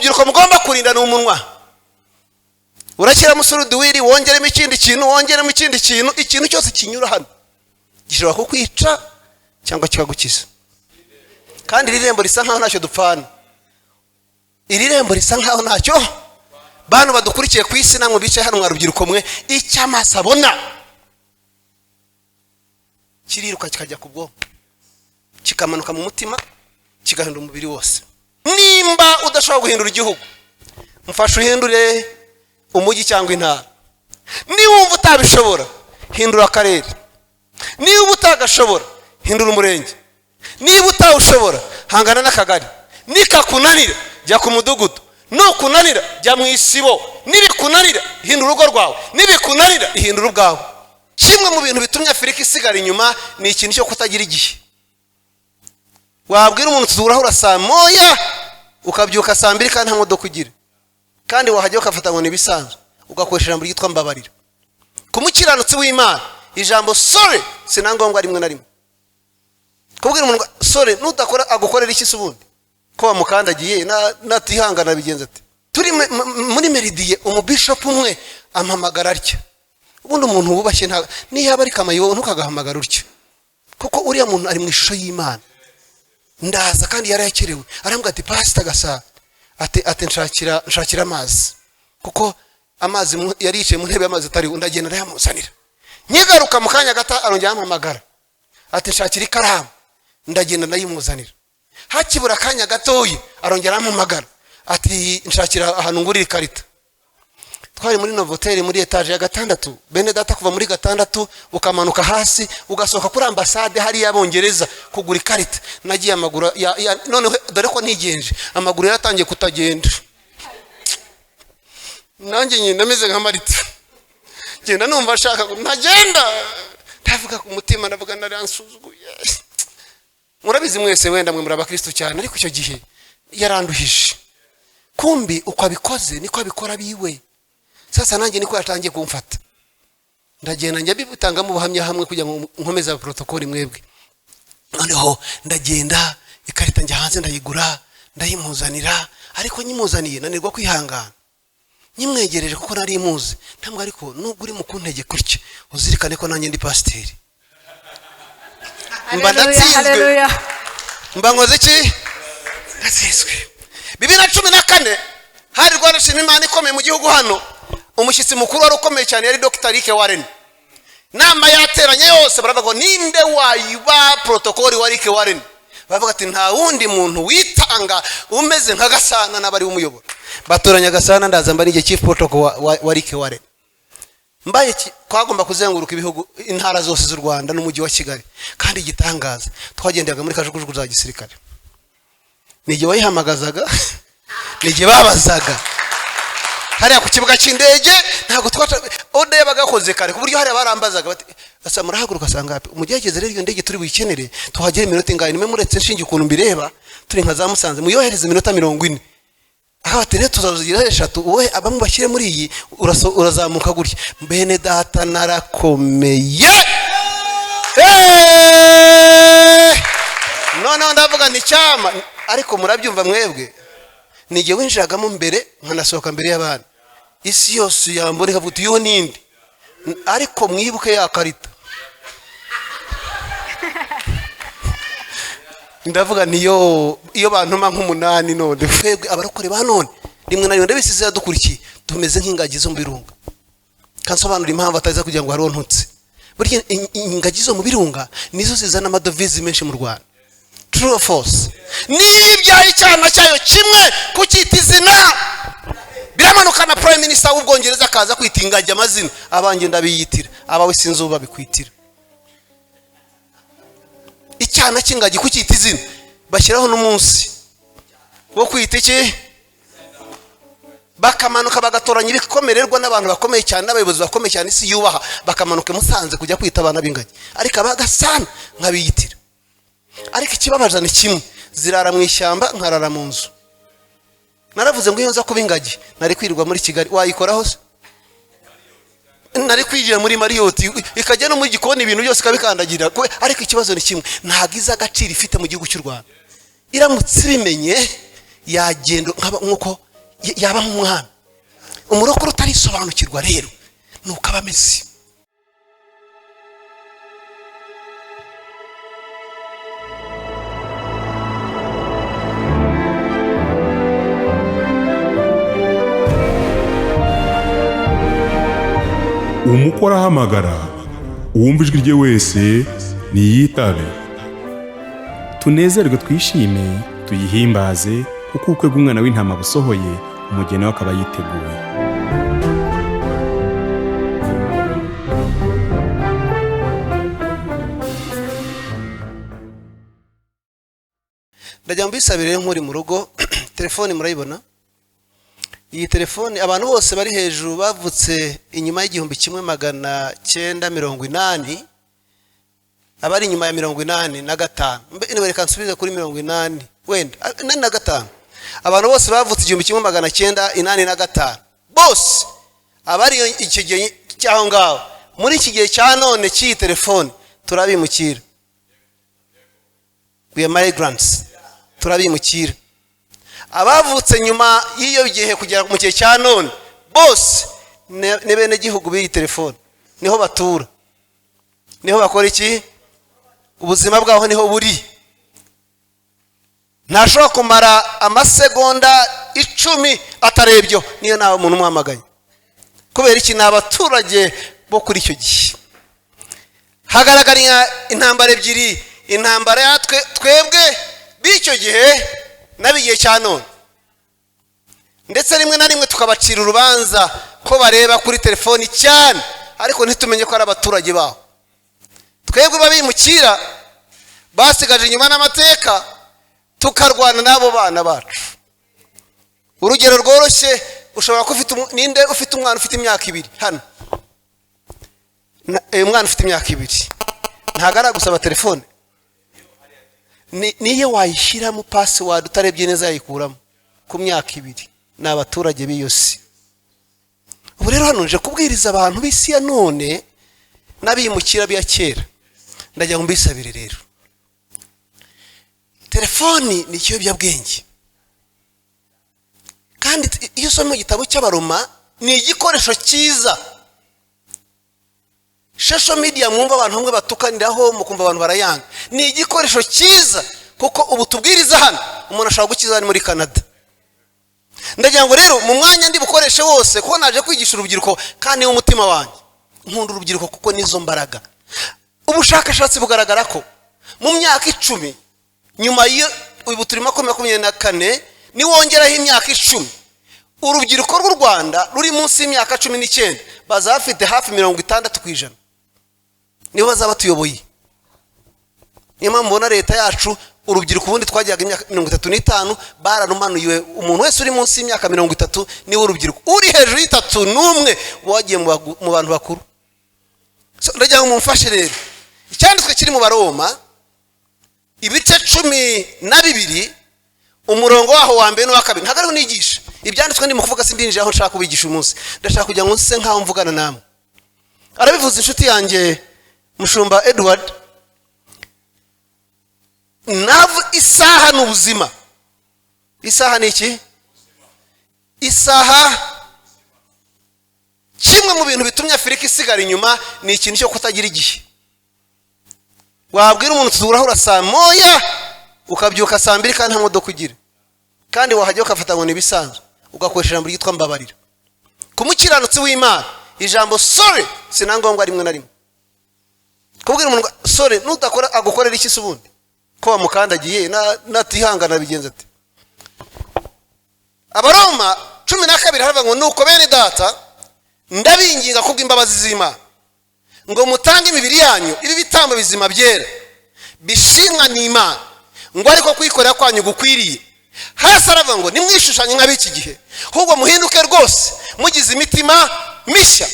urubyiruko mugomba kurindana umunwa. Urakira musuruduwiri wongeremo ikindi kintu, ikintu cyose kinyura hano gishobora kukwica cyangwa kikagukiza. Kandi iri rembo risa nkaho ntacyo dupfana. Iri rembo risa nkaho ntacyo bantu badukurikiye ku isi namwe bicaye hano mwa rubyiruko mwe, icy'amaso abona kiriruka kikajya ku bwonko kikamanuka mu mutima kigahindura umubiri wose. Nimba udashobora guhindura igihugu, mfasha uhindure umujyi cyangwa intara. Niba utabishobora, hindura akarere. Niba utagashobora, hindura umurenge. Niba utawushobora, hangana n'akagari. Nikakunanira, jya ku mudugudu. Nukunanira, jya mu isibo. Nibikunanira, hindura urugo rwawe. Nibikunanira, hindura ubwawe. Kimwe mu bintu bitumye Afurika isigara inyuma ni ikintu cyo kutagira igihe. Wabwira umuntu tuzurahura saa moya ukabyuka saa 2 kandi nta modoka ugira, kandi wahajya ukafata ngo nibisanzwe ugakoresha ijambo ryitwa mbabarira. Kumukiranutsi w'Imana ijambo sorry sinangombwa rimwe na rimwe. Kubwira umuntu sorry nudakora agukorera iki subundi ko bamukandagiye natihangana bigenza ati. Turi muri Meridiye umubishop umwe ampamagara atya. Ubundi umuntu wubashye nta niyaba ari kamayo ntukagahamagara utyo, kuko uriya muntu ari mu ishusho y'Imana. Ndaza kandi yarayakerewe arambwa ati pastor Gasa ate nshakira amazi, kuko amazi yari yicaye mu ntebe y'amazi atari ndagenda ndayamuzanira. Nyigaruka mu kanya gata arongera ampamagara ati nshakira ikaramu, ndagenda ndayimuzanira. Hakibura kanya gatoyi arongera ampamagara ati nshakira ahantu ngurira ikarita. Twari muri Novotel muri etage ya 6, bene data kuva muri 6 ukamanuka hasi ugasohoka kuri ambassade hari y'Abongereza kugura ikarita. Nagiye amaguru none dore ko ntigenje amaguru yaratangiye kutagenda. Nanjye nyine ndameze nka Marita, genda numva ashaka ntagenda, ndavuga ku mutima ndavuga naransuzuguye. Murabizi mwese wenda mwe muri abakristo cyane, ariko icyo gihe yaranduhije. Kumbi uko abikoze niko abikora biwe. Sasa nanjye niko yatangiye kumfata. Ndagenda njya bibutanga mu buhamya hamwe kugira ngo nkomeza protocol mwebwe. Noneho ndagenda ikarita njya hanze ndayigura ndayimuzanira, ariko nyimuzaniye nanirwa kwihangana. Nyimwegereje kuko nari imuzi. Ntabwo ariko nubwo uri mu kuntege kurya uzirikane ko nanjye ndi pasiteri. Mba natsinzwe. Mba nkoze iki? Natsinzwe. 2014 hari rwarashima Imana ikomeye mu gihugu hano. Umushyitsi mukuru wari ukomeye cyane yari Dr. Rick Warren. Nama yateranye yose baravuga ninde wayiba protocol wa Rick Warren. Bavuga ati nta wundi muntu witanga umeze nka Gasana n'abari umuyobora. Batoranya Gasana ndaza mba nige chief protocol wa Rick Warren. Mbaye twagomba kuzenguruka ibihugu intara zose z'u Rwanda n'umujyi wa Kigali, kandi gitangaza twagendaga muri kajugujugu za gisirikare. Nije wayihamagazaga nije babazaga hariya ku kibuga cy'indege, ntago twaca ode bagakoze kare ku buryo hariya barambazaga bati asa murahaguruka sangape umugegeze rero iyo ndege turi buyikenere tuhagera iminota ingahe, nimwe muretse nshinge ukuntu mbireba turi nka za Musanze muyohereze iminota 40. Aha batere tuzazigira 3 wowe abamwe bashyire muri iyi urazamuka gutya. Bene data narakomeye. No ndavuga ni cyama, ariko murabyumva mwebwe nije winjiragamo mbere nkanasohoka mbere y'abana. Isi yose yambone kavuga yo nindi, ariko mwibuke ya karita. Ndavuga niyo iyo bantuma nk'umunani none febwe abarokore ba none rimwe nayo ndabisize yadukurikiye tumeze nk'ingagi zo mu birunga. Kansobanura impamvu ataza kugira ngo harontutse. Burya ingagi zo mu birunga nizo zizana amadovize menshi mu Rwanda. True or false? Nibyaye cyana cyayo kimwe kucyita izina biramanuka na prime minister w'Ubwongereza akaza kwita ingagi amazina, abanjye ndabiyitira, abawe sinzuba bikwitira. Icyana cy'ingagi kucyita izina bashyiraho n'umunsi wo kwita iki, bakamanuka bagatoranya ibikomererwa n'abantu bakomeye cyane n'abayobozi bakomeye cyane isi yubaha, bakamanuka Musanze kujya kwita abana b'ingagi, ariko abagasana nkabiyitira. Ariko ikibabaza ni kimwe, zirara mu ishyamba nkarara mu nzu. Naravuze ngo iyo nza kuba ingagi nari kwirirwa muri Kigali, wayikoraho se? Nari kwigira muri Marriott ikajya no mu gikoni ibintu byose kabikandagira. Ariko ikibazo ni kimwe, ntagiza agaciro ifite mu gihugu cy'u Rwanda. Iramutse bimenye yagendo nkuko yaba nk'umwami. Umurokore utarisobanukirwa rero nuko aba ameze. umukwe arahamagara, uwumva ijwi rye wese niyitabe. tunezerwe twishime tuyihimbaze, kuko ubukwe bw'umwana w'intama busohoye, umugeni we akaba yiteguye. Ndajya mbisabire nk'uri mu rugo. Telefone murayibona? Iyi telefone abantu bose bari hejuru bavutse inyuma y'1980, abari inyuma ya 85, reka nsubize kuri 80 wenda 85. Abantu bose bavutse 1985 bose abari icyo gihe cyaho ngaho, muri iki gihe cya none cy'iyi telefone turabimukira. We are migrants, turabimukira. Abavutse nyuma y'iyo gihe kugera mu gihe cya none bose ne bene gihugu b'iyi telefone, niho batura, niho bakora iki, ubuzima bwaho niho buri. Ntashobora kumara amasegonda 10 atarebyo niyo nawe umuntu umuhamagaye. Kubera iki? N'abaturage bo kuri icyo gihe. Hagaragara intambara ebyiri, intambara ya twebwe b'icyo gihe nabigiye cya none, ndetse rimwe na rimwe tukabacira urubanza ko bareba kuri telefoni cyane, ariko ntitumenye ko ari abaturage baho. Twebwe babimukira basigaje inyuma n'amateka, tukarwana n'abo bana bacu. Urugero rworoshye, ushobora ko ninde ufite umwana ufite imyaka 2 hano, umwana ufite imyaka 2 ntagara gusaba telefone, niyo wayishyiramo password utarebye neza yayikuramo ku myaka 2. N'abaturage b'iyo si. Ubu rero hano nje kubwiriza abantu b'isi ya none n'abimukira bya kera. Ndajya mbisabire rero, telefoni ni ikiyobyabwenge, kandi iyo usoma igitabo cy'Abaroma ni igikoresho cyiza. Social media mwumva abantu bamwe batukaniraho mukumva abantu barayanga, ni igikoresho cyiza, kuko ubu tubwiriza hano umuntu ashaka gukiza ari muri Canada. Ndagira ngo rero mu mwanya ndi bukoreshe wose, kuko naje kwigisha urubyiruko kandi ni umutima wanjye. Nkunda urubyiruko kuko nizo mbaraga. Ubushakashatsi bugaragara ko mu myaka 10 nyuma ubu turi 2024 ni wongeraho imyaka 10, urubyiruko rw'u Rwanda ruri munsi y'imyaka 19 bazafite hafi 60%. Niho bazaba tuyoboye. Niyo mpamvu mbona leta yacu urubyiruko ubundi twagiraga imyaka 35 bararumanuye. Umuntu wese uri munsi y'imyaka 30 niwe urubyiruko. Uri hejuru y'31 wagiye mu bantu bakuru. Ndagira ngo mumfashe rero, icyanditswe kiri mu Baroma ibice 12 umurongo waho wa mbere n'uwa kabiri. Ntagariho nigisha ibyanditswe, ndi mu kuvuga sindinjira aho nshaka kubigisha umunsi. Ndashaka kujya ngo nse nkaho mvugana namwe. Arabivuze inshuti yanjye Mushumba Edward, navu isaha n'ubuzima. Isaha ni iki? Isaha kimwe mu bintu bitumye Afurika isigara inyuma ni ikintu cyo kutagira igihe. Wabwira umuntu tuzurahura saa moya ukabyuka saa 2 kandi nta modoka ugira, kandi wahajya ukafata ngo nibisanzwe ugakoresha ijambo ryitwa mbabarira. Kumukiranutsi w'Imana ijambo sorry sinangombwa rimwe na rimwe. Kubwira umuntu sorry nutakora agukorera iki subundi ko wamukandagiye natihangana bigenza ati. Abaroma 12 haravuga ngo nuko bene data ndabinginga kubw'imbabazi z'Imana ngo mutange imibiri yanyu ibi bitambo bizima byera bishimwa n'Imana, ngo ariko kwikorera kwanyu gukwiriye. Hasi aravuga ngo nimwishushanye nk'abiki gihe, ahubwo muhinduke rwose mugize imitima mishya.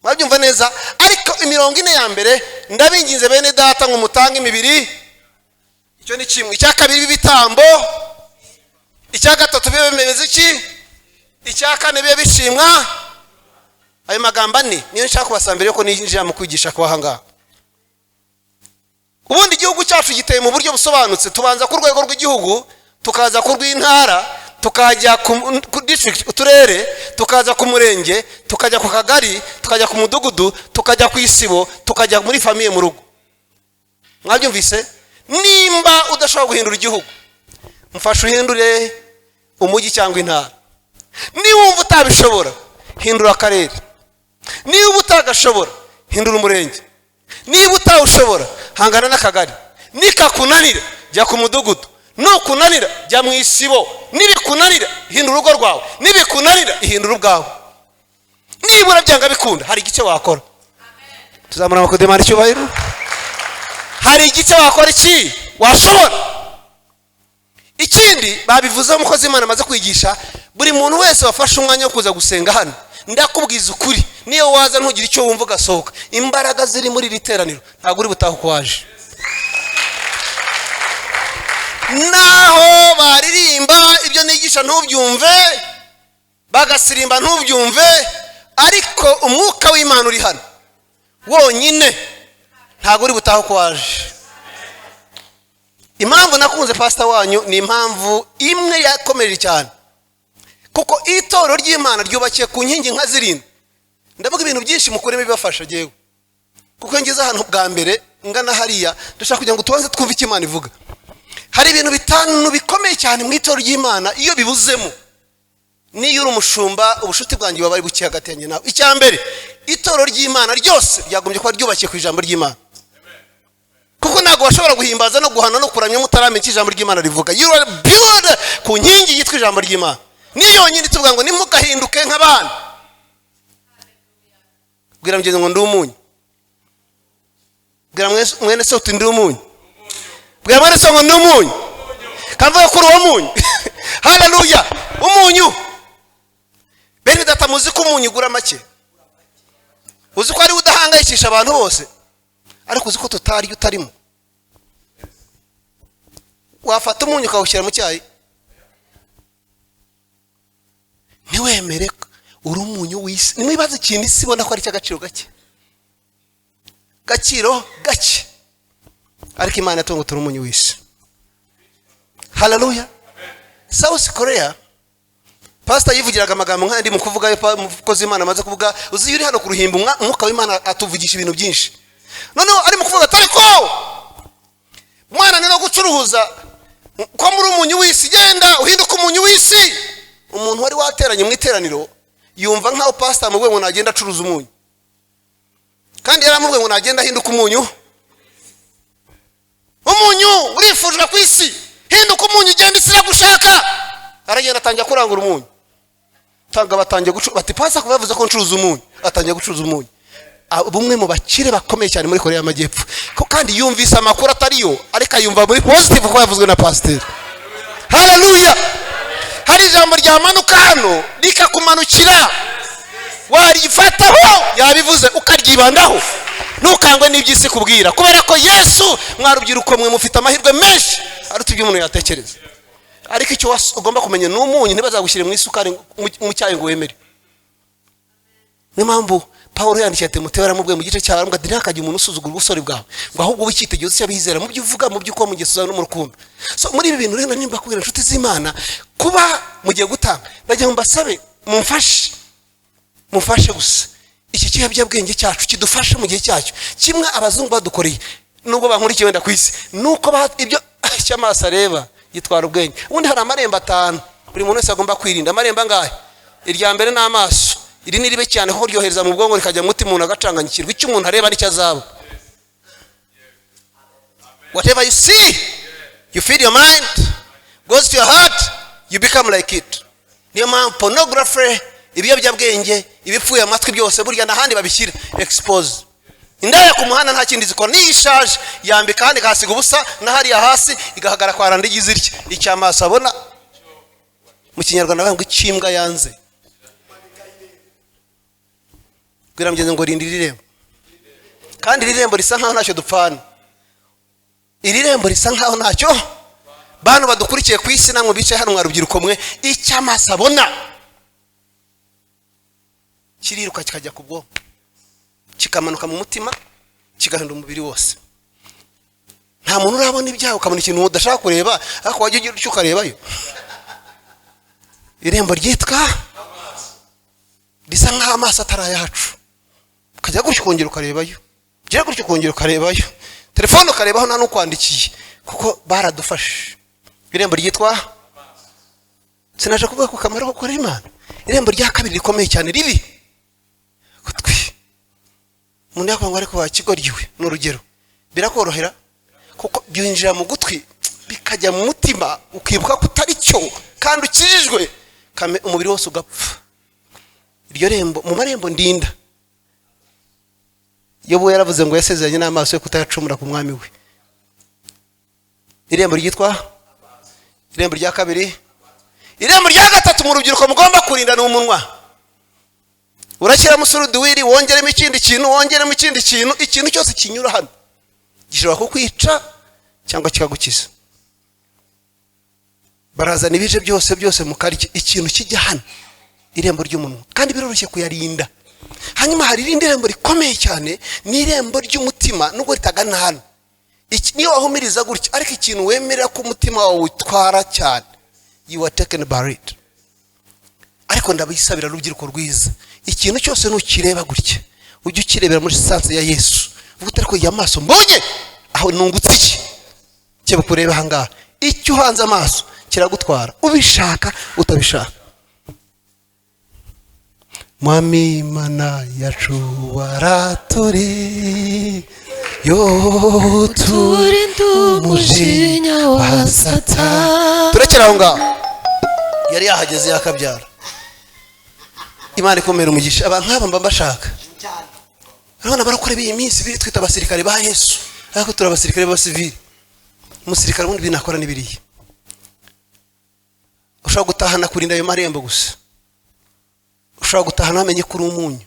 Mwabyumva neza? Ariko 40 ya mbere ndabinginze bene data ngo mutange imibiri, icyo ni kimwe. Icya kabiri bitambo, icya gatatu bibe bimeze iki, icya kane bibe bishimwa. Ayo magambo ane niyo nshaka kubasambira yuko ninjira mu kwigisha kwa hanga. Ubundi igihugu cyacu giteye mu buryo busobanutse. Tubanza ku rwego rw'igihugu, tukaza ku rw'intara, tukajya ku district uturere, tukaza ku murenge, tukajya ku kagari, tukajya ku mudugudu, tukajya ku isibo, tukajya muri famiye mu rugo. Mwabyumvise? Nimba udashobora guhindura igihugu, mfasha uhindure umujyi cyangwa intara. Niba utabishobora, hindura akarere. Niba utagashobora, hindura umurenge. Niba utawushobora, hangana n'akagari. Nikakunanira, jya ku mudugudu. Nukunanira, jya mu isibo. Nibikunanira, hindura urugo rwawe. Nibikunanira, ihindura ubwawe. Niba urabyanga bikunda, hari igice wakora. Tuzamura amakudemana icyubahiro. Hari igice wakora iki washobora. Ikindi babivuze umukozi Imana amaze kwigisha, buri muntu wese wafashe umwanya wo kuza gusenga hano, ndakubwiza ukuri, niyo waza ntugira icyo wumva ugasohoka, imbaraga ziri muri iri teraniro ntabwo uri butaha uko waje. Naho baririmba ibyo nigisha ntubyumve, bagasirimba ntubyumve, ariko umwuka w'Imana uri hano wonyine ntabwo uri butaha uko waje. Impamvu nakunze pastor wanyu ni impamvu imwe yakomeje cyane, kuko itorero ry'Imana ryubakiye ku nkingi nka zirindwi. Ndavuga ibintu byinshi mukuremo bibafasha jewe, kuko ngeze ahantu bwa mbere ngana hariya dushaka kugira ngo tubanze twumve icyo Imana ivuga. Hari ibintu bitanu bikomeye cyane mu itorero ry'Imana, iyo bibuzemo niyo uri umushumba ubushuti bwanjye baba ari buke hagati yanjye nawe. Icya mbere, itorero ry'Imana ryose ryagombye kuba ryubakiye ku ijambo ry'Imana, kuko ntabwo washobora guhimbaza no guhana no kuramya mutaramenya ijambo ry'Imana rivuga. You are built ku nkingi yitwa ijambo ry'Imana. Niyo yonyine tuvuga ngo nimugahinduke nk'abana. Bwira mugenzi ngo ndi umunyu. Bwira mwene se uti ndi umunyu. Bwira mwene se ngo ndi umunyu. Kavuga kuri uwo munyu. Haleluya. Umunyu. Bene data muzi ko umunyu ugura make. Uzi ko ari udahangayikisha abantu bose, ariko uzi ko tutari utarimo. Wafata umunyu ukawushyira mu cyayi, ntiwemere uri umunyu w'isi. Nimwibaze ikintu isi ibona ko ari cy'agaciro gake, gaciro gake, ariko Imana yatongo turi umunyu w'isi. Haleluya. South Korea, pastor yivugiraga amagambo nkandi mu kuvuga umukozi Imana amaze kuvuga. Uzi yuri hano ku ruhimbo, umwuka w'Imana atuvugisha ibintu byinshi. Noneho ari mu kuvuga atari ko mwana ni no gucuruza ko muri umunyu w'isi, genda uhinduka umunyu w'isi. Umuntu wari wateranye mu iteraniro yumva nkaho pastor mu ngo nagenda acuruza umunyu, kandi yaramubwiye ngo nagenda ahinduka umunyu. Umunyu urifujwe ku isi, hinduka umunyu, ugenda isi gushaka. Aragenda atangira kurangura umunyu. Tanga batangiye gucuruza, bati pastor ko bavuze ko ncuruza umunyu, atangiye gucuruza umunyu. Bumwe mu bakire bakomeye cyane muri Korea y'Amajyepfo, ko kandi yumvise amakuru atariyo, ariko yumva muri positive ko yavuzwe na pastor. Haleluya. Hari ijambo ryamanuka hano rikakumanukira, warifataho yabivuze ukaryibandaho, ntukangwe n'iby'isi kubwira, kubera ko Yesu mwarubyiruko mwe mufite amahirwe menshi aruta ibyo umuntu yatekereza. Ariko icyo ugomba kumenya n'umunyu ntibazagushyire mu isukari mu cyayi ngo wemere. Niyo mpamvu Paulo yandikiye Timoteyo aramubwiye mu gice cya arambwa ati ntakajye umuntu usuzugura ubusore bwawe, ngo ahubwo w'icyitegererezo cy'abizera mu byo uvuga, mu byo ukora, mu gihe no mu rukundo. So muri ibi bintu rero nimba kubwira inshuti z'Imana kuba mugiye gutanga, ndagira ngo mbasabe mumfashe gusa iki kiyobyabwenge cyacu kidufashe mu gihe cyacyo. Kimwe abazungu badukoreye nubwo bankurikiye wenda ku isi, nuko ibyo cy'amaso areba yitwara ubwenge. Ubundi hari amarembo 5 buri muntu wese agomba kwirinda. Amarembo angahe? Irya mbere n'amaso, iri ni ribe cyane ho ryohereza mu bwongo rikajya mu mutima, umuntu agacanganyikirwa. Icyo umuntu areba nicyo azaba. Whatever you see, you feed your mind, goes to your heart, you become like it. Niyo mpamvu pornography, ibiyobyabwenge, ibipfuye amatwi byose burya n'ahandi babishyira expose. Indaya ku muhanda nta kindi zikora, ni ishaje yambika handi gasiga ubusa, n'ahari hasi igahagara kwa randa igizirya. Icyamaso abona mu Kinyarwanda bavuga ikimbwa yanze. Bwira mugenzi ngo rindi rirembo, kandi rirembo risa nkaho ntacyo dupfana. Irirembo risa nkaho ntacyo. Bantu badukurikiye ku isi namwe bicaye hano mwarubyiruko mwe, icyamaso abona kiriruka kikajya ku bwonko, kikamanuka mu mutima, kigahinda umubiri wose. Nta muntu urabona ibyaha ukabona ikintu udashaka kureba, ariko wajya ugira icyo ukarebayo. irembo ryitwa risa nk'aho amaso atari ayacu, ukajya gutyo ukongera ukarebayo, ugera gutyo ukongera ukarebayo, telefone ukarebaho nta n'ukwandikiye kuko baradufashe. Irembo ryitwa, sinaje kuvuga ku kamaro ko gukorera Imana. Irembo rya kabiri rikomeye cyane ribi gutwi, umuntu yakubwira ngo ariko wakigoryiwe, n'urugero birakorohera kuko byinjira mu gutwi bikajya mu mutima, ukibuka ko utari cyo kandi ukijijwe, umubiri wose ugapfa. Iryo rembo mu marembo ndinda, Yobu yaravuze ngo yasezeranye n'amaso yo kutayacumura ku mwami we. Irembo ryitwa, irembo rya kabiri. Irembo rya gatatu mu rubyiruko mugomba kurinda n'umunwa. Urakira musuruduwiri, wongeremo ikindi kintu, wongeremo ikindi kintu, ikintu cyose kinyura hano gishobora kukwica cyangwa kikagukiza. Barazana ibije byose mukarya, ikintu kijya hano, irembo ry'umunwa, kandi biroroshye kuyarinda. Hanyuma hari irindi rembo rikomeye cyane, ni irembo ry'umutima, nubwo ritagana hano. Niyo wahumiriza gutya, ariko ikintu wemerera ko umutima wawe utwara cyane, you are taken by it. Ariko ndabisabira rubyiruko rwiza, ikintu cyose nukireba gutya, ujye ukirebera muri sanse ya Yesu. Vuga ariko ya maso mbonye aho nungutse iki cyo kureba hangaha, icyo uhanze amaso kiragutwara, ubishaka utabishaka. Mwami Mana yacu waraturi, yo turinda umujinya wa Satani. Turekera aho ngaho, yari yahageze yakabyara. Imana ikomera umugisha abantu nk'aba mba mbashaka. Urabona barakora iyi minsi biri twita abasirikare ba Yesu, ariko turi abasirikare b'abasivili. Umusirikare wundi binakora n'ibiriye, ushobora gutahana kurinda ayo marembo gusa, ushobora gutahana wamenye kuri umunyu.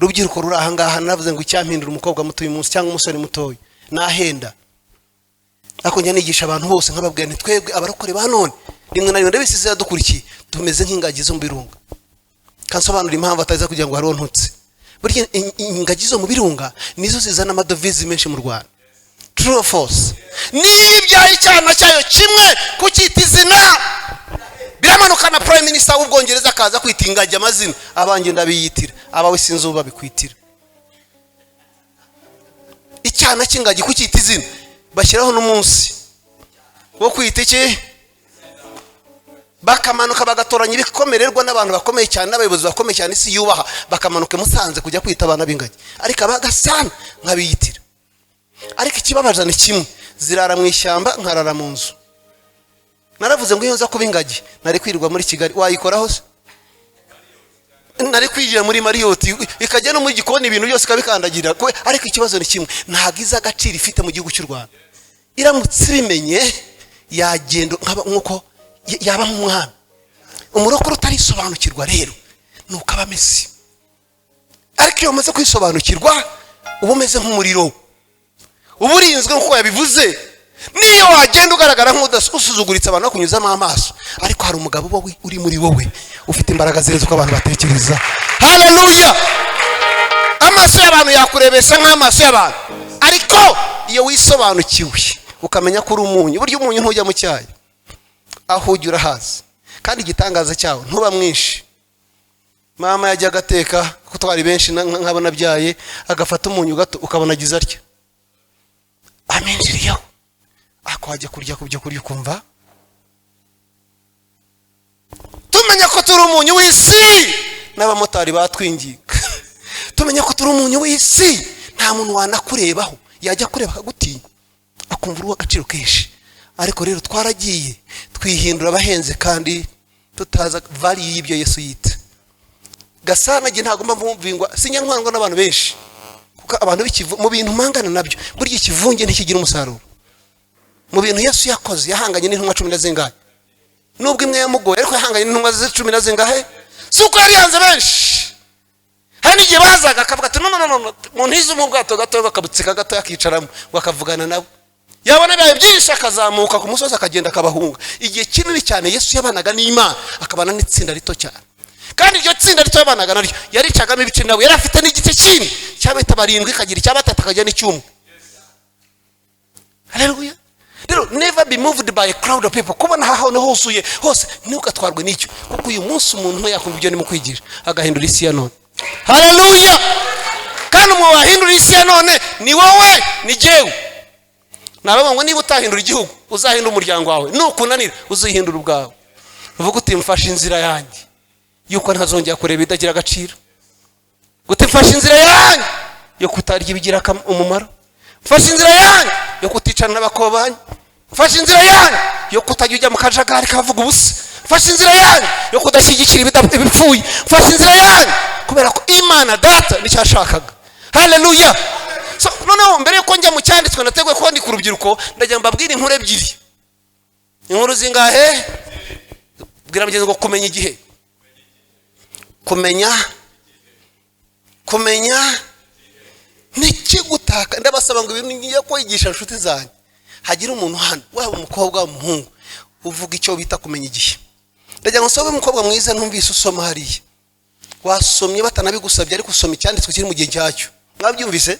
Rubyiruko ruri aha ngaha, navuze ngo icyampindura umukobwa muto uyu munsi cyangwa umusore mutoya nahenda. Ariko njya nigisha abantu bose nkababwira nti twebwe abarokore ba none rimwe na rimwe ndabisize yadukurikiye tumeze nk'ingagi zo mu birunga. Kansobanura impamvu ataza kugira ngo hariho ntutse. Burya ingagi zo mu birunga nizo zizana amadovize menshi mu Rwanda. True or false? Niyo ibyaye icyana cyayo kimwe kucyita izina, biramanuka na Prime Minister w'Ubwongereza akaza kwita ingagi amazina, abanjye ndabiyitira, abawe sinzi uba bikwitira. Icyana cy'ingagi kucyita izina, bashyiraho n'umunsi wo kwita iki, bakamanuka bagatoranya ibikomererwa n'abantu bakomeye cyane, n'abayobozi bakomeye cyane isi yubaha, bakamanuka Musanze kujya kwita abana b'ingagi, ariko abagasana nkabiyitira. Ariko ikibabaje ni kimwe, zirara mu ishyamba nkarara mu nzu. Naravuze ngo iyo nza kuba ingagi nari kwirirwa muri Kigali, wayikoraho se? Nari kwijira muri Marriott ikajya no muri gikoni ibintu byose kabikandagira. Ariko ikibazo ni kimwe, ntagiza agaciro ifite mu gihugu cy'u Rwanda. Iramutse bimenye yagendo nkuko yaba nk'umwami. Umurokore utarisobanukirwa rero nuko aba Messi. Ariko iyo umaze kwisobanukirwa uba umeze nk'umuriro, uba urinzwe nk'uko yabivuze. Niyo wagenda ugaragara nk'usuzuguritse abantu bakunyuzamo amaso, ariko hari umugabo wowe uri muri wowe ufite imbaraga zirenze uko abantu batekereza. Haleluya! Amaso y'abantu yakurebesha nk'amaso y'abantu, ariko iyo wisobanukiwe ukamenya ko uri umunyu, burya umunyu ntujya mu cyayi, aho ujya urahazi. Kandi igitangaza cyawo ntuba mwinshi. Mama yajya agateka kuko twari benshi nk'abana byaye, agafata umunyu gato ukabona agize atya, amenjiriyeho, akwajya kurya kubyo kurya ukumva. Tumenya ko turi umunyu w'isi, n'abamotari batwinginga. Tumenya ko turi umunyu w'isi, nta muntu wanakurebaho, yajya kureba akagutinya akumva uruwa agaciro kenshi. Ariko rero twaragiye twihindura abahenze kandi tutaza value y'ibyo Yesu yita. Gasana nge ntago mbumvingwa, sinyantwangwa n'abantu benshi, kuko abantu mu bintu mangana nabyo, burya ikivunge ntikigira umusaruro. Mu bintu Yesu yakoze yahanganye n'intumwa 10 zingahe, nubwo imwe yamugoye ariko yahanganye n'intumwa 10 zingahe. Suko yari yanze benshi. Hani igihe bazaga akavuga ati no muntu hizo mu bwato gato bakabutsika gato yakicaramo bakavugana nabo, yabona byaye byinshi akazamuka ku musozi akagenda akabahunga. Igihe kinini cyane Yesu yabanaga n'Imana, akabana n'itsinda rito cyane, kandi iryo tsinda rito yabanaga naryo yaricagamo ibice nawe, yari afite n'igiti kinini cyabita 7 kagira icya 3 akajya n'icyumwe. Haleluya! rero never be moved by a crowd of people. Kubona ahantu huzuye hose ntugatwarwe n'icyo, kuko uyu munsi umuntu yakumva ibyo ndimo kwigisha agahindura isi ya none. Haleluya! Kandi mu wahindura isi ya none ni wowe ni jewe. Naravuga ngo niba utahindura igihugu uzahindura umuryango wawe, nukunanira uzihindura ubwawe. Uvuga uti mfashe inzira yanjye yuko ntazongera kureba idagira agaciro, gute mfashe inzira yanjye yo kutarya ibigira umumaro, mfashe inzira yanjye yo kuticana n'abakobanyi, mfashe inzira yanjye yo kutajya ujya mu kajagari kavuga ubusa, mfashe inzira yanjye yo kudashyigikira ibipfuye, mfashe inzira yanjye kubera ko Imana data nicyashakaga. Haleluya! So noneho mbere yuko njya mu cyanditswe nateguye ko ndi ku rubyiruko, ndagira mbabwire inkuru ebyiri. Inkuru zingahe? Bwira mugenzi ngo kumenya igihe. Kumenya nikigutaka. Ndabasaba ngo ibintu ngiye kwigisha inshuti zanjye, hagira umuntu hano waba umukobwa w'umuhungu uvuga icyo bita kumenya igihe. Ndagira ngo nsobe umukobwa mwiza ntumvise usoma hariya, wasomye batanabigusabye ariko usoma icyanditswe kiri mu gihe cyacyo. Mwabyumvise?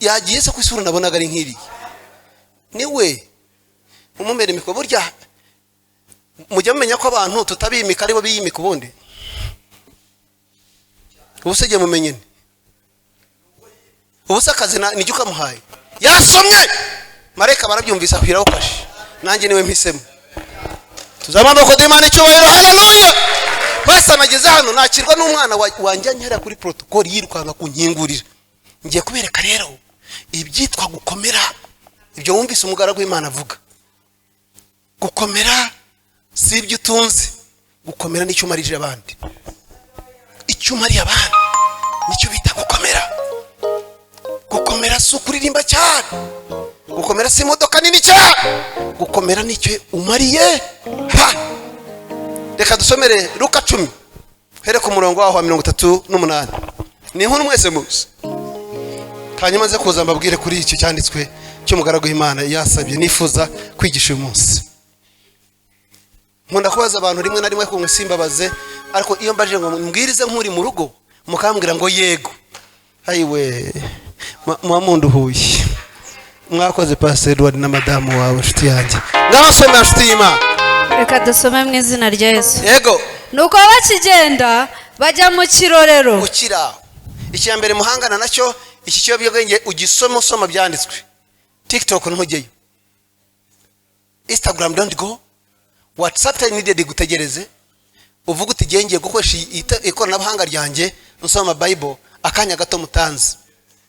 Yagiye se kwisura nabonaga ari nkiri niwe umumere imiko. Burya mujya mumenya ko abantu tutabimika aribo biyimika ubundi. Ubusege mumenyene ubusakazi nijye ukamuhaye yasomye mareka barabyumvise akwiraho kashi, nanjye niwe mpisemo. Tuzamana ko Imana icyubahiro. Haleluya! Basa nageze hano nakirwa n'umwana wanjyanye hariya kuri protocol yirukanga kunkingurira. Ngiye kubereka rero ibyitwa gukomera, ibyo wumvise umugaragu w'Imana avuga. Gukomera si ibyo utunze, gukomera nicyo umarije abandi. Icyo umariye abandi nicyo bita gukomera. Gukomera si ukuririmba cyane, gukomera si imodoka nini cyane, gukomera nicyo umariye. Reka dusomere Luka 10 here ku murongo waho wa 38. Ni inkuru mwese muzi, hanyuma ze kuza mbabwire kuri icyo cyanditswe cy'umugaragu w'Imana yasabye nifuza kwigisha uyu munsi. Nkunda kubaza abantu rimwe na rimwe ko musimbabaze, ariko iyo mbaje ngo mbwirize nk'uri mu rugo mukambwira ngo yego, ayiwe mwamundu huye mwakoze Pastor Edward na madamu wawe nshuti yanjye. Ngabasomera nshuti y'Imana. Reka dusome mu izina rya Yesu. Yego. Nuko bakigenda bajya mu kirorero. Ukira icyambere muhangana nacyo, iki cyo byogenge ugisoma byanditswe. TikTok ntujyeyo, Instagram don't go, WhatsApp needed gutegereze. Uvuga uti genge gukoresha ikoranabuhanga ryanjye nsoma Bible akanya gato mutanze.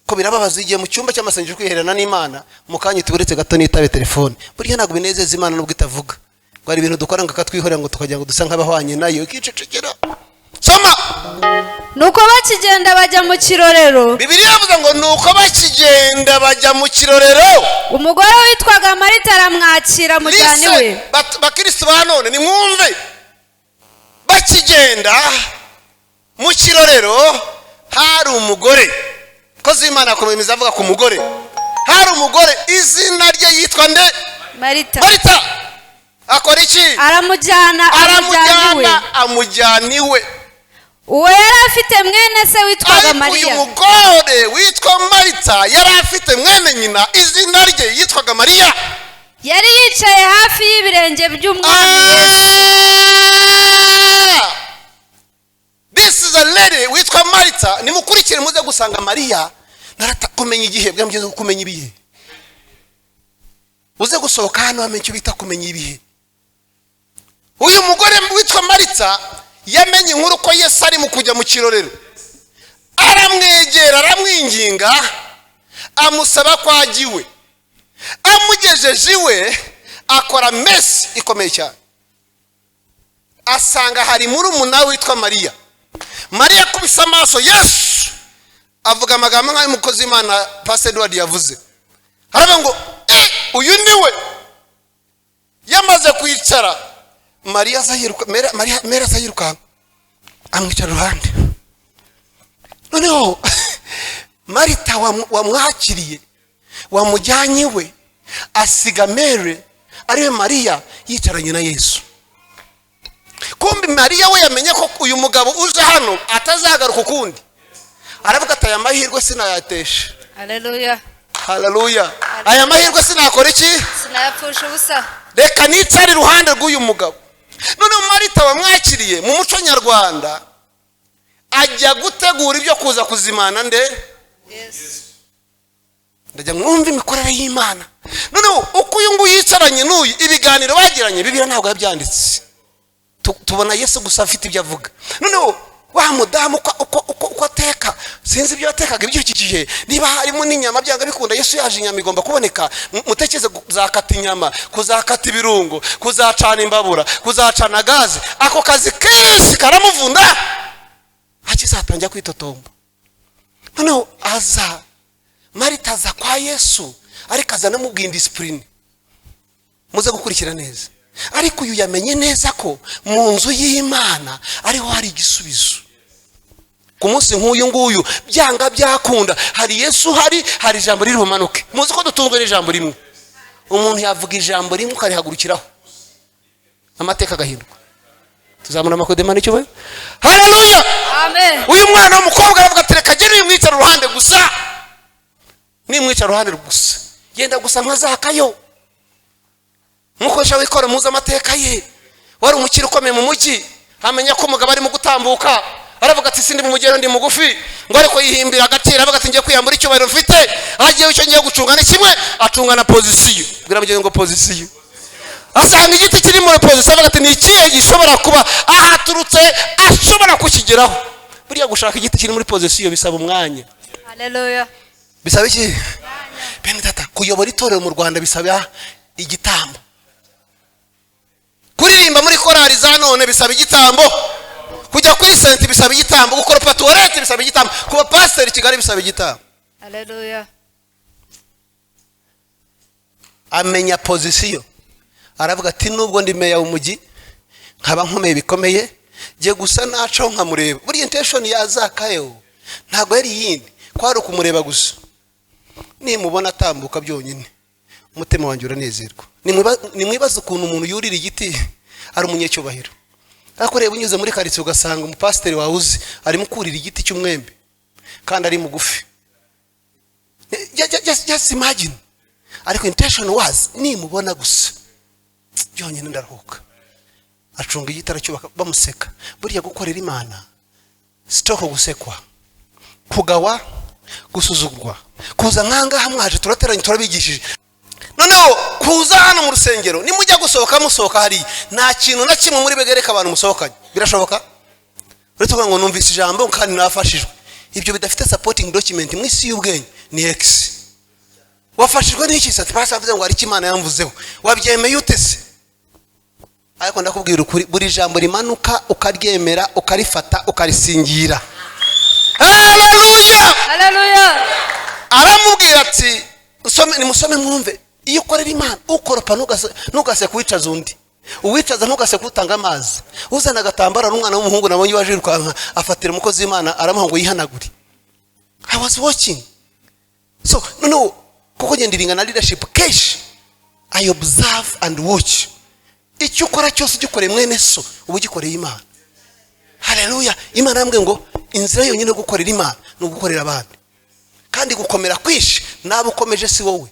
Ko birababaza igihe mu cyumba cy'amasengesho kwiherana n'Imana mukanya tuburetse gato nitabe telefone. Burya ntabwo binezeza Imana nubwo itavuga. Ngo ari ibintu dukora ngo katwihorera ngo tukajya ngo dusa nk'abahwanye nayo ikicecekera. Soma. Nuko bakigenda bajya mu kirorero. Bibiliya yavuze ngo nuko bakigenda bajya mu kirorero. Umugore witwaga Marita aramwakira mujyani we. Bakristo ba none nimwumve. Bakigenda mu kirorero hari umugore. Kozi Imana akomeza avuga ku mugore. Hari umugore izina rye yitwa nde? Marita. Akora iki? Aramujyana amujyaniwe. Uwo yari afite mwene se witwaga Mariya. Uyu mugore witwa Marita yari afite mwene nyina izina rye yitwaga Mariya. Yari yicaye hafi y'ibirenge by'umwami Yesu. This is a lady witwa Marita. Nimukurikire muze gusanga Mariya naratakumenya igihe, bwa mugeze kumenya ibihe. Uze gusohoka hano amenye icyo bita kumenya ibihe. Uyu mugore witwa Marita yamenye inkuru ko Yesu ari mu kujya mu kirorero. Aramwegera aramwinginga amusaba ko agiwe. Amugejeje iwe akora mess ikomeye cyane. Asanga hari murumuna witwa Mariya. Mariya kubisa amaso Yesu avuga amagambo nk'ay'umukozi Imana Pastor Edward yavuze. Haravuga ngo uyu niwe. Yamaze kwicara Mariya azayiruka, Mariya azayiruka amwicara ruhande. Noneho Marita wamwakiriye wamujyanye we asiga Mary ariwe Mariya yicaranye na Yesu. Kumbi Mariya we yamenye ko uyu mugabo uje hano atazagaruka ukundi. Aravuga ati aya mahirwe sinayatesha. Haleluya. Haleluya. Aya mahirwe sinakora iki? sinayapfusha ubusa. reka nicare iruhande rw'uyu mugabo. None Marita wamwakiriye mu muco nyarwanda ajya gutegura ibyo kuza kuzimana nde? Yes. Ndajya mwumva imikorere y'Imana. None uko uyu nguyu yicaranye n'uyu ibiganiro bagiranye Bibiliya ntabwo yabyanditse. Tubona Yesu gusa afite ibyo avuga. None wa mudamu uko ateka sinzi ibyo atekaga ibyukikije niba harimo n'inyama byanga bikunda Yesu yaje inyama igomba kuboneka. Mutekeze kuzakata inyama, kuzakata ibirungo, kuzacana imbabura, kuzacana gaze. Ako kazi kese karamuvunda akizatangira kwitotomba. None aza Marita aza kwa Yesu ariko aza namubwira discipline muze gukurikira neza. Ariko uyu yamenye neza ko mu nzu y'Imana ariho hari igisubizo. Ku munsi nk'uyu nguyu byanga byakunda hari Yesu hari ijambo riri bumanuke. Muzi ko dutungwe n'ijambo rimwe. Umuntu yavuga ijambo rimwe ukarihagurukiraho amateka agahinduka. Tuzamura amakodema n'icyo we. Haleluya. Amen. Uyu mwana w'umukobwa aravuga ati reka gene nimwicara uruhande gusa. Nimwicara uruhande gusa. Genda gusa nkazakayo. Mukoresha wikora muza amateka ye. Wari umukiri ukomeye mu mujyi amenya ko umugabo ari mu gutambuka aravuga ati sindi mu mugero ndi mugufi ngo ariko yihimbira agaciro aravuga ati ngiye kwiyambura icyubahiro mfite agiye icyo ngiye gucunga ni kimwe acunga na position bwira mugero ngo position asanga igiti kiri muri position aravuga ati ni ikihe gishobora kuba ahaturutse ashobora kukigeraho. Buriya gushaka igiti kiri muri position bisaba umwanya. Haleluya. Bisaba iki? Bene data kuyobora itorero mu Rwanda bisaba igitambo. Kuririmba muri korali za none bisaba igitambo. Kujya kuri senti bisaba igitambo. Gukora toilette bisaba igitambo. Kuba pastor Kigali bisaba igitambo. Haleluya. Amenya position. Aravuga ati nubwo ndi meya w'umujyi nkaba nkomeye bikomeye je gusa naco nkamureba. Buri intention yazakayo ntago yari yindi kwari kumureba gusa. Nimubona atambuka byonyine umutima wanjye uranezerwa. Nimwibaza ukuntu umuntu yurira igiti ari umunyecyubahiro. Ariko reba unyuze muri karitsiye ugasanga umupasiteri wawuzi arimo kurira igiti cy'umwembe kandi ari mugufi. Just imagine. Ariko intention was nimubona gusa byonyine ndaruhuka. Acunga igitara cyubaka bamuseka. Buriya gukorera Imana sitoko gusekwa, kugawa, gusuzugurwa, kuza nkanga mwaje turateranye turabigishije. Noneho kuza hano mu rusengero nimujya gusohoka musohoka hari nta kintu na kimwe muri begereka abantu musohokanye. Birashoboka? Uretse ngo numvise ijambo kandi nafashijwe. Ibyo bidafite supporting document mwisi y'ubwenge ni X. Wafashijwe n'iki se? Pastor avuze ngo ari Imana yamvuzeho. Wabyemeye ute se? Ariko ndakubwira ukuri buri jambo rimanuka ukaryemera ukarifata ukarisingira. Haleluya. Haleluya. Aramubwira ati nimusome mwumve. Iyo ukorera Imana ukoropa ntugase kwicaza undi. Uwicaza ntugase kutanga amazi. Uzana agatambara n'umwana w'umuhungu nabonye waje rukanga afatira umukozi w'Imana aramuha ngo yihanagure. I was watching. So no kuko ngendiringa na leadership cash I observe and watch. Icyo ukora cyose ugikore mwene so ubu gikoreye Imana. Haleluya. Imana yambwiye ngo inzira yonyine gukorera Imana no gukorera abandi. Kandi gukomera kwishi nabo ukomeje si wowe.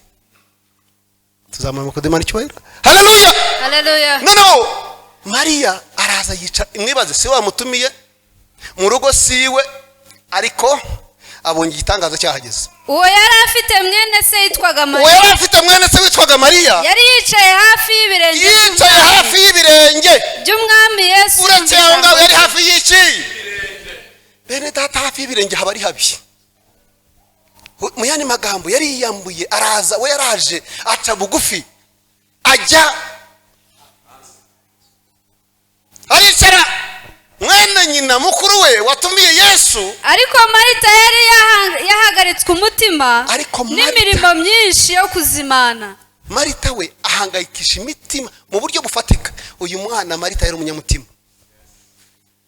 Tuzamara mukodema n'icyubahiro. Haleluya. Haleluya. No. Maria araza yica imwibaze si wamutumiye mu rugo siwe ariko abonye igitangaza cyahageze. Uwo yari afite mwene se yitwaga Mariya. Uwo yari afite mwene se witwaga Mariya. Yari yicaye hafi y'ibirenge. Yicaye hafi y'ibirenge by'umwami Yesu. Uretse aho ngaho yari hafi y'iki? Bene data hafi y'ibirenge haba ari habi. Mu yandi magambo yari yiyambuye araza we yaraje aca bugufi ajya aricara mwene nyina mukuru we watumiye Yesu. Ariko Marita yari yahagaritswe umutima n'imirimo myinshi yo kuzimana. Marita we ahangayikisha imitima mu buryo bufatika. Uyu mwana Marita yari umunyamutima.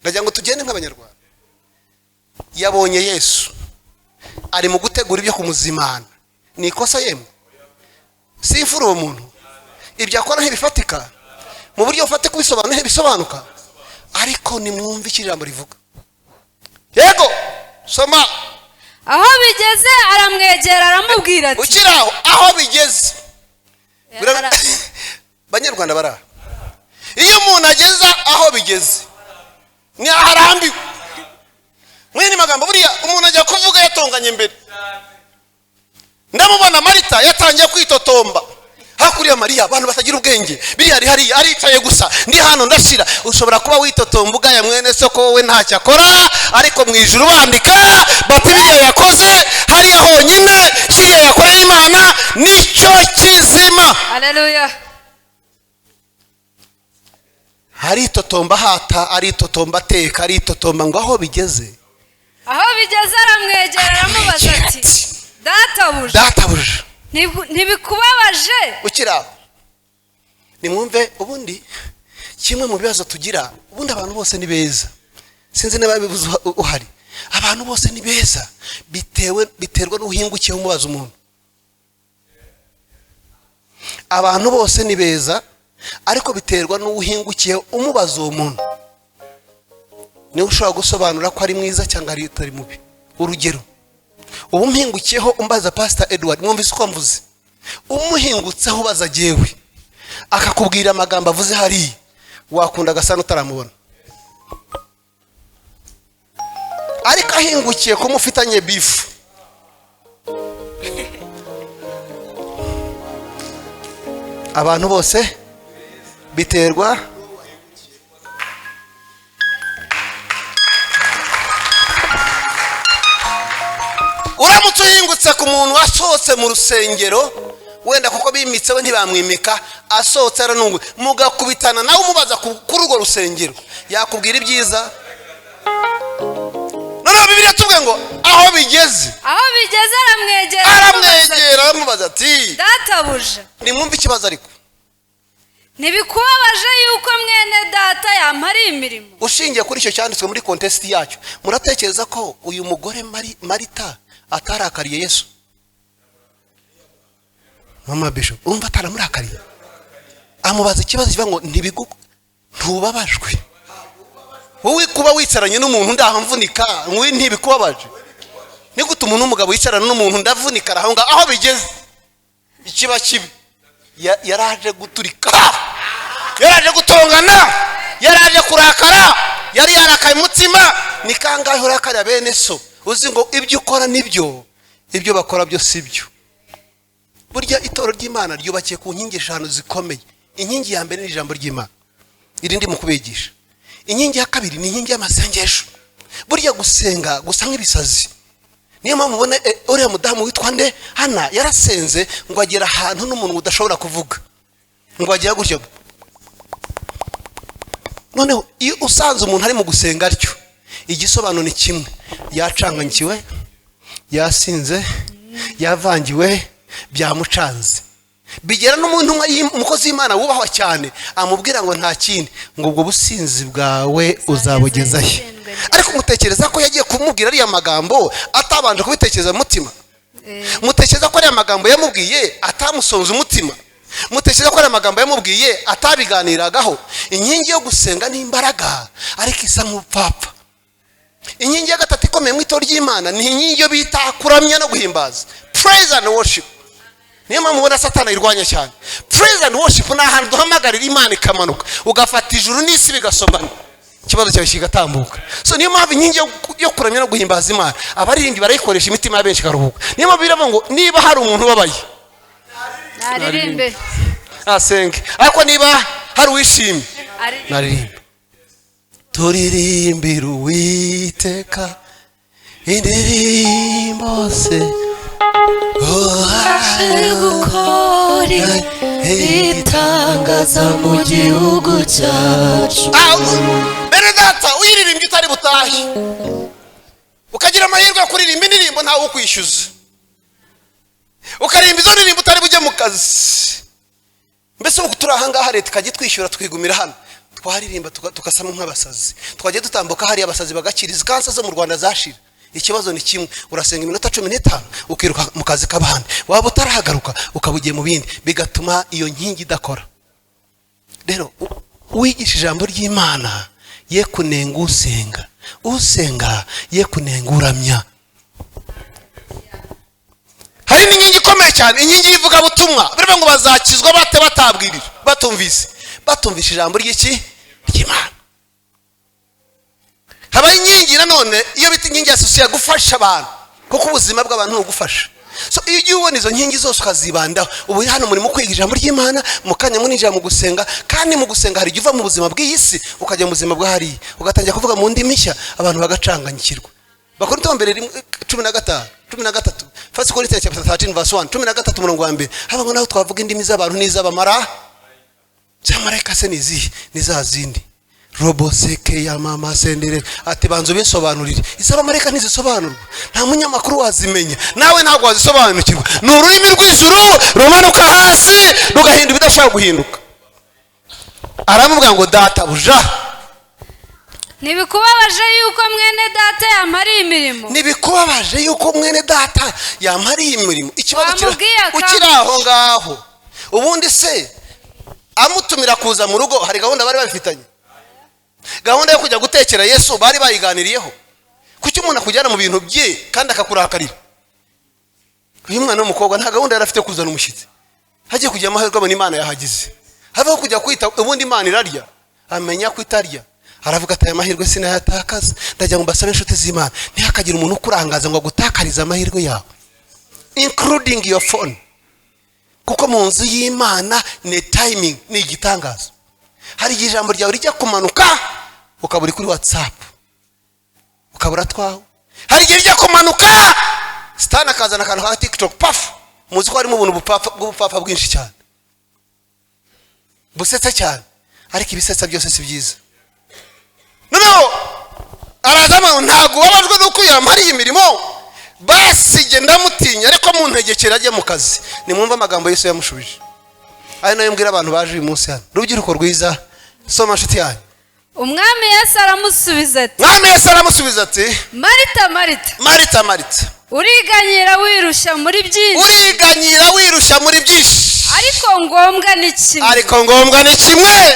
Ndagira ngo tugende nk'abanyarwanda. Yabonye Yesu ari mu gutegura ibyo kumuzimana. Ni ikosa yemwe? Si imfura uwo muntu. Ibyo akora ntibifatika mu buryo bufatika kubisobanura ntibisobanuka. Ariko nimwumve ijambo rivuga. Yego soma. Aho bigeze aramwegera aramubwira ati. Ukiraho aho bigeze. banyarwanda bara iyo umuntu ageza aho bigeze ni aharambiwe mwene magambo buriya umuntu ajya kuvuga yatonganye mbere ndamubona Marita yatangiye kwitotomba hakuriya Mariya abantu batagira ubwenge biriya ari hariya aricaye gusa ndi hano ndashira ushobora kuba witotomba ugaya mwene soko wowe ntacyo akora ariko mu ijuru bandika bati biriya yakoze hariya honyine kiriya yakoreye Imana nicyo kizima. Haleluya. Aritotomba hata aritotomba teka aritotomba ngo aho bigeze aramwegera aramubaza ati databuja ntibikubabaje ukira nimwumve ubundi kimwe mu bibazo tugira ubundi abantu bose ni beza sinzi niba bibuze uhari abantu bose ni beza biterwa n'uhingukiye umubaza umuntu abantu bose ni beza ariko biterwa n'uhingukiye umubaza uwo muntu niwe ushobora gusobanura ko ari mwiza cyangwa ari utari mubi. Urugero ubu mpingukiyeho umbaza Pastor Edward mwumvise uko mvuze umuhingutseho baza jewe akakubwira amagambo avuze hari wakunda gasana utaramubona ariko ahingukiye ko mufitanye beef abantu bose biterwa uramutse uhingutse ku muntu wasohotse mu rusengero wenda kuko bimitsewe ntibamwimika asohotse aranungwe mugakubitana nawe umubaza kuri urwo rusengero yakubwira ibyiza. None Bibiliya tuvuga ngo aho bigeze aramwegera aramubaza ati databuja nimwumve ikibazo ariko ntibikubabaje yuko mwene data yampariye imirimo. Ushingiye kuri icyo cyanditswe muri contest yacyo muratekereza ko uyu mugore Marita atarakariye Yesu? Mama Bishop urumva ataramurakariye amubaza ikibazo kivuga ngo ntubabajwe wowe kuba wicaranye n'umuntu ndahamvunika wowe ntibikubabaje ni gute umuntu w'umugabo yicarana n'umuntu ndavunika aho bigeze ikiba kibi yaraje guturika yaraje gutongana yaraje kurakara yari yarakaye umutima ni kangahe urakara bene so uzi ngo ibyo ukora nibyo ibyo bakora byo sibyo. Burya itoro ry'Imana ryubakiye ku nkingi eshanu zikomeye. Inkingi ya mbere ni ijambo ry'Imana irindi mu kubigisha. Inkingi ya kabiri ni inkingi y'amasengesho. Burya gusenga gusa nk'ibisazi niyo mpamvu ubona uriya mudamu witwa nde Hana yarasenze ngo agera ahantu n'umuntu udashobora kuvuga ngo agiye gutyo. Noneho iyo usanze umuntu ari mu gusenga atyo igisobanuro ni kimwe yacanganyikiwe yasinze yavangiwe byamucanze bigera n'umuntu umukozi w'Imana wubahwa cyane amubwira ngo nta kindi ngo ubwo businzi bwawe uzabugezahe. Ariko mutekereza ko yagiye kumubwira ariya magambo atabanje kubitekereza mu mutima? Mutekereza ko ariya magambo yamubwiye atamusonza umutima? Mutekereza ko ariya magambo yamubwiye atabiganiragaho? Inkingi yo gusenga ni imbaraga ariko isa nk'upfapfa. Inkingi ya gatatu ikomeye mu itoro ry'Imana ni inkingi yo bita kuramya no guhimbaza, praise and worship. Niyo mpamvu ubona Satani irwanya cyane. Praise and worship ni ahantu duhamagarira Imana ikamanuka ugafata ijuru n'isi bigasomana ikibazo cyawe kigatambuka. So niyo mpamvu inkingi yo kuramya no guhimbaza Imana abaririmbyi barayikoresha imitima y'abenshi karuhuka. Niyo mpamvu biravuga ngo niba hari umuntu ubabaye naririmbe asenge ariko niba hari uwishimye naririmbe. Turirimbira Uwiteka indirimbo se gukora ibitangaza mu gihugu cyacu. Bene data uyiririmbye utari butahe ukagira amahirwe yo kuririmba indirimbo ntawe ukwishyuza ukaririmba izo ndirimbo utari bujye mu kazi. Mbese ubu turi ahangaha leta ikajya twishyura twigumira hano twaririmba tukasama nk'abasazi twajya dutambuka hari abasazi bagakiriza kansa zo mu Rwanda zashira. Ikibazo ni kimwe urasenga iminota 15 ukiruka mu kazi kabandi waba utarahagaruka ukabugiye mu bindi bigatuma iyo nkingi idakora. Rero wigisha ijambo ry'Imana ye kunenga usenga ye kunenga uramya. Hari indi nkingi ikomeye cyane, inkingi y'ivuga butumwa. Biravuga ngo bazakizwa bate batabwirira, batumvise ijambo ry'Imana. Haba inkingi nanone iyo bita inkingi ya sosiya gufasha abantu, kuko ubuzima bw'abantu ni ugufasha. So iyo ugiye ubona izo nkingi zose ukazibandaho, ubu hano muri mu kwiga ijambo ry'Imana, mukanya muninjira mu gusenga, kandi mu gusenga hari uva mu buzima bw'iyi si ukajya mu buzima bwa hariya, ugatangira kuvuga mu ndimi nshya, abantu bagacanganyikirwa. Bakorinto wa mbere 13 First Corinthians chapter 13 verse 1, 13 umurongo wa mbere. Haba ngo naho twavuga indimi z'abantu n'iz'abamara, cy'amarayika se n'izazindi. Robo seke ya mama sendere ati banzo bisobanurire. Iz'abamarayika ntizisobanurwa, nta munyamakuru wazimenya, nawe ntabwo wazisobanukirwa. Ni ururimi rw'ijuru rumanuka hasi rugahinda ibidashobora guhinduka. Aramuvuga ngo databuja, ntibikubabaje yuko mwene data yamariye imirimo? Ntibikubabaje yuko mwene data yamariye imirimo? Ikibazo ukiri aho ngaho. Ubundi se amutumira kuza mu rugo, hari gahunda bari bafitanye, gahunda yo kujya gutekera Yesu bari bayiganiriyeho. Kuki umuntu akujyana mu bintu bye kandi akakurakarira? Uyu mwana w'umukobwa nta gahunda yari afite kuzana umushyitsi, hagiye kujya amahirwe abona Imana yahagize. Habaho kujya kwita ubundi Imana irarya, amenya ko itarya. Aravuga ati aya mahirwe sinayatakaza, ndajya ngo mbasabe inshuti z'Imana ntihakagira umuntu ukurangaza ngo agutakarize amahirwe yawe, including your phone. Kuko mu nzu y'Imana ni timing, ni igitangazo. Hari igihe ijambo ryawe rijya kumanuka ukabura kuri WhatsApp, ukabura twaho. Hari igihe rijya kumanuka Stan akazana akantu ka TikTok paf, muzi ko harimo ubuntu bw'ubupfapfa bwinshi cyane, busetsa cyane, ariko ibisetsa byose si byiza. No, arazama ntago wabajwe nuko yamariye imirimo, basige ndamutinya, ariko mu ntegekera ajye mu kazi. Nimwumva amagambo Yesu yamushubije, ari nayo mbwira abantu baje uyu munsi hano. Rubyiruko rwiza, soma nshuti yanyu. Umwami Yesu aramusubiza ati, Marita, Marita, uriganyira wirushya muri byinshi, ariko ngombwa ni kimwe.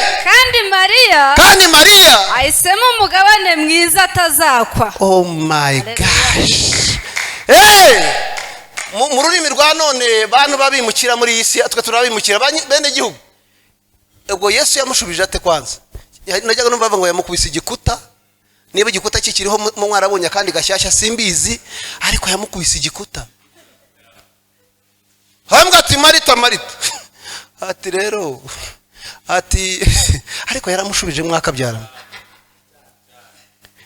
Kandi Mariya ahisemo umugabane mwiza atazakwa. Oh my gosh. Mu rurimi rwa none bantu babimukira muri iyi si, twe turabimukira bene gihugu. Ubwo Yesu yamushubije ate kwanza? Najyaga numva ngo yamukubise igikuta, niba igikuta kikiriho mu mwarabonye kandi gashyashya simbizi, ariko yamukubise igikuta. Hambwa ati Marita, ati rero ati ariko yaramushubije mwakabyara.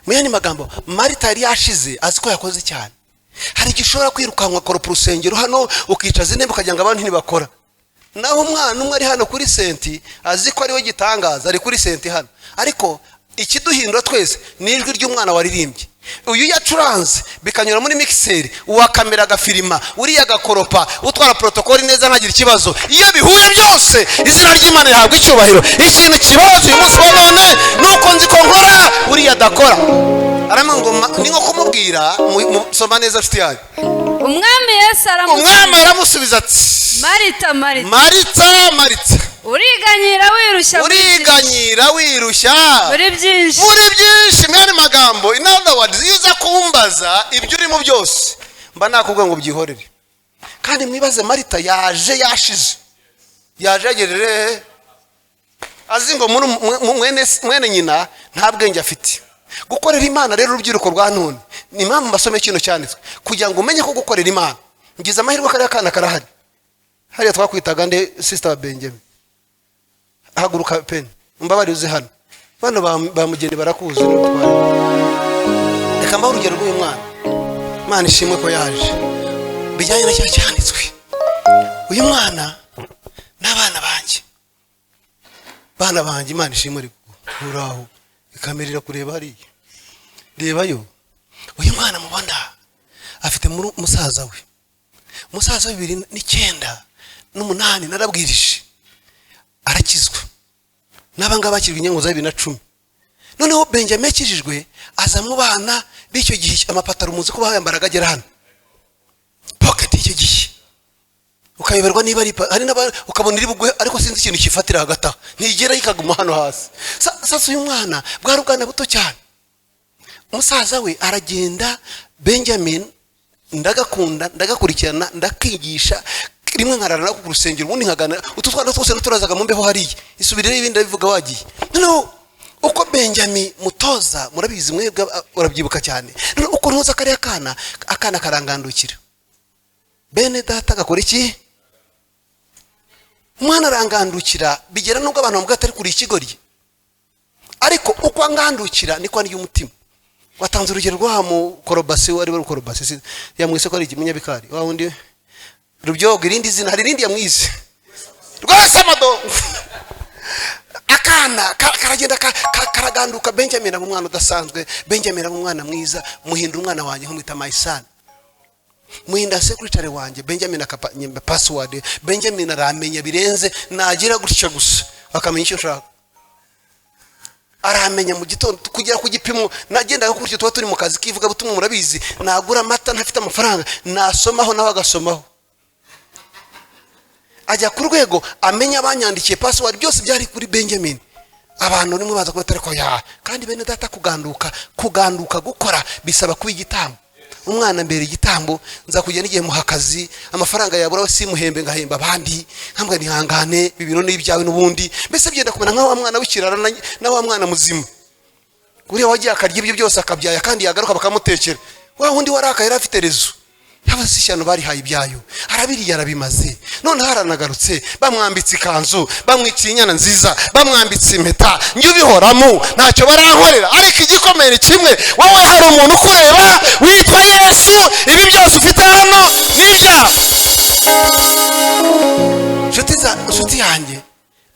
Muyani magambo, Marita yari yashize aziko yakoze cyane. Hari gishobora kwirukanwa akora urusengero hano ukicaza intebe ukajya ngo abantu ntibakora. Naho umwana umwe ari hano kuri senti aziko ari we gitangaza, ari kuri senti hano. Ariko ikiduhindura twese ni ijwi ry'umwana waririmbye. Uyu yacuranze bikanyura muri mixer, uwa kamera gafirima, uriya gakoropa, utwara protokoli neza ntagira ikibazo. Iyo bihuye byose izina ry'Imana rihabwa icyubahiro. Ikintu kibazo uyu munsi wa none nuko nzi ko nkora uriya dakora. Aramangoma ni nko kumubwira soma neza nshuti yanyu. Umwami aramusubiza ati, Marita, uriganyira wirushya muri byinshi. Mwana magambo, in other words, iyo uza kumbaza ibyo urimo byose mba nakubwira ngo byihorere. Kandi mwibaze, Marita yashize yagerere azi ngo mwene nyina nta bwenge afite. Gukorera Imana rero urubyiruko rwa none ni impamvu mbasome kino cyanditswe kugira ngo umenye ko gukorera Imana. Ngize amahirwe kariya kana karahari, hariya twakwitaga nde sister Benjamin, haguruka pen mbabari uzi hano, bano bamugeni barakuzi n'utware. Reka mbaho urugero rw'uyu mwana, Imana ishimwe ko yaje bijyanye na cya cyanditswe. Uyu mwana n'abana banjye, Imana ishimwe riko uraho ikamerera kureba hariya, rebayo. Uyu mwana mubona afite musaza we 2009 narabwirije arakizwa, n'abanga bakirwa inyengo za 2010. Noneho Benjamin yakijijwe aza mu bana b'icyo gihe, amapataro muzi ko bayambaraga agera hano pocket icyo gihe, ukayoberwa niba ari ukabona iri bugwe, ariko sinzi ikintu kifatira hagati aho ntigera ikaguma hano hasi. Sasa uyu mwana bwari ubwana buto cyane, umusaza we aragenda, Benjamin ndagakunda ndagakurikirana ndakigisha rimwe nkarara ku rusengero ubundi nkagana ututwana twose naturazaga mu mbeho hariya isubirire ibindi bivuga wagiye noneho uko Benjamin mutoza murabizi mwebwe urabyibuka cyane uko ntuza kariya akana karangandukira bene data gakora iki umwana arangandukira bigera nubwo abantu bavuga atari kuri ikigoryi ariko uko angandukira niko ari umutima watanze urugero rwa mu korobasi wari korobasi yamwise ko ari ikimunyabikari wa wundi rubyogo irindi zina hari irindi yamwise rwose amado akana karagenda karaganduka Benjamin aba umwana udasanzwe Benjamin aba umwana mwiza muhinda umwana wanjye nkumwita Maisani muhinda secretary wanjye Benjamin akapanyemba password Benjamin aramenya birenze nagira gutya gusa akamenya icyo nshaka aramenya mu gitondo kugera ku gipimo nagenda gakurikiye tuba turi mu kazi kivuga butumwe murabizi nagura amata ntafite amafaranga nasomaho nawe agasomaho ajya ku rwego amenya abanyandikiye password byose byari kuri Benjamin abantu nimwe baza kuba tariko kandi bene data kuganduka gukora bisaba kuba igitambo umwana mbere igitambo nza kujya nigiye muhakazi amafaranga yabura simuhembe ngahemba abandi nkambwa nihangane bibiro n'ibyawe nubundi mbese byenda kumena nka wa mwana w'ikirara na wa mwana muzima uriya wagiye akarya ibyo byose akabyaya kandi yagaruka bakamutekera wa wundi waraka yari afite rezo abasishyano bari haye ibyayo arabiri yarabimaze none haranagarutse bamwambitse ikanzu bamwiciye inyana nziza bamwambitse impeta njyubihoramo ntacyo barankorera ariko igikomere kimwe wowe hari umuntu ukureba witwa Yesu ibi byose ufite hano nibya nshuti yanjye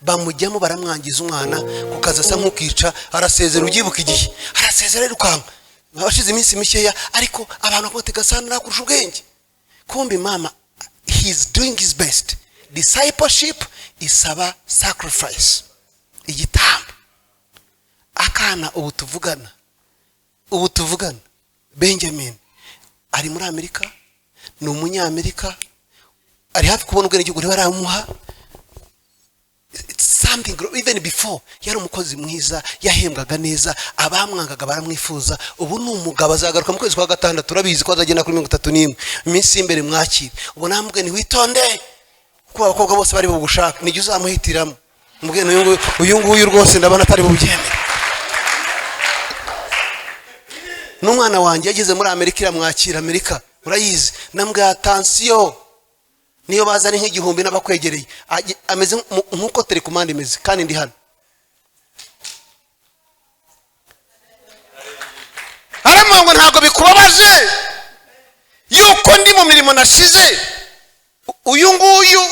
bamujyamo baramwangiza umwana kukaza asa nk'ukica arasezera ugibuka igihe arasezera rukanga abashize iminsi mikeya ariko abantu bakotega sana nakurusha ubwenge kumbi mama he's doing his best discipleship isaba sacrifice igitambo akana ubu tuvugana Benjamin ari muri Amerika ni umunyamerika ari hafi kubona ubwenge igihugu baramuha something even before yari umukozi mwiza yahembwaga neza abamwangaga baramwifuza ubu ni umugabo azagaruka mu kwezi kwa gatandatu turabizi ko azagenda kuri 31 iminsi imbere mwakire ubu nambwe ni witonde kuko abakobwa bose bari bugushaka nijye uzamuhitiramo mbwe uyu nguyu rwose ndabona atari bubyemere n'umwana wanjye yageze muri Amerika iramwakira Amerika urayizi nambwe attention niyo bazana nk'igihumbi n'abakwegereye ameze nkuko telecommande imeze kandi ndi hano aramango ntago bikubabaje yuko ndi mu mirimo nashize uyu nguyu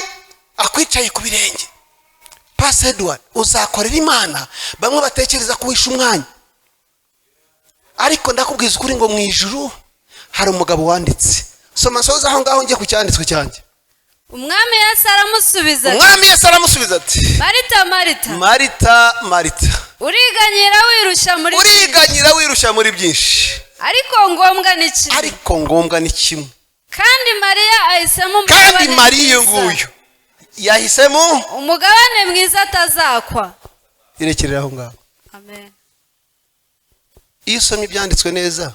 akwicaye ku birenge Pastor Edward uzakorera Imana bamwe batekereza kuwisha umwanya ariko ndakubwiza ukuri ngo mu ijuru hari umugabo wanditse soma soza aho ngaho ngiye ku cyanditswe cyanjye umwami Yesu aramusubiza ati Marita uriganyira wirusha muri byinshi ariko ngombwa ni kimwe kandi Mariya nguyu yahisemo umugabane mwiza atazakwa irekerera aho ngaho amen iyo usomye ibyanditswe neza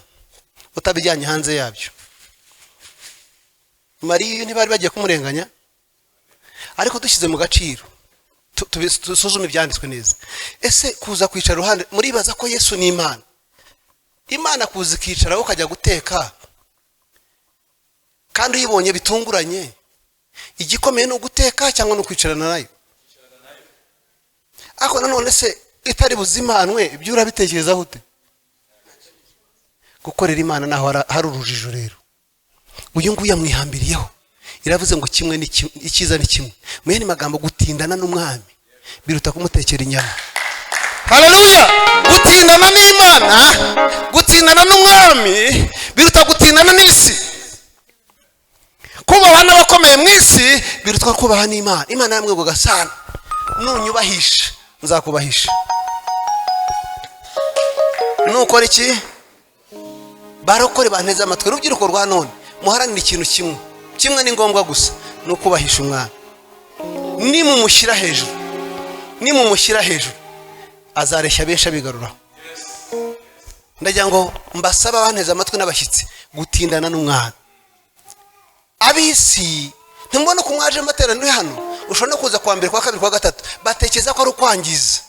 utabijyanye hanze yabyo Mariya ntibari bagiye kumurenganya ariko dushyize mu gaciro tusuzume ibyanditswe neza ese kuza kwicara ruhande muribaza ko Yesu ni Imana kuza kicara ukajya guteka kandi uyibonye bitunguranye igikomeye no guteka cyangwa no kwicarana nayo ako nanone se itari buzimanwe ibyo urabitekerezaho ute gukorera Imana naho hari urujijo rero uyu nguyu yamwihambiriyeho iravuze ngo kimwe ni ikiza ni kimwe mu yandi magambo gutindana n'umwami biruta kumutekera inyama haleluya gutindana n'Imana gutindana n'umwami biruta gutindana n'isi kubaha n'abakomeye mu isi biruta kubaha n'Imana Imana yamwe ngo gasana nunyubahisha nzakubahisha nukora iki barokore banteze amatwi rubyiruko rwa none muharanira ikintu kimwe ni ngombwa gusa no kubahisha umwana ni mumushyira hejuru azareshya benshi abigaruraho ndagira ngo mbasaba banteze amatwi n'abashyitsi gutindana n'umwana abisi ntimubona ko mwaje amateraniro hano ushobora no kuza kwa mbere kwa kabiri kwa gatatu batekereza ko ari ukwangiza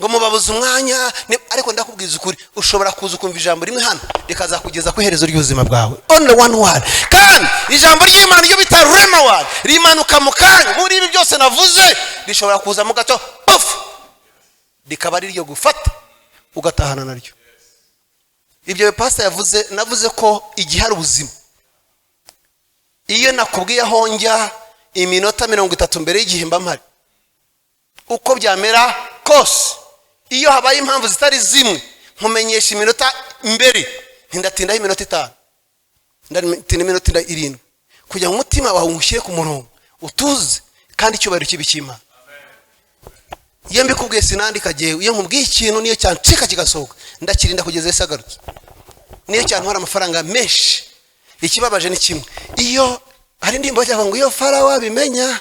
ngo mubabuze umwanya ariko ndakubwiza ukuri ushobora kuza ukumva ijambo rimwe hano rikazakugeza ku iherezo ry'ubuzima bwawe only one word kandi ijambo ry'Imana ryo bita rema word rimanuka mu kanya muri ibi byose navuze rishobora kuza mu gato puff rikaba ari ryo gufata ugatahana naryo ibyo pastor yavuze navuze ko igihe ari ubuzima iyo nakubwiye aho njya iminota 30 mbere y'igihe mba mpari uko byamera kose iyo habaye impamvu zitari zimwe nkumenyesha iminota mbere ntindatindaho iminota 5 ndatinda iminota 7 kugira ngo umutima wawe ushyire ku murongo utuze kandi icyubahiro kibikima iyo mbikubwiye sinandika jewe iyo nkubwiye ikintu niyo cyancika kigasohoka ndakirinda kugeza isagarutse niyo cyantwara amafaranga menshi ikibabaje ni kimwe iyo hari ndimbo cyangwa ngo iyo Farawo abimenya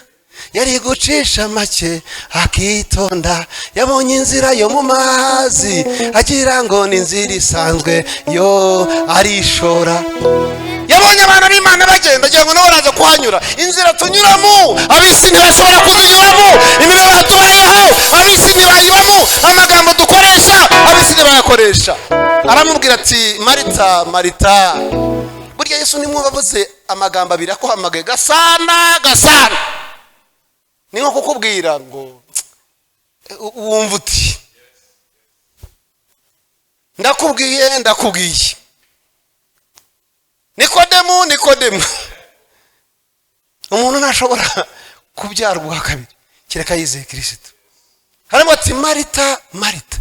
yari gucisha make akitonda yabonye inzira yo mu mazi agira ngo ni inzira isanzwe yo arishora yabonye abantu b'Imana bagenda agira ngo nabo baraza kuhanyura inzira tunyuramo abisi ntibashobora kuzinyuramo imibereho tubayeho abisi ntibayibamo amagambo dukoresha abisi ntibayakoresha aramubwira ati Marita Marita burya Yesu nimwe bavuze amagambo abiri akohamagaye gasana gasana ni nko kukubwira ngo wumva uti ndakubwiye Nikodemu umuntu ntashobora kubyarwa ubwa kabiri kereka yizeye Kristo harimo ati Marita Marita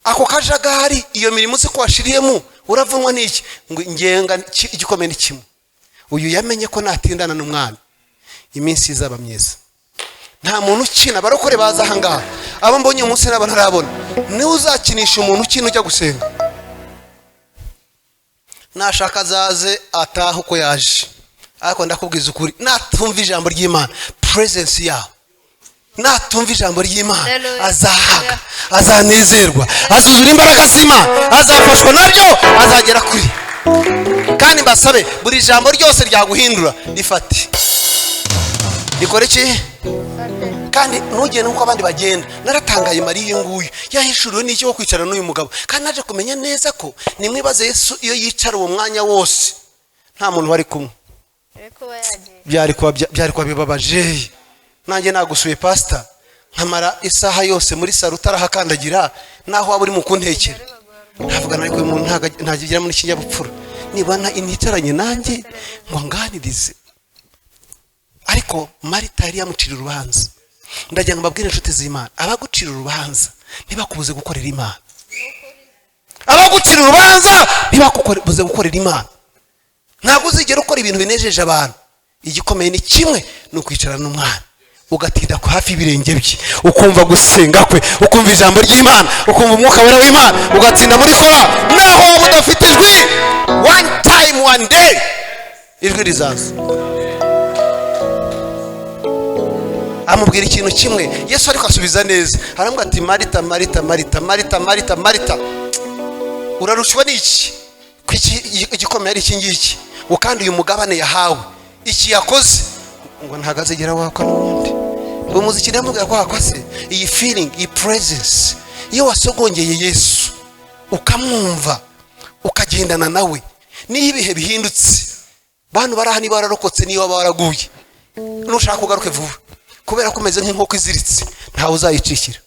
ako kajagari iyo mirimo uzi ko washiriyemo uravunwa n'iki ngo ngenga igikomeye kimwe uyu yamenye ko natindana n'umwana iminsi izaba myiza nta muntu ukina barokore baza ahangaha abo mbonye umunsi naba ntarabona ni uzakinisha umuntu ukina ujya gusenga nashaka zaze ataha uko yaje ariko ndakubwiza ukuri natumva ijambo ry'Imana presence yawe natumva ijambo ry'Imana azahaga azanezerwa azuzura imbaraga z'Imana azafashwa nabyo azagera kuri kandi mbasabe buri jambo ryose ryaguhindura rifate rikore iki kandi ntugende nkuko abandi bagenda naratangaye Mariya nguyu yahishuriwe n'iki wo kwicara n'uyu mugabo kandi naje kumenya neza ko nimwibaze Yesu iyo yicara uwo mwanya wose nta muntu wari kumwe byari kuba bibabaje nanjye nagusuye pastor nkamara isaha yose muri saro utarahakandagira naho waba uri mu kuntekera navuga ariko uyu muntu ntagira muri kinyabupfura nibana initaranye nanjye ngo nganirize ariko Marita yari yamucira urubanza ndagira ngo mbabwire inshuti z'Imana abagucira urubanza ntibakubuze gukorera Imana abagucira urubanza ntibakubuze gukorera Imana ntabwo uzigera ukora ibintu binejeje abantu igikomeye ni kimwe ni ukwicarana n'umwana ugatinda ku hafi y'ibirenge bye ukumva gusenga kwe ukumva ijambo ry'Imana ukumva umwuka wera w'Imana ugatinda muri kora naho udafite ijwi one time one day ijwi rizaza amubwira ikintu kimwe Yesu ariko asubiza neza aramubwira ati Marita Marita Marita Marita Marita Marita urarushwa n'iki igikomeye ari iki ngiki ukandi uyu mugabane yahawe iki yakoze ngo ntagazegera wakwa n'undi ngo muziki ndamubwira ko wakwase iyi feeling iyi presence iyo wasogongeye Yesu ukamwumva ukagendana nawe niyo ibihe bihindutse bantu barahani bararokotse niyo baraguye nushaka kugaruke vuba kubera ko umeze nk'inkoko iziritse ntawe uzayicikira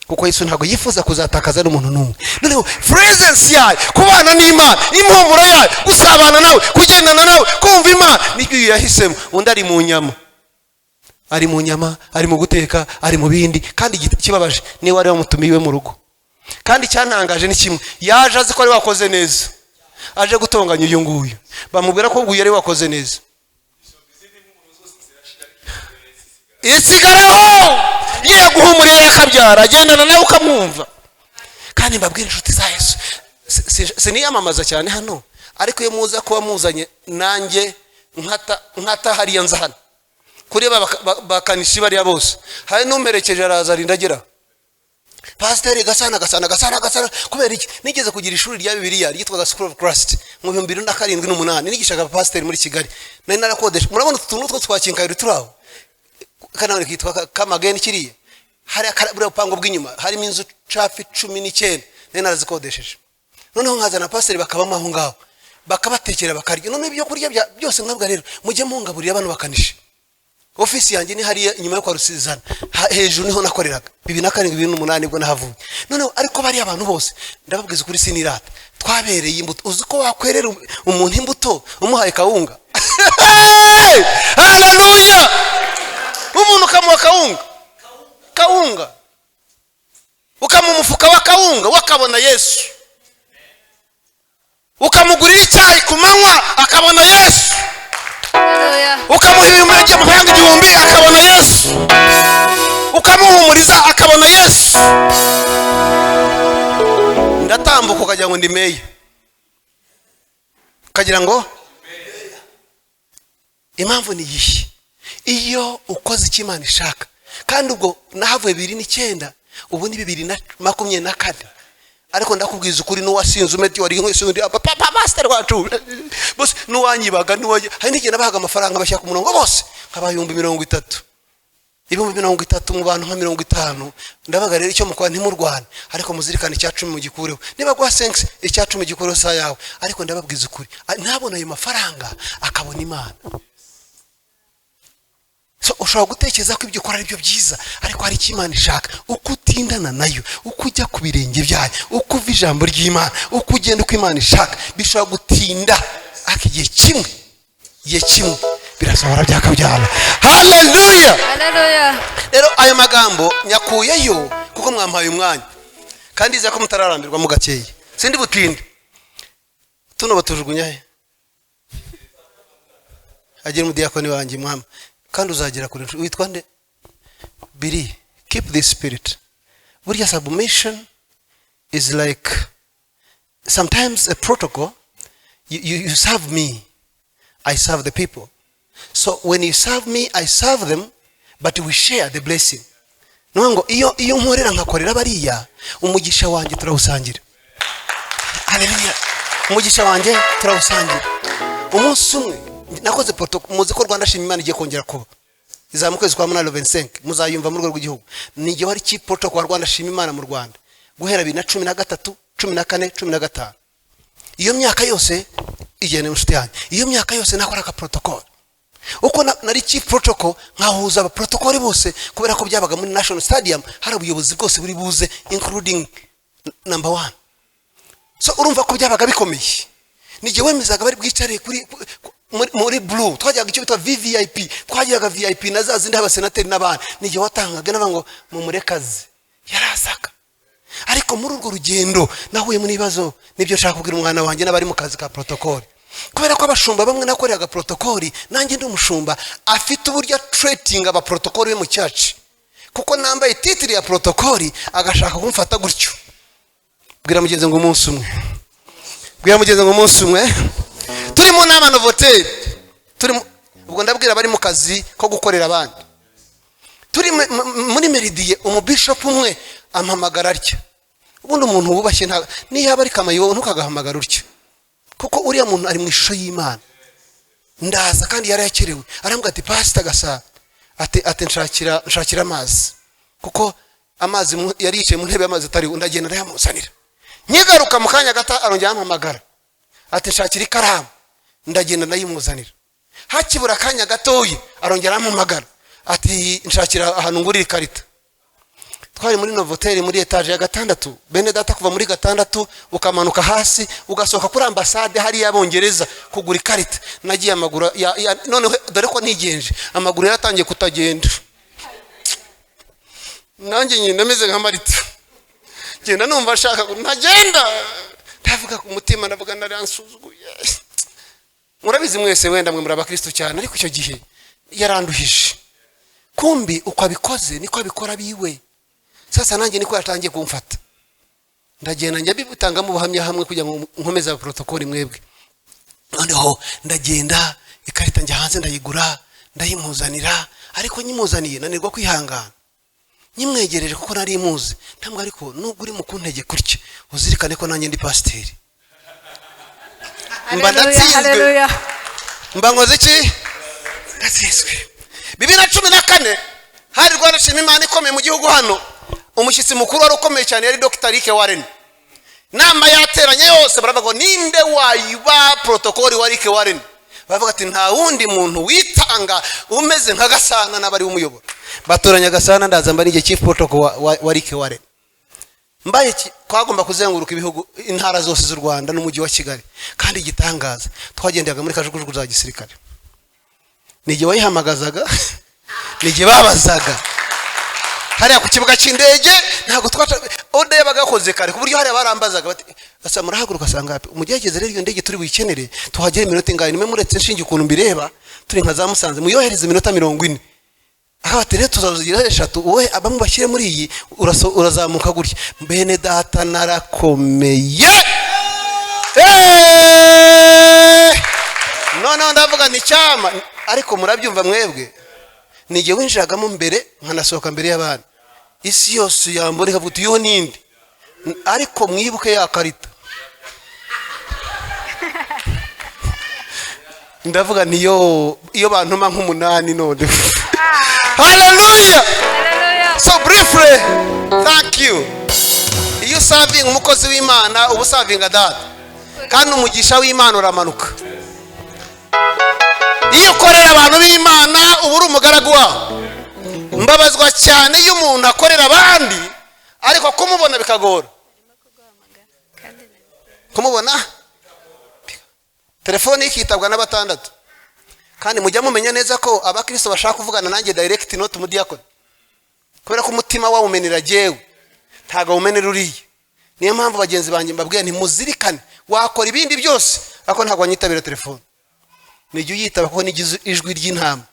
kuko Yesu ntabwo yifuza kuzatakaza n'umuntu n'umwe noneho presence yawe kubana n'Imana impumuro yawe gusabana nawe kugendana nawe kumva Imana nibyo yahisemo undi ari mu nyama ari mu guteka ari mu bindi kandi kibabaje ni wari wamutumiwe mu rugo kandi cyantangaje ni kimwe yaje azi ko ari wakoze neza aje gutonganya uyu nguyu bamubwira ko uyu yari wakoze neza isigareho yeguhumurira yakabyara agendana nawe ukamwumva kandi mbabwira inshuti za Yesu siniyamamaza cyane hano ariko iyo muza kuba muzanye nanjye nkata hariya nza hano kuri bakanishi bariya bose hari n'umperekeje araza rindagera pasiteri Gasana kubera iki nigeze kugira ishuri rya Bibiliya ryitwaga School of Christ mu 2007 n'umunani nigishaga pasiteri muri Kigali nari narakodesha murabona utuntu two twakinkayira turaho kanone kitwa Kamageni kiriye hari akarabura upango bw'inyuma harimo inzu cafi 19 nari narazikodesheje noneho nkazana pasiteri bakabamo aho ngaho bakabatekera bakarya none ibyo kurya byose nkabwa rero mujye mungaburira abantu bakanisha ofisi yanjye ni hariya inyuma yo kwa Rusizana hejuru niho nakoreraga 2007 nibwo nahavuye noneho ariko bari abantu bose ndababwiza kuri sinirata twabereye imbuto uzi ko wakwerera umuntu imbuto umuhaye kawunga haleluya umuntu kamuha kawunga ukamumufuka wa kawunga wakabona Yesu ukamugurira icyayi ku manywa akabona Yesu ukamuha umurenge amafaranga 1000 akabona Yesu ukamuhumuriza akabona Yesu ndatambuka ukagira ngo ndimeye ukagira ngo impamvu ni iyi iyo ukoze icyo Imana ishaka kandi ubwo nahavuye 2009 ubu ni 2024 ariko ndakubwiza ukuri n'uwasinze umeti wari nk'ese undi papa pastor wacu bose n'uwanyibaga hari n'igihe nabahaga amafaranga bashya ku murongo bose nk'abayumbi 30 ibihumbi 30 mu bantu nka 50 ndabaga rero icyo mukora ntimurwana ariko muzirikana icya 10 mu gikureho niba gwa 5 icya 10 mu gikureho sa yawe ariko ndababwiza ukuri ntabona ayo mafaranga akabona Imana so ushobora gutekereza ko ibyo ukora ari byo byiza ariko hari icyo Imana ishaka uko utindana nayo uko ujya ku birenge byayo uko uva ijambo ry'Imana uko ugenda uko Imana ishaka bishobora gutinda akigiye kimwe birasohora byakabyara haleluya rero ayo magambo nyakuyeyo kuko mwampaye umwanya kandi iza ko mutararambirwa mu gakeye sindi butinde tuno batujugunya he agira umudiyakoni wanjye mwama kandi uzagera kuri witwa nde Biri keep this spirit burya submission is like sometimes a protocol you serve me I serve the people so when you serve me I serve them but we share the blessing nongo iyo nkorera nkakorera bariya umugisha wanjye turawusangira haleluya umugisha wanjye turawusangira umunsi umwe nakoze protocol muzi ko Rwanda shima Imana igiye kongera kuba izamukwezi kwa 25 muzayumva mu rwego rw'igihugu nige wari ki protocol Rwanda shima Imana mu Rwanda guhera 2013 14 15 iyo myaka yose igene mushiti yanjye iyo myaka yose nakora ka protocol uko nari chief protocol nkahuza aba protocol bose kubera ko byabaga muri National Stadium hari ubuyobozi bwose buri buze including number 1 so urumva ko byabaga bikomeye nige wemezaga bari bwicare kuri muri blue twajyaga icyo bitwa VVIP twagiraga VIP nazazindi abasenateri n'abandi nige watangaga n'abango mu murekazi yarasaka ariko muri urwo rugendo nahuye mu nibazo nibyo nshaka kubwira umwana wanjye n'abari mu kazi ka protocol kubera ko abashumba bamwe nakoreraga protocol nanjye ndi umushumba afite uburyo treating aba protocol be mu cyacu kuko nambaye titre ya protocol agashaka kumfata gutyo bwira mugenzi ngo umunsi umwe turi mu nama novotel turi ubwo ndabwira bari mu kazi ko gukorera abandi turi muri Meridie umubishop umwe ampamagara atya ubundi umuntu wubashye niyo aba ari kamayo ntukagahamagara utyo kuko uriya muntu ari mu ishusho y'Imana ndaza kandi yari yakerewe arambwa ati pastor Gasa ati nshakira amazi kuko amazi yari yicaye mu ntebe y'amazi atari ndagenda ndayamuzanira nyigaruka mu kanya gata arongera ampamagara ati nshakira ikaramu ndagenda ndayimuzanira hakibura kanya gatoyi arongera ampamagara ati nshakira ahantu ngurira ikarita twari muri Novotel muri etage ya 6 bene data kuva muri 6 ukamanuka hasi ugasoka kuri ambassade hari y'Abongereza kugura ikarita nagiye amaguru none dore ko nigenje amaguru yaratangiye kutagenda nanjye nyine meze nka Marita genda numva ashaka ntagenda ndavuga ku mutima ndavuga naransuzuguye murabizi mwese wenda mwe muri abakristo cyane ariko icyo gihe yaranduhije kumbi uko abikoze niko abikora biwe sasa nanjye niko yatangiye kumfata ndagenda njya bibutanga mu buhamya hamwe kugira ngo nkomeza protocol mwebwe noneho ndagenda ikarita njya hanze ndayigura ndayimuzanira ariko nyimuzaniye nanirwa kwihangana nyimwegereje kuko nari muzi ntabwo ariko nubwo uri mu kuntege kurya uzirikane ko nanjye ndi pasiteri mba ndatsinzwe mba nkoze iki ndatsinzwe 2014 hari Rwanda shima Imana ikomeye mu gihugu hano umushyitsi mukuru wari ukomeye cyane yari Dr. Rick Warren nama yateranye yose baravuga ngo ninde wayiba protocol wa Rick Warren bavuga ati nta wundi muntu witanga umeze nka Gasana nabari umuyobora batoranya Gasana ndaza mba nige chief protocol wa Rick Warren mbaye twagomba kuzenguruka ibihugu intara zose z'u Rwanda n'umujyi wa Kigali kandi igitangaza twagendaga muri kajugujugu za gisirikare nije wayihamagazaga nije babazaga hariya ku kibuga cy'indege ntago twaca ode yabagakoze kare ku buryo hariya barambazaga bati asa murahaguruka sanga umugegeze rero iyo ndege turi buyikenere tuhagere iminota ingahe nimwe muretse nshinge ukuntu mbireba turi nka za Musanze muyohereze iminota 40 aha tere tuzazugira 3 wowe abamwe bashyire muri iyi urazamuka gutya bene data narakomeye no ndavuga ni cyama ariko murabyumva mwebwe nije winjiragamo mbere nkanasohoka mbere y'abana isi yose yambone kavuga yo nindi ariko mwibuke ya karita ndavuga niyo iyo bantuma nk'umunani none hallelujah so briefly thank you iyo serving umukozi w'Imana ubu serving data kandi umugisha w'Imana uramanuka iyo ukorera abantu b'Imana ubu uri umugaragu wawe mbabazwa cyane iyo umuntu akorera abandi ariko kumubona bikagora kumubona telefone ikitabwa na 6 kandi mujya mumenya neza ko abakristo bashaka kuvugana nanjye direct note mu diakon kubera ko umutima wawe umenera jewe ntago umenera uriye niyo mpamvu bagenzi banjye mbabwiye nti muzirikane wakora ibindi byose ako ntago wanyitabira telefone nijye uyitaba ko nigize ijwi ry'intama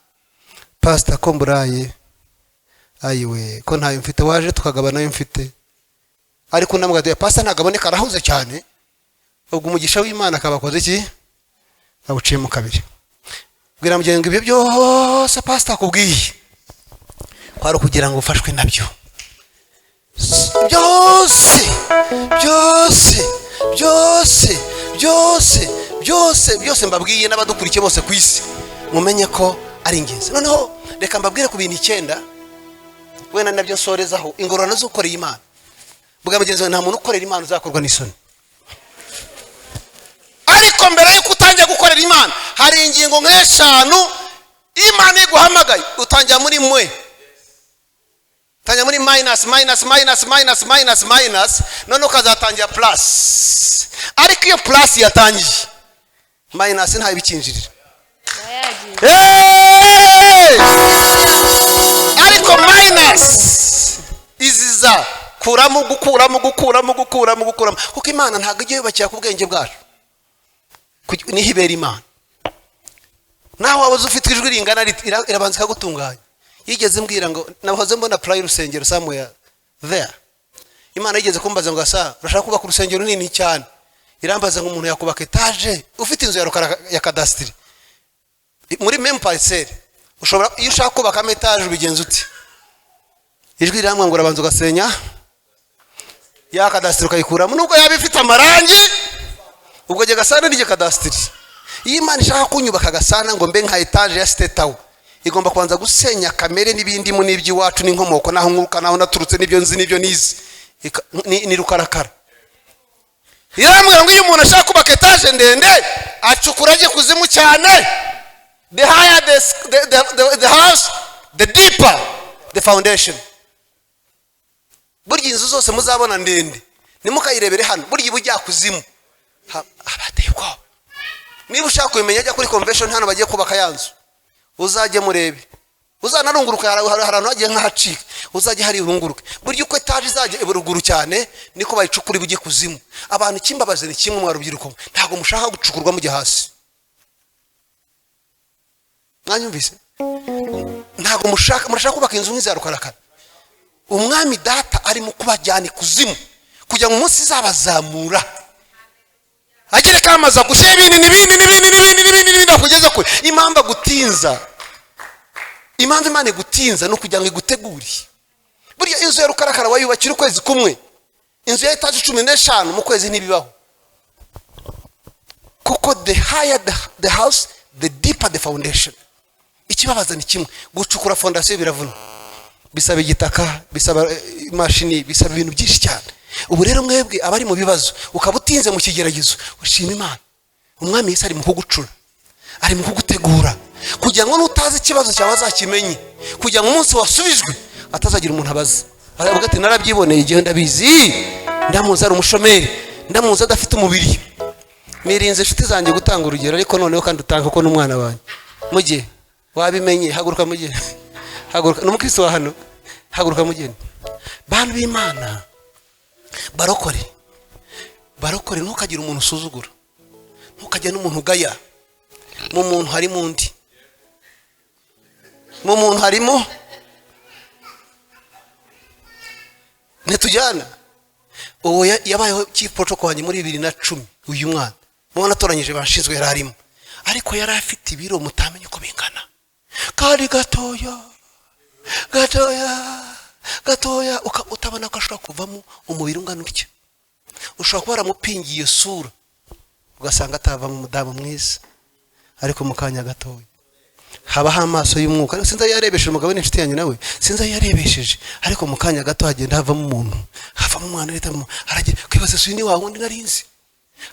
pastor komburaye ayiwe ko ntayo mfite waje tukagabana nayo mfite ariko namugade pastor ntagaboneka arahuze cyane ubwo umugisha w'Imana akabakoze iki abuciye mu kabiri bwira mugenzi ibyo byose pastor akubwiye kwari kugira ngo ufashwe nabyo byose mbabwiye n'abadukurikiye bose ku isi mumenye ko ari ingenzi noneho reka mbabwire ku bintu 9 wena nabyo sorezaho ingororano zo gukorera Imana bwa mugenzi nta muntu ukorera Imana uzakorwa n'isoni ariko mbere yo kutangira gukorera Imana hari ingingo nk'eshanu Imana iguhamagaye utangira muri mwe tanya muri minus none ukazatangira plus ariko iyo plus yatangiye minus nta bikinjirira ariko minus iziza kuramo kuko Imana ntago igiye yubakira ku bwenge bwacu nihibera Imana naho wabuze ufite ijwi ringana irabanza ikagutunganya yigeze mbwira ngo nahoze mbona prayer rusengero somewhere there Imana yigeze kumbaza ngo asa urashaka kubaka urusengero nini cyane irambaza ngo umuntu yakubaka etage ufite inzu ya cadastre muri même parcelle ushobora iyo ushaka kubaka etage ubigenza uti ijwi riramwe ngo urabanza ugasenya ya cadastre ukayikuramo nubwo yabifite amarangi ubwo je Gasana nije cadastre iyo Imana ishaka kunyubaka Gasana ngo mbe nka etage ya state tower igomba kubanza gusenya kamere n'ibindi mu nibyi wacu n'inkomoko naho nkuruka naho naturutse n'ibyo nzi n'ibyo nizi ni rukarakara iramwe ngo iyo umuntu ashaka kubaka etage ndende acukura aje kuzimu cyane the higher the house the deeper the foundation burya inzu zose muzabona ndende nimukayirebere hano burya ibujya kuzimu abateye ko niba ushaka kumenya ajya kuri convention hano bagiye kubaka yanzu uzajye murebe uzanarunguruka harano hagiye nk'ahacika uzajye hari urunguruke burya uko etage izajye iburuguru cyane niko bayicukura ibujye kuzimu abantu kimbabaze ni kimwe mu rubyiruko ntago mushaka gucukurwa mujye hasi mwanyumvise ntago murashaka kubaka inzu nk'iza rukarakara umwami data ari mu kubajyana kuzimu kugira ngo umunsi izabazamura agire kamaza gushyira ibindi kugeza kure impamvu gutinza Imana igutinza no kugira ngo igutegure burya inzu ya rukarakara wayubakira ukwezi kumwe, inzu ya etaje 15 mu kwezi ntibibaho, kuko the higher the house the deeper the foundation. Ikibabaza ni kimwe, gucukura fondasiyo biravuna, bisaba igitaka, bisaba imashini, bisaba ibintu byinshi cyane. Ubu rero mwebwe abari mu bibazo ukaba utinze mu kigeragezo, ushima Imana, umwami Yesu ari mu kugucura, ari mu kugutegura, kugira ngo nutazi ikibazo cyawe azakimenye, kugira ngo umunsi wasubijwe atazagira umuntu abaza, aravuga ati narabyiboneye igihe ndabizi, ndamuzi ari umushomeri, ndamuzi adafite umubiri. Mirinze inshuti zanjye gutanga urugero, ariko noneho kandi utanga ko n'umwana wanjye mugiye wabimenye. Haguruka mugiye, haguruka n'umukristo wa hano, haguruka mugiye. Bantu b'Imana, barokore ntukagira umuntu usuzugura, ntukajya n'umuntu ugaya. Mu muntu harimo undi, mu muntu harimo ntitujyana. Uwo yabayeho chief protocol wanjye muri 2010. Uyu mwana mubona atoranyije bashinzwe yararimo, ariko yari afite ibiro mutamenye uko bingana, kari gatoya utabona ko ashobora kuvamo umubiri ungana utya. Ushobora kuba waramupingiye sura ugasanga atavamo umudamu mwiza, ariko mu kanya gatoya habaho amaso y'umwuka. Sinza yarebesheje umugabo n'inshuti yanjye nawe, sinza yarebesheje, ariko mu kanya gato hagenda havamo umuntu, havamo umwana leta aragira kwibaza sini wawe undi narinzi.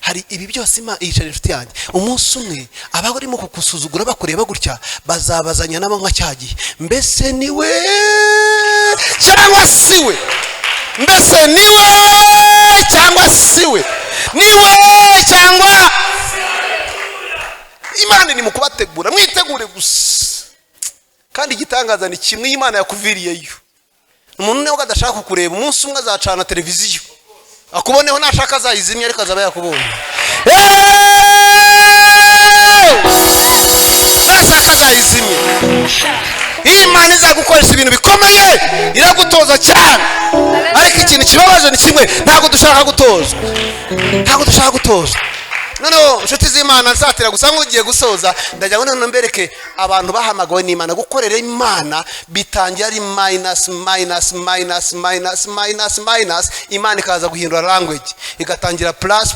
Hari ibi byose yicara inshuti yanjye, umunsi umwe abarimo kukusuzugura bakureba gutya bazabazanya nabo nka cyagiye, mbese niwe cyangwa siwe, mbese niwe cyangwa siwe, niwe cyangwa. Imana ni mu kubategura, mwitegure gusa. Kandi igitangaza ni kimwe, Imana yakuviriyeyo. Umuntu niwe adashaka kukureba, umunsi umwe azacana televiziyo akuboneho, nashaka azayizimya ariko azaba yakubonye. Nashaka azayizimya. Imana izagukoresha ibintu bikomeye, iragutoza cyane. Ariko ikintu kibabaje ni kimwe, ntabwo dushaka gutozwa, ntabwo dushaka gutozwa. Noneho inshuti z'Imana nsatira gusa nk'ugiye gusoza, ndagira ngo none mbereke abantu bahamagawe n'Imana gukorera Imana bitangira ari minus. Imana ikaza guhindura language igatangira plus.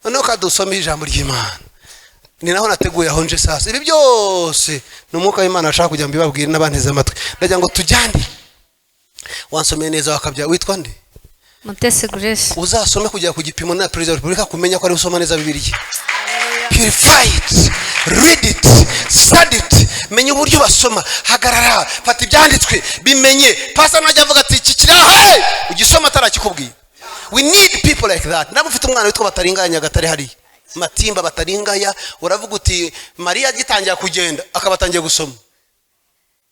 Noneho kadusoma ijambo ry'Imana, ni naho nateguye aho nje sasa. Ibi byose ni umwuka w'Imana ashaka kujya mbibabwira n'abanteze amatwi. Ndagira ngo tujyane, wansomeye neza wakabya. Witwa nde? Mutesi Grace. Uzasome kujya ku gipimo na Perezida wa Repubulika kumenya ko ari usoma neza Bibiliya. Purify it, read it, study it. Menya uburyo basoma, hagarara, fata ibyanditswe bimenye. Pastor najya avuga ati kikira hey, ugisoma atarakikubwiye. We need people like that. Nabo ufite umwana witwa Bataringanya gatari hari Matimba Bataringaya, uravuga uti Maria gitangira kugenda akabatangiye gusoma.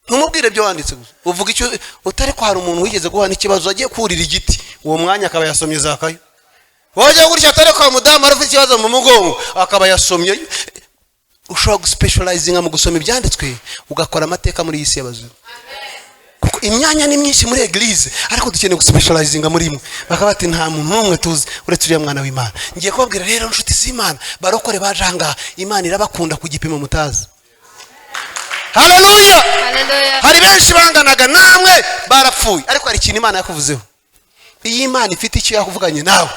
Ntumubwire byo wanditse gusa, uvuga icyo utari ko hari umuntu wigeze guhana ikibazo agiye kurira igiti, uwo mwanya akaba yasomye Zakayo. Wajya gutya atari ko mudamu arafite ikibazo mu mugongo akaba yasomye. Ushobora guspecializinga mu gusoma ibyanditswe ugakora amateka muri iyi si y'abazungu. Kuko imyanya ni myinshi muri eglise, ariko dukeneye guspecializinga muri imwe. Bakaba ati nta muntu n'umwe tuzi uretse uriya mwana w'Imana. Ngiye kubabwira rero inshuti z'Imana, barokore bajanga, Imana irabakunda ku gipimo mutazi. Haleluya. Hari benshi banganaga namwe barapfuye, ariko hari ikintu Imana yakuvuzeho. Iyi Imana ifite icyo yakuvuganye nawe.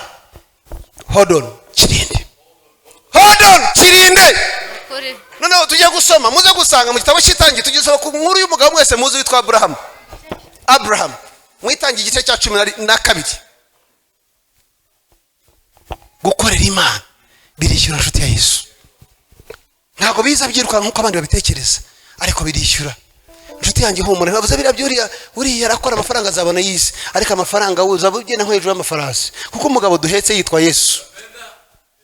Hold on, kirinde. Hold on, kirinde. Noneho tujye gusoma, muze gusanga mu gitabo cy'itangiye tugisoma ku nkuru y'umugabo mwese muzi witwa Abraham. Mwitangiye igice cya 12. Gukorera Imana birishyura inshuti ya Yesu. Ntabwo biza byiruka nkuko abandi babitekereza, ariko birishyura. Inshuti yanjye humura, navuze birabyuriya uri yarakora amafaranga azabona yisi, ariko amafaranga uza bugena nko hejuru y'amafarasi, kuko umugabo duhetse yitwa Yesu.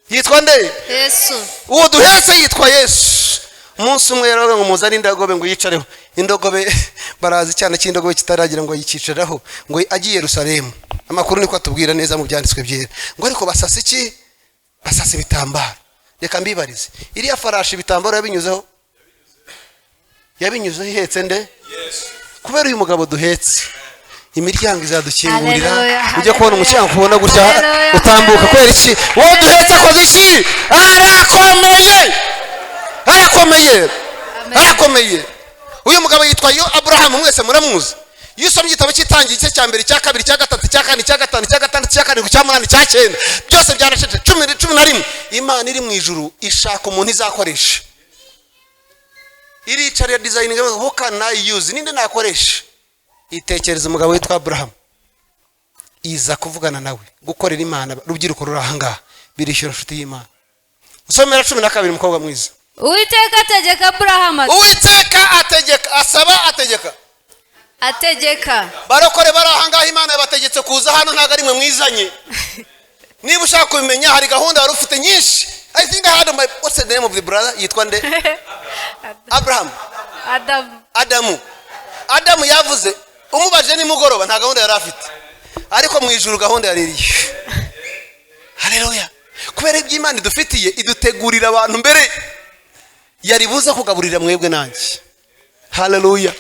Yitwa nde? Yesu. Uwo duhetse yitwa Yesu. Umunsi umwe yaravuga ngo muzane indogobe ngo yicareho. Indogobe barazi cyane cy'indogobe kitaragira ngo yicicaraho, ngo agiye Yerusalemu. Amakuru niko atubwira neza mu byanditswe byera. Ngo ariko basasa iki? Basasa ibitambaro. Reka mbibarize, iriya farashi ibitambaro yabinyuzeho? Yabinyuzeho ihetse nde? Yesu. Kubera uyu mugabo duhetse, imiryango izadukingurira. Ujye kubona umucyango kubona gutya utambuka kwera iki? Wowe duhetse akoze iki? Arakomeye. Uyu mugabo yitwa Abraham, mwese muramuzi. iyo usomye igitabo cy'itangiye igice cya mbere cya kabiri cya gatatu cya kane cya gatanu cya gatandatu cya karindwi cya munani cya cyenda byose byaracece 11. Imana iri mu ijuru ishaka umuntu izakoresha, iricara designing who can I use, ninde nakoresha. Itekereza umugabo witwa Abraham, iza kuvugana nawe gukorera Imana. Rubyiruko rurahangaha birishyura nshuti y'Imana. Usomera 12 mukobwa mwiza. Uwiteka ategeka Aburahamu ati, Uwiteka ategeka, asaba ategeka. ategeka Barokore barahangaha Imana yabategetse kuza hano, ntago ari mwe mwizanye. Niba ushaka kubimenya hari gahunda wari ufite nyinshi. I think I had my, what's the name of the brother? Yitwa nde? Abraham. Adamu yavuze umubaje nimugoroba nta gahunda yari afite, ariko mu ijuru gahunda yari iriyo. Haleluya. Kubera iby'Imana idufitiye idutegurira abantu mbere yari buza kugaburira mwebwe nanjye. Haleluya.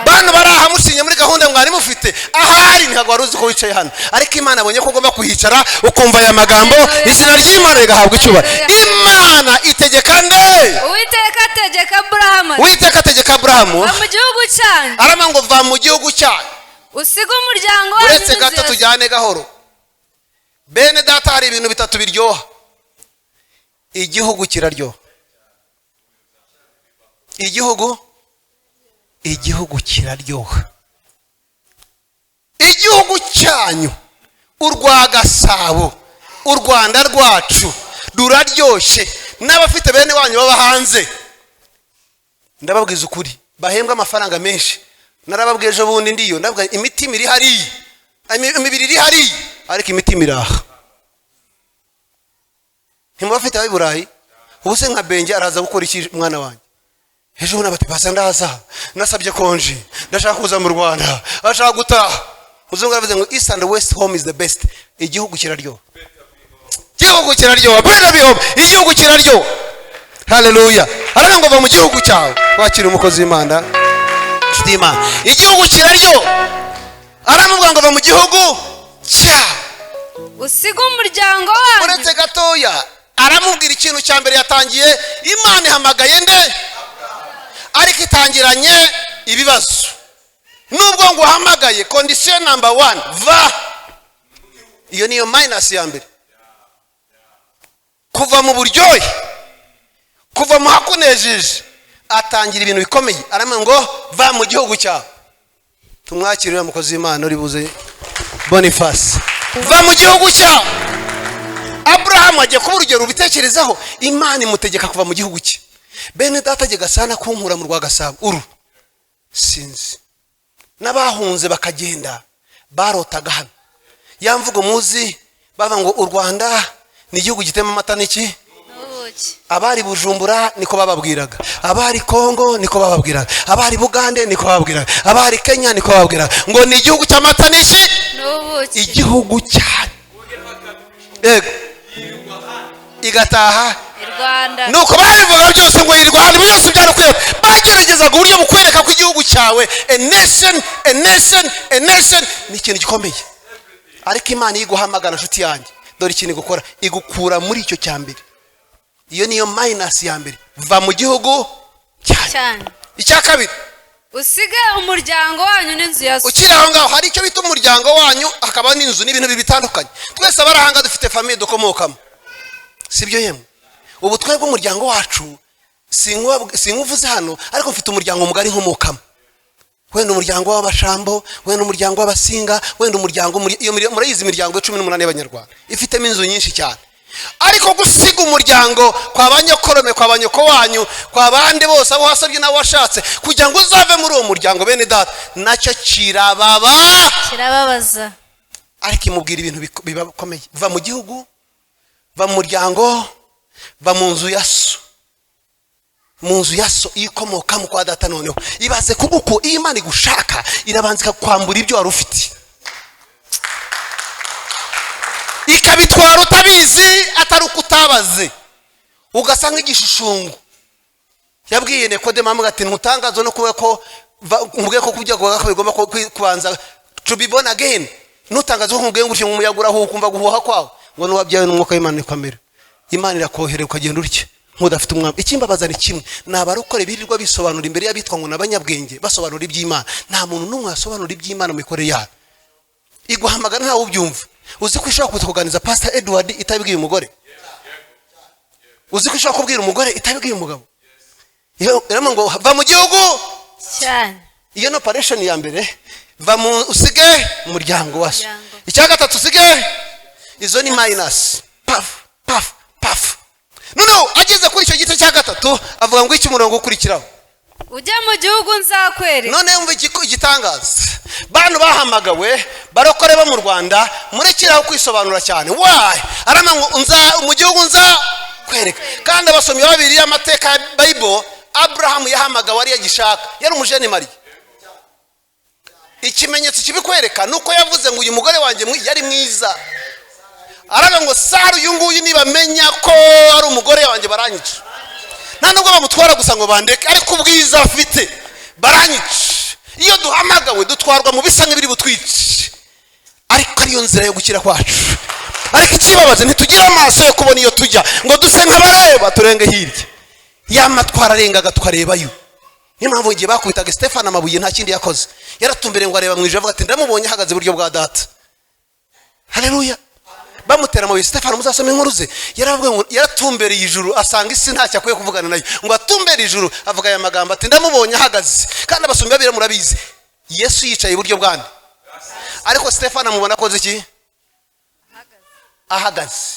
Bantu baraha musinye muri gahunda mwari mufite, ahari ntago waruzi ko wicaye hano, ariko Imana abonye ko ugomba kuhicara ukumva aya magambo, izina ry'Imana rigahabwa icyubahiro. Imana itegeka nde? Uwiteka ategeka Aburahamu, Uwiteka ategeka Aburahamu va mu gihugu cyanyu, arama ngo va mu gihugu cyanyu, usiga umuryango wanyu. uretse gato tujyane gahoro. Bene data, hari ibintu bitatu biryoha. Igihugu kiraryoha. Igihugu kiraryoha. Igihugu cyanyu, urwa Gasabo, u Rwanda rwacu ruraryoshye. N'abafite bene wanyu baba hanze, ndababwiza ukuri, bahembwa amafaranga menshi. Narababwiye ejo bundi ndiyo, ndavuga imitima iri hariya, imibiri iri hariya, ariko imitima iraha. Ntimubafite abayi Burayi, ubuse nka Bengi araza gukora iki mwana wanjye? Ejo nabati basa ndaza, nasabye konji, ndashaka kuza mu Rwanda, ashaka gutaha. Muzungu aravuze ngo East and West home is the best. Igihugu kiraryoha. Igihugu kiraryoha. Better be home. Igihugu kiraryoha. Haleluya. Aravuga ngo va mu gihugu cyawe. Wakira umukozi w'Imana. Nshuti y'Imana. Igihugu kiraryoha. Aravuga ngo va mu gihugu cyawe, usiga umuryango wanyu. uretse gatoya aramubwira ikintu cya mbere yatangiye. Imana ihamagaye nde? Ariko itangiranye ibibazo. Nubwo ngo uhamagaye, condition number 1, va. Iyo niyo minus ya mbere. Kuva mu buryohe, kuva mu hakunejeje, atangira ibintu bikomeye. Arama ngo va mu gihugu cyawe. Tumwakirira mukozi w'Imana uri buze Boniface. Va mu gihugu cyawe. Abraham agiye kuba urugero ubitekerezaho. Imana imutegeka kuva mu gihugu cye. Bene data agiye Gasana kunkura mu rwa Gasabo uru sinzi. N'abahunze bakagenda barotaga hano. Yamvugo muzi bava ngo u Rwanda ni igihugu gitema amata n'iki? Abari Bujumbura niko bababwiraga, abari Kongo niko bababwiraga, abari Bugande niko bababwiraga, abari Kenya niko bababwiraga ngo ni igihugu cy'amata n'iki? Igihugu cyane. Yego. Igataha Rwanda. Nuko babivuga byose ngo i Rwanda byose byarakwiye. Bagerageza uburyo bukwereka ko igihugu cyawe a nation ni ikintu gikomeye. Ariko Imana yiguhamagara nshuti yanjye, dore ikintu gukora, igukura muri icyo cyambere. Iyo niyo minus ya mbere. Va mu gihugu cyane. Icya kabiri, usige umuryango wanyu n'inzu ya so. Ukiri aho ngaho hari icyo bita umuryango wanyu, hakaba n'inzu n'ibintu bitandukanye. Twese abarahanga dufite famille dukomokamo, sibyo yemwe? Ubu twebwe umuryango wacu sinkuvuze hano, ariko mfite umuryango mugari nkomokamo. Wenda umuryango w'Abashambo, wenda umuryango w'Abasinga, wenda umuryango murayizi imiryango 18 y'Abanyarwanda ifitemo inzu nyinshi cyane. Ariko gusiga umuryango kwa banyokorome, kwa banyoko wanyu, kwa bande bose abo hasabye nawe washatse, kugira ngo uzave muri uwo muryango, bene data, nacyo kirababaza. Ariko imubwira ibintu bibakomeye. Va mu gihugu, va mu muryango, va mu nzu ya so. Mu nzu ya so ikomoka mu kwa data. Noneho ibaze kuko iyo Imana igushaka irabanza kwambura ibyo wari ufite, ikabitwara utabizi, atari ukutabaze, ugasanga igishishungu. Yabwiye Nikodemo ati ntutangazo no kuba ko umubwiye ko kujya bigomba kubanza to be born again. Nutangazo ko umubwiye ngo umuyagura aho ukumva guhuha kwawe, ngo nuwabyawe n'umwuka w'Imana ikamera. Imana irakoherera ukagenda urya nk'udafite umwami. Ikimbabaza ni kimwe, ni abarokore birirwa bisobanura imbere y'abitwa ngo n'abanyabwenge basobanura iby'Imana. Nta muntu n'umwe wasobanura iby'Imana mu mikorere yabo. Iguhamagara ntawe ubyumva. Uzi ko ishobora kutuganiza Pastor Edward itabibwiye umugore? Uzi ko ishobora kubwira umugore itabibwiye umugabo? Iyo ngo va mu gihugu cyane, iyo no operation ya mbere, va mu usige umuryango waso. Icya gatatu usige, izo ni minus. Paf paf paf. Noneho ageze kuri icyo gice cya gatatu avuga ngo iki murongo ukurikiraho, ujya mu gihugu nzakwereka. none umva igitangaza, bantu bahamagawe barokore bo mu Rwanda, murekeraho kwisobanura cyane. Why? Arama ngo mu gihugu nzakwereka. Kandi abasomyi babiri y'amateka ya Bible, Abraham yahamagawe ari yagishaka, yari umujene Mariya. Ikimenyetso kibikwereka nuko yavuze ngo uyu mugore wanjye yari mwiza. Araga ngo Sara uyu nguyu nibamenya ko ari umugore wanjye baranyica. Nta nubwo bamutwara gusa ngo bandeke, ariko ubwiza afite baranyica. Iyo duhamagawe dutwarwa mu bisa nk'ibiri butwice, ariko ariyo nzira yo gukira kwacu. Ariko ikibabaje ntitugira amaso yo kubona iyo tujya ngo duse nk'abareba turenge hirya. Yamatwara arengaga tukarebayo. Niyo mpamvu igihe bakubitaga Stefano amabuye nta kindi yakoze, yaratumbere ngo areba mu ijuru avuga ati ndamubonye ahagaze iburyo bwa data. Haleluya. Bamutera amabuye Stefano, muzasome inkuru ze, yaravuga ngo yaratumbereye ijuru asanga isi ntacyo akwiye kuvugana nayo, ngo atumbere ijuru avuga aya magambo ati ndamubonye ahagaze. Kandi abasomyi babiri murabizi, Yesu yicaye iburyo bwande, ariko Stefano amubona akoze iki? Ahagaze.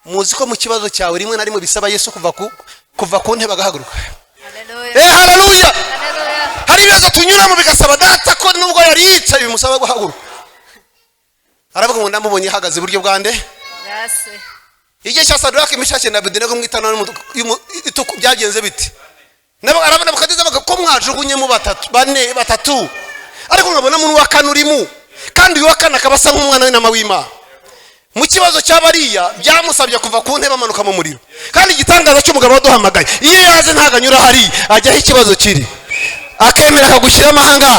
Muzi ko mu kibazo cyawe rimwe na rimwe bisaba Yesu kuva ku ntebe agahaguruka. Haleluya. Hari ibibazo tunyuramo bigasaba data ko nubwo yari yicaye bimusaba guhaguruka. Aravuga ngo ndamubonye ahagaze iburyo bwande. Igihe cya Sadraki, Meshaki na Abedenego mwitana ituku byagenze biti? Arabona bakadiza ko mwajugunye mu batatu. Ariko nkabona mu wa kane urimo, kandi uyu wa kane akaba asa nk'umwana w'intama w'Imana. Mu kibazo cy'abariya byamusabye kuva ku ntebe amanuka mu muriro. Kandi igitangaza cy'umugabo waduhamagaye, iyo yaje ntaganyura hari ajyaho ikibazo kiri, akemera akagushyira amahanga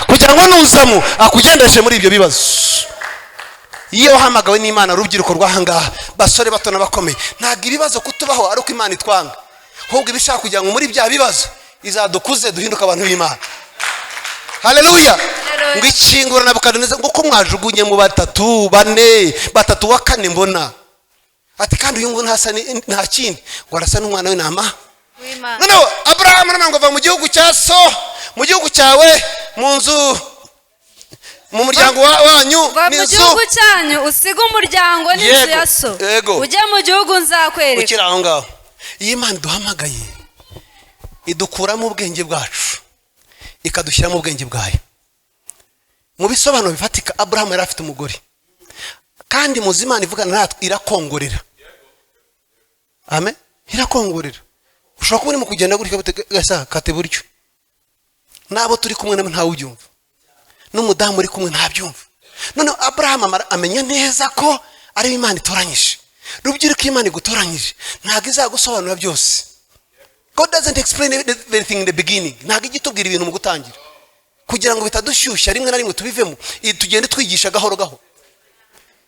kugira ngo nuzamo akugendeshe muri ibyo bibazo. Iyo wahamagawe n'Imana, urubyiruko rwahangaha, basore bato n'abakomeye, ntabwo ibibazo kutubaho ari uko Imana itwanga, ahubwo ibishaka kugira ngo muri bya bibazo izadukuze duhinduka abantu b'Imana. Haleluya. Ngo ikingura Nebukadineza ngo ko mwajugunye mu batatu bane, batatu wa kane mbona ati kandi uyu ngo nta kindi ngo arasa n'umwana w'intama w'Imana. Noneho Abraham ngo va mu gihugu cya so, mu gihugu cyawe, mu nzu, mu muryango wanyu n'inzu, mu gihugu cyanyu usiga umuryango n'inzu ya so, ujye mu gihugu nzakwereka. Ukira aho ngaho. Iyi Imana duhamagaye idukuramo ubwenge bwacu ikadushyiramo ubwenge bwayo. Mu bisobanuro bifatika, Abraham yari afite umugore, kandi muzi Imana ivugana natwe irakongorera. Amen. Irakongorera. Ushobora kuba urimo kugenda gutya gasa kate buryo, nabo turi kumwe nabo ntawe ubyumva, n'umudamu uri kumwe ntabyumva. None Abraham amenya neza ko ari Imana itoranyije. Rubyiruko Imana igutoranyije ntabwo izagusobanura byose. God doesn't explain everything in the beginning. Ntabwo igitubwira ibintu mu gutangira kugira ngo bitadushyushya rimwe na rimwe tubivemo, tugende twigisha gahoro gahoro.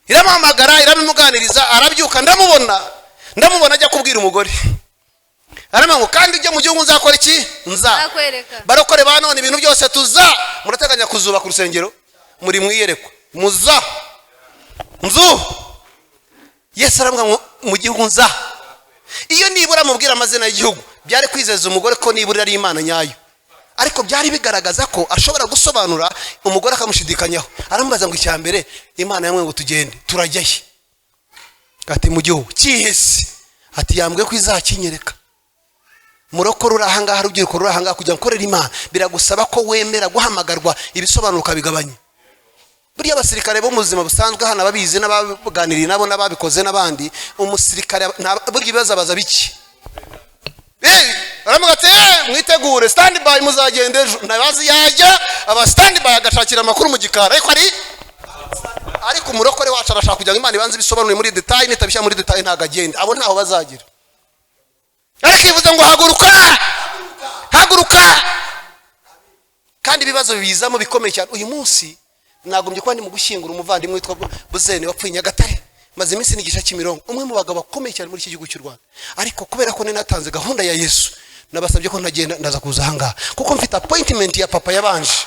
Iramuhamagara, iramuganiriza, arabyuka, ndamubona ajya kubwira umugore. Arama ngo kandi ujye mu gihugu nzakora iki? Nzakwereka. Barokore ba none ibintu byose murateganya kuzuba ku rusengero, muri mwiyerekwa muza nzu. Yesu aravuga mu gihugu nza. Iyo nibura mubwira amazina y'igihugu byari kwizeza umugore ko nibura ari Imana nyayo, ariko byari bigaragaza ko ashobora gusobanura umugore akamushidikanyaho. Aramubaza ngo icyambere Imana yamwe ngo tugende, turajyahe? Ati mu gihugu cyihese. Ati yambwe ko izakinyereka. Murokore urahangaha, rubyiruko rurahangaha, kugira ngo ukorere Imana biragusaba ko wemera guhamagarwa, ibisobanuro ukabigabanya. Buriya abasirikare bo mu buzima busanzwe hano ababizi n'abaganiriye nabo n'ababikoze n'abandi, umusirikare burya ibibazo abaza biki? Aramuga ati mwitegure stand by muzagenda ejo. Nabazi yajya aba stand by agashakira amakuru mu gikara, ariko umurokore wacu arashaka kugira ngo Imana ibanze bisobanure muri detail, nitabishya muri detail ntago agenda, abo ntaho bazagira. Ariko ivuze ngo haguruka. Kandi ibibazo bibizamo bikomeye cyane. Uyu munsi nagombye kuba ndi mu gushyingura umuvandimwe witwa Buzeni wapfuye Nyagatare, maze iminsi n'igice cy'imirongo umwe mu bagabo bakomeye cyane muri iki gihugu cy'u Rwanda, ariko kubera ko ninatanze gahunda ya Yesu nabasabye ko ntagenda ndaza kuza ahangaha kuko mfite appointment ya papa yabanje.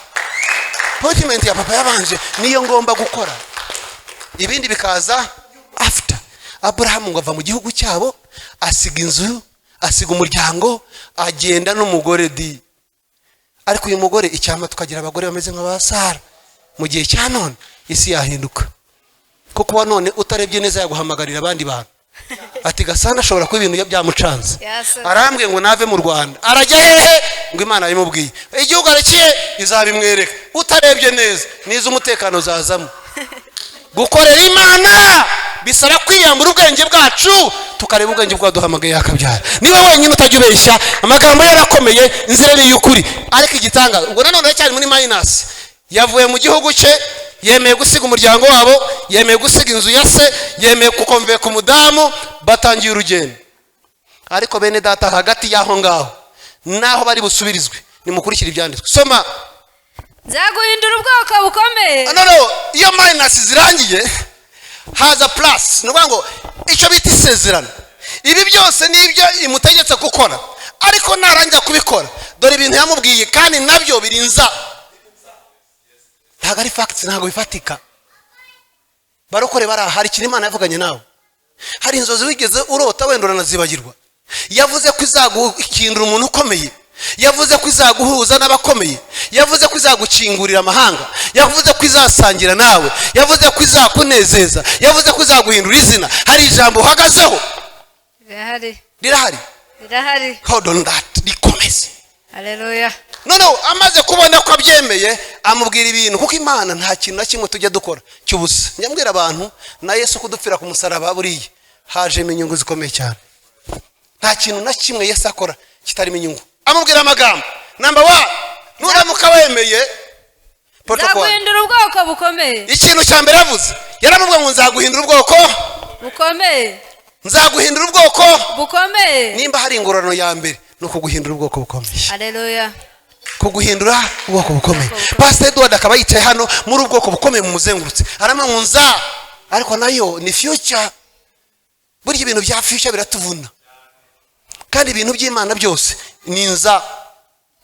Appointment ya papa yabanje niyo ngomba gukora, ibindi bikaza after. Abrahamu ngo ava mu gihugu cyabo, asiga inzu, asiga umuryango, agenda n'umugore di. Ariko uyu mugore icyama tukagira abagore bameze nka Sara. Mu gihe cya none isi yahinduka, kuko wa none utarebye neza yaguhamagarira abandi bantu. Ati Gasana ashobora kuba ibintu byamucanze, arambwiye ngo nave mu Rwanda. Arajya hehe? Ngo Imana yimubwiye igihugu arakiye izabimwereka. Utarebye neza nizo umutekano zazamo. Gukorera Imana bisaba kwiyambura ubwenge bwacu, tukareba ubwenge bwaduhamagaye akabyara. Niwe wenyine utajya ubeshya, amagambo yarakomeye, inzira ni y'ukuri. Ariko igitanga ubwo nanone cyane muri minus, yavuye mu gihugu cye, yemeye gusiga umuryango wabo, yemeye gusiga inzu ya se, yemeye kukomveka ku mudamu, batangiye urugendo. Ariko bene data, hagati y'aho ngaho naho bari busubirizwe, nimukurikira ibyanditswe. Soma. Nzaguhindura ubwoko bukomeye. No, iyo minus zirangiye haza plus. Nuvuga ngo icyo bita isezerano. Ibi byose nibyo imutegetse gukora, ariko narangira kubikora dore ibintu yamubwiye, kandi nabyo birinza. Ntabwo ari facts, ntabwo bifatika. Barokore hari ikintu Imana yavuganye nawe. Hari inzozi wigeze urota wenda uranazibagirwa. Yavuze ko izaguhindura umuntu ukomeye, yavuze ko izaguhuza n'abakomeye, yavuze ko izagukingurira amahanga, yavuze ko izasangira nawe, yavuze ko izakunezeza, yavuze ko izaguhindura izina. Hari ijambo uhagazeho rirahari. Hold on that, rikomeze. Haleluya. Noneho amaze kubona ko abyemeye, amubwira ibintu, kuko Imana nta kintu na kimwe tujya dukora cy'ubusa. Nyambwira abantu na Yesu kudupfira ku musaraba buriye hajemo inyungu zikomeye cyane. Nta kintu na kimwe Yesu akora kitarimo inyungu. Amubwira amagambo number 1, nuramuka wemeye protocol, nzaguhindura ubwoko bukomeye. Ikintu cya mbere yavuze, yaramubwiye ngo nzaguhindura ubwoko bukomeye. Nzaguhindura ubwoko bukomeye. Nimba hari ingororano ya mbere no kuguhindura ubwoko bukomeye. Haleluya. Kuguhindura ubwoko bukomeye. Pastor Edward akaba yicaye hano muri ubwoko bukomeye mu muzengurutse, aramangunza, ariko nayo ni future. Buri ibintu bya future biratuvuna, kandi ibintu by'Imana byose ninza,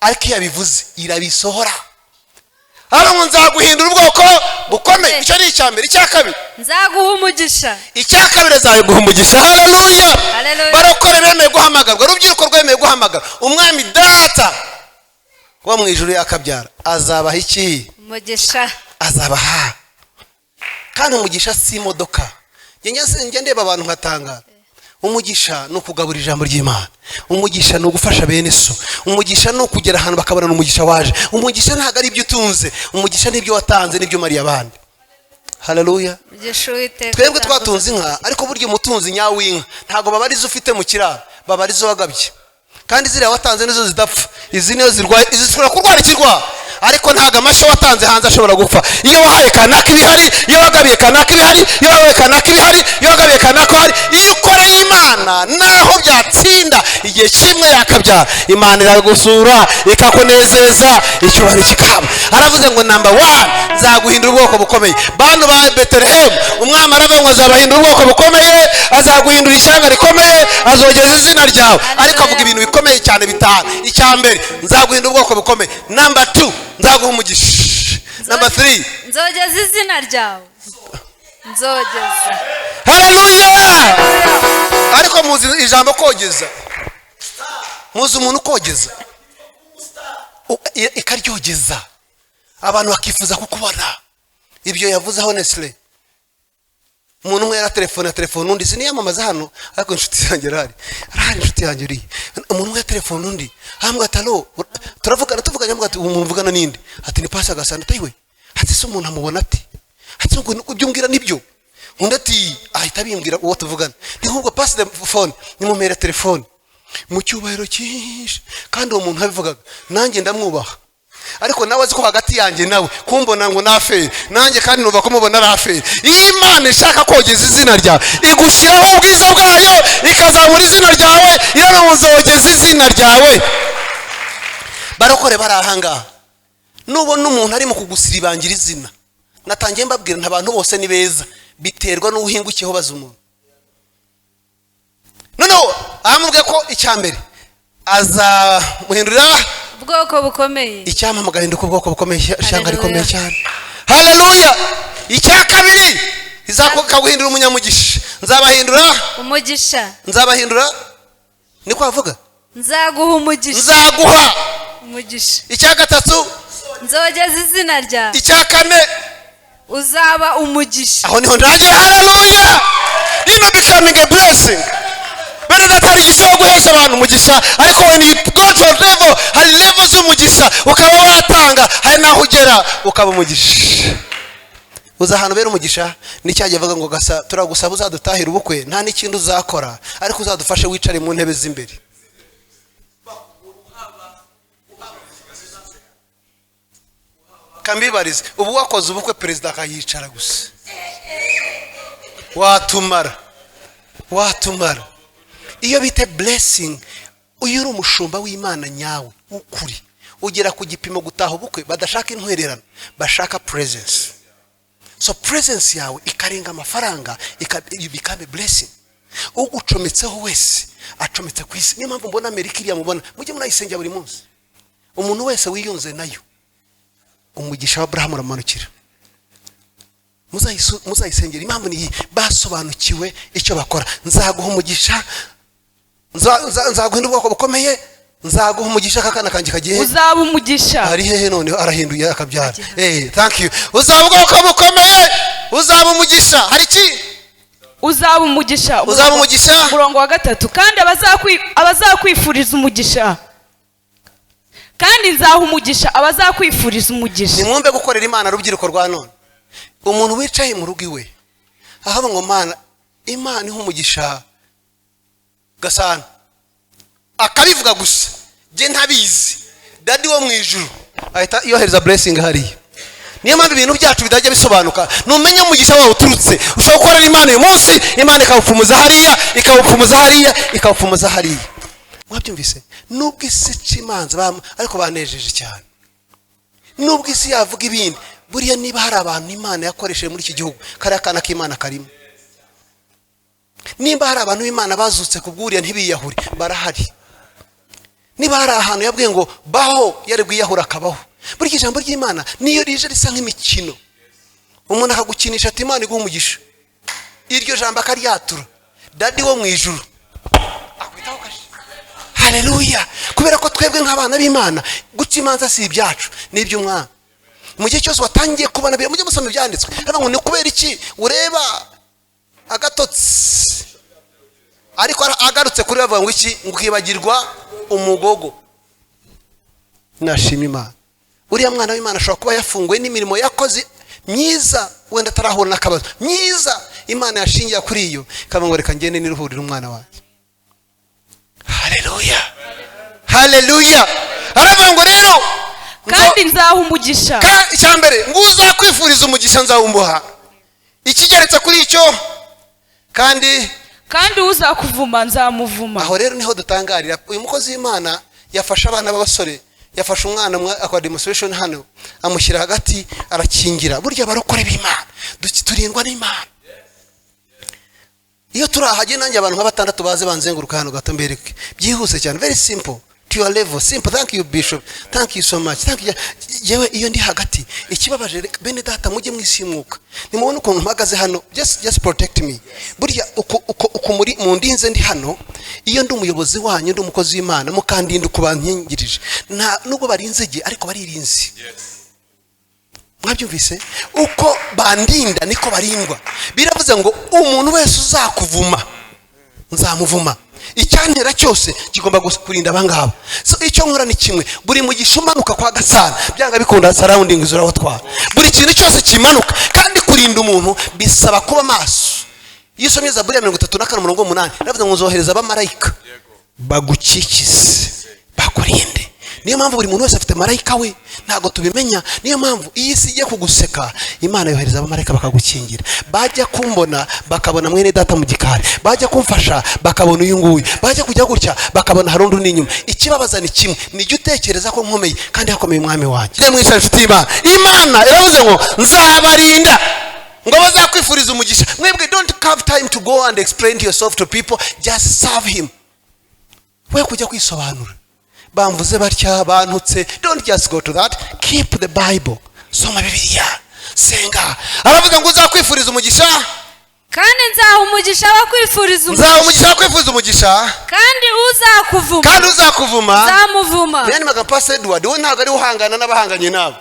ariko yabivuze irabisohora. Hano nzaguhindura ubwoko bukomeye. Icyo ni icya mbere. Icya kabiri, nzaguha umugisha. Icya kabiri, nzaguha umugisha. Haleluya. Barokore bemeye guhamagarwa, urubyiruko rwemeye guhamagarwa, umwami data wa mu ijuru yakabyara azabaha iki? Umugisha. Azabaha. Kandi umugisha si imodoka. Njye ndeba abantu nkatanga. Umugisha no kugaburira ijambo ry'Imana. Umugisha no gufasha bene so. Umugisha no kugera ahantu bakabona umugisha waje. Umugisha ntago ari ibyo utunze, umugisha nibyo watanze, nibyo mariya abandi. Haleluya. Twebwe twatunze inka, ariko buryo umutunzi nyawinka ntago babarizo ufite mu kiraro, babarizo wagabye. Kandi ziriya watanze nizo zidapfa, izi niyo zirwaye, izi zishobora kurwara ikirwa, ariko ntago amashyo watanze hanze ashobora gupfa. Iyo wahaye kanaka ibihari, iyo wagabiye kanaka ibihari, iyo wahaye kanaka ibihari, iyo wagabiye kanaka hari, iyo ukoreye Imana naho byatsinda igihe kimwe yakabyara, Imana iragusura ikakunezeza, icyubahiro kikaba. Aravuze ngo number 1, nzaguhindura ubwoko bukomeye. Bantu ba Bethlehem, umwami aravuga ngo azabahindura ubwoko bukomeye, azaguhindura ishyanga rikomeye, azogeza izina ryawe. Ariko avuga ibintu bikomeye cyane bitanu. Icya mbere, nzaguhindura ubwoko bukomeye. Number 2, nzaguha umugisha. Number 3, nzogeza izina ryawe. Nzogeza. Haleluya. Ariko muzi ijambo kogeza, muzi umuntu kogeza ikaryogeza, abantu bakifuza kukubona. Ibyo yavuze honestly. Umuntu umwe telefone undi siniyamamaza hano, ariko inshuti yanjye arahari inshuti yanjye uri. Umuntu umwe telefone undi, hambwa talo, tuvugana mbwa ati umuvugana ninde? Ati ni Pastor Gasana. Tayiwe. Ati se umuntu amubona ati. Ati ngo ubyumbwira nibyo. Undi ati ahita bimbwira uwo tuvugana. Ni nk'ubwo pass the phone, nimumera telefone. Mu cyubahiro cyinshi, kandi uwo muntu abivugaga, nanjye ndamwubaha. Ariko nawe aziko hagati yanjye nawe kumbona ngo nafere, nanjye kandi numva ko mubona rafere. Imana ishaka kogeza izina ryawe, igushyiraho ubwiza bwayo, ikazamura izina ryawe, iranozogeza izina ryawe. Barokore barahanga. Nubona umuntu ari mu kugusiribangira izina, natangiye mbabwira ntabantu bose ni beza, biterwa n'uhingukiyeho baza umuntu. Noneho amubwiye ko icyambere azamuhindurira ubwoko bukomeye. Icyampa mugahinduka ubwoko bukomeye, ishyanga rikomeye cyane. Haleluya. Icya kabiri izakuguhindura umunyamugisha. Nzabahindura umugisha. Nzabahindura niko avuga. Nzaguha umugisha. Nzaguha umugisha. Icya gatatu nzogeza izina ryawe. Icya kane uzaba umugisha. aho niho ndagera. Haleluya. Ino becoming a blessing. Bene datari gisho guhesha abantu umugisha, ariko when you go to a level, hari level z'umugisha ukaba watanga, hari naho ugera ukaba umugisha. Uza hano bera umugisha nicyaje avuga ngo gasa turagusaba uzadutahira ubukwe nta n'ikindi uzakora, ariko uzadufashe wicare mu ntebe z'imbere. Kambibarize ubu wakoze ubukwe perezida akayicara gusa, watumara. Iyo bite blessing, uyu uri umushumba w'Imana nyawe ukuri, ugera ku gipimo gutaha ubukwe badashaka intwererano, bashaka presence. So presence yawe ikarenga amafaranga, you become a blessing. Ugucometseho wese acometse ku isi. Niyo mpamvu mbona Amerika iriya mubona mujye munayisengera buri munsi. Umuntu wese wiyunze nayo umugisha wa Abraham uramanukira. Muzayisengera. Impamvu ni basobanukiwe icyo bakora. Nzaguha umugisha, nzaguhinda ubwoko bukomeye, nzaguha umugisha kakana kanjye kagiye. Uzaba umugisha. Ari hehe none arahinduye akabyara. Thank you. Uzaba ubwoko bukomeye, uzaba umugisha. Hari iki? Uzaba umugisha. Uzaba umugisha. Murongo wa 3. Kandi abazakwifuriza umugisha. Kandi nzaha umugisha abazakwifuriza umugisha. Nimwumve gukorera Imana rubyiruko rwa none. Umuntu wicaye mu rugo iwe ahaba ngo Mana, Imana iha umugisha Gasana, akabivuga gusa je ntabizi, dadi wo mwijuru ahita yohereza blessing hariya. Niyo mpamvu ibintu byacu bidajya bisobanuka. Numenye umugisha wawe uturutse, ushobora gukorera Imana uyu munsi, Imana ikawupfumuza hariya, ikawupfumuza hariya, ikawupfumuza hariya. Mwabyumvise? Nubwo isi cimanza ariko banejeje cyane. Nubwo isi yavuga ibindi, buriya niba hari abantu Imana yakoresheje muri iki gihugu, kari akana k'Imana karimo. Niba hari abantu b'Imana bazutse kubwuriya ntibiyahuri, barahari. Niba hari ahantu yabwiye ngo baho, yari gwiyahura akabaho. Buri ijambo ry'Imana niyo rije risa nk'imikino. Umuntu akagukinisha ati Imana iguha umugisha. Iryo jambo akaryatura. Dadi wo mwijuru akwitaho kashi. Haleluya. Kubera ko twebwe nk'abana b'Imana guca imanza si ibyacu, ni iby'Umwami. Mu gihe cyose watangiye kubana bya mujye musoma ibyanditswe. Haba ngo ni kubera iki ureba agatotsi, ariko agarutse kuri bavuga ngo iki, ngukibagirwa umugogo. Nashima Imana. Uriya mwana w'Imana ashobora kuba yafunguwe n'imirimo yakoze myiza, wenda atarahura n'akabazo myiza, Imana yashingiye kuri iyo kaba ngo reka ngende niruhurira umwana wanjye. Haleluya. Haleluya. Aravuga ngo rero kandi nzaha umugisha. Icyambere ngo uzakwifuriza umugisha nzawumuha. Ikigeretse kuri icyo kandi uzakuvuma nzamuvuma. Aho rero niho dutangarira uyu mukozi w'Imana yafasha abana b'abasore, yafasha umwana akwa demonstration hano, amushyira hagati arakingira. Burya barokore b'Imana turindwa n'Imana. Iyo turahaje nanjye abantu nk'abatandatu baze banzenguruka hano gato mbereke byihuse cyane, very simple to your level, simple. Thank you Bishop, thank you so much, thank you. Yewe iyo ndi hagati ikibabaje bene data mujye mwisimuka, nimubona ukuntu mpagaze hano, just protect me. Burya uko muri mu ndinze ndi hano, iyo ndi umuyobozi wanyu, ndi umukozi w'Imana, mukandinda kubankingirije nta nubwo barinzege ariko baririnzi. Mwabyumvise? Uko bandinda niko barindwa. Biravuze ngo umuntu wese uzakuvuma nzamuvuma. Icyantera cyose kigomba kurinda abangaba. So icyo nkora ni kimwe, buri mugisha umanuka kwa Gasana byanga bikunda surrounding izura watwara. Buri kintu cyose kimanuka kandi kurinda umuntu bisaba kuba maso. Yisomye Zaburi 34:8 navuze ngo nzohereza abamarayika bagukikize bakurinde. Niyo mpamvu buri muntu wese afite marayika we, ntago tubimenya. Niyo mpamvu iyi si igiye kuguseka, Imana yohereza abamarayika bakagukingira. Bajya kumbona bakabona mwene data mu gikari, bajya kumfasha bakabona uyu nguyu, bajya kujya gutya bakabona harundi n'inyuma. Ikibabaza ni kimwe, nijye utekereza ko nkomeye kandi hakomeye umwami wanjye. Mwisha inshuti y'Imana, Imana iravuze ngo nzabarinda ngo bazakwifuriza umugisha. Mwebwe don't have time to go and explain yourself to people, just serve him. We kujya kwisobanura, bamvuze batya bantutse, don't just go to that. Keep the Bible, soma Bibiliya, senga. Aravuga ngo uzakwifuriza umugisha, kandi nzaha umugisha abakwifuriza umugisha, nzaha umugisha abakwifuriza umugisha, kandi uzakuvuma nzamuvuma. Yani magambo Pastor Edward, we ntabwo ari uhangana n'abahanganye nabo,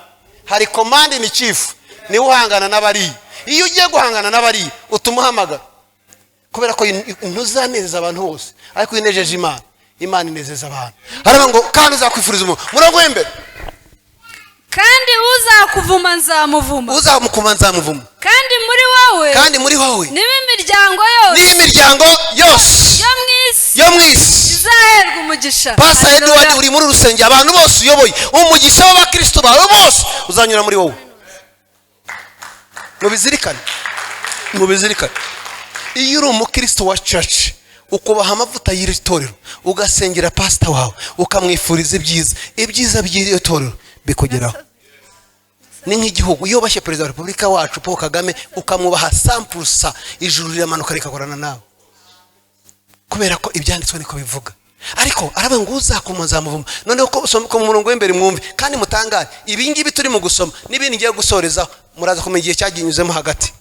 hari command ni chief, ni uhangana n'abari. Iyo ugiye guhangana n'abari utumuhamagara, kubera ko ntuzanezeza abantu bose, ariko inejeje Imana, Imana inezeza abantu. Haravuga ngo kandi uzakwifuriza umurongo w'embere, kandi uzakuvuma nzamuvuma, uzamukuma nzamuvuma, kandi muri wowe n'imiryango yose yo mu isi izaherwa umugisha. Pastor Edward, uri muri rusengero, abantu bose uyoboye, umugisha w'abakristo bawe bose uzanyura muri wowe. Mubizirikane. Iyo uri umukristo wa church, ukubaha amavuta y'iri torero, ugasengera pastor wawe, ukamwifuriza ibyiza by'iri torero bikugeraho. Ni nk'igihugu, iyo bashye perezida wa Repubulika wacu Paul Kagame, ukamwubaha 100%, ijuru riramanuka rikakorana nawe, kubera ko ibyanditswe niko bivuga. Ariko aravuga ngo uzakuma nzamuvuma. Noneho ko mu murongo w'imbere mwumve kandi mutangare, ibi ngibi turi mu gusoma n'ibindi ngiye gusorezaho, muraza kumenya igihe cyaginyuzemo hagati.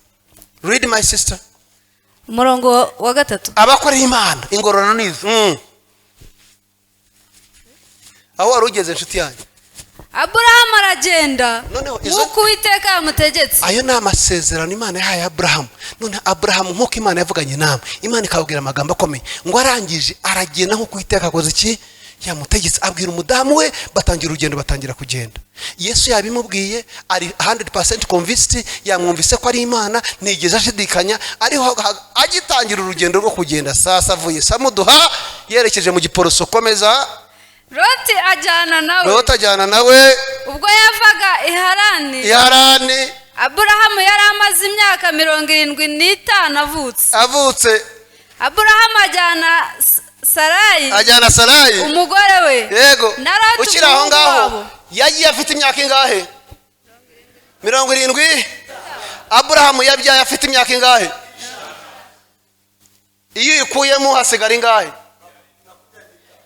Read my sister. Umurongo wa 3. Abakorera Imana ingororano nizo. Aho wari ugeze inshuti yanjye? Aburahamu aragenda nk'uko Uwiteka yamutegetse. Ayo ni amasezerano Imana yahaye Aburahamu. None Aburahamu nk'uko Imana yavuganye nawe, Imana ikabwira amagambo akomeye ngo arangije aragenda nk'uko Uwiteka akoze iki yamutegetse. Abwira umudamu we, batangira urugendo, batangira kugenda. Yesu yabimubwiye, ari 100% convinced, yamwumvise ko ari Imana, ntigeze ashidikanya. Ariho agitangira urugendo rwo kugenda, sasa avuye Samuduha yerekeje mu Giporoso. Komeza. Loti ajyana nawe ubwo yavaga Iharani. Aburahamu yari amaze imyaka 75 avutse. Aburahamu ajyana Sarayi umugore we. Yego. Ukiri aho ngaho yagiye afite imyaka ingahe? 70. Aburahamu yabyaye afite imyaka ingahe? Iyo ikuyemo hasigara ingahe?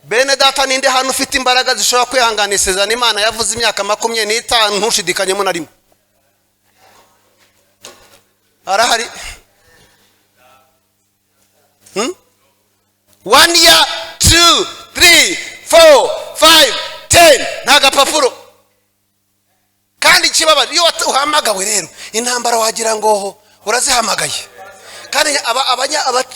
Bene data, ninde hano ufite imbaraga zishobora kwihanganisha Imana yavuze imyaka 25 ntushidikanyemo na rimwe? Arahari? 1 year, 2, 3, 4, 5, 10. Ntagapapuro. Kandi kibabaje iyo uhamagawe rero, intambara wagira ngo urazihamagaye. Kandi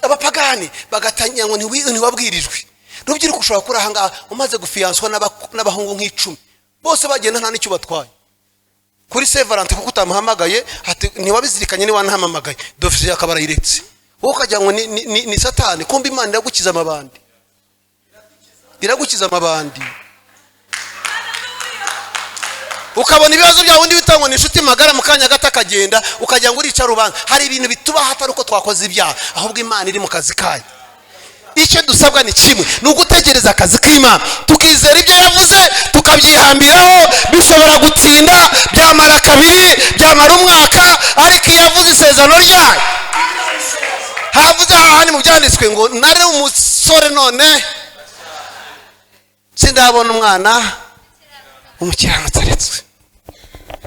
abapagani bagatanya ngo ntiwabwirijwe. Rubyiruko ushobora kuri aha ngaha umaze gufiyanswa n'abahungu nk'icumi, bose bagenda nta n'icyo batwaye kuri Severante kuko utamuhamagaye, ntiwabizirikanye ni wanahamagaye, dofisi yakabara iretse. Wowe ukajya ngo ni Satani, kumbe Imana iragukiza amabandi. Ukabona ibibazo byawe undi bitangwa n'inshuti magara mu kanya gato akagenda, ukajya ngo urica rubanza. Hari ibintu bituba hatari uko twakoze ibyaha, ahubwo Imana iri mu kazi kayo. Icyo dusabwa ni kimwe, ni ugutegereza akazi k'Imana, tukizera ibyo yavuze, tukabyihambiraho. Bishobora gutinda, byamara 2, byamara umwaka, ariko iyo yavuze isezerano ryayo, havuze hahandi mu byanditswe ngo nare umusore none sindabona umwana umukiranutsi aretswe.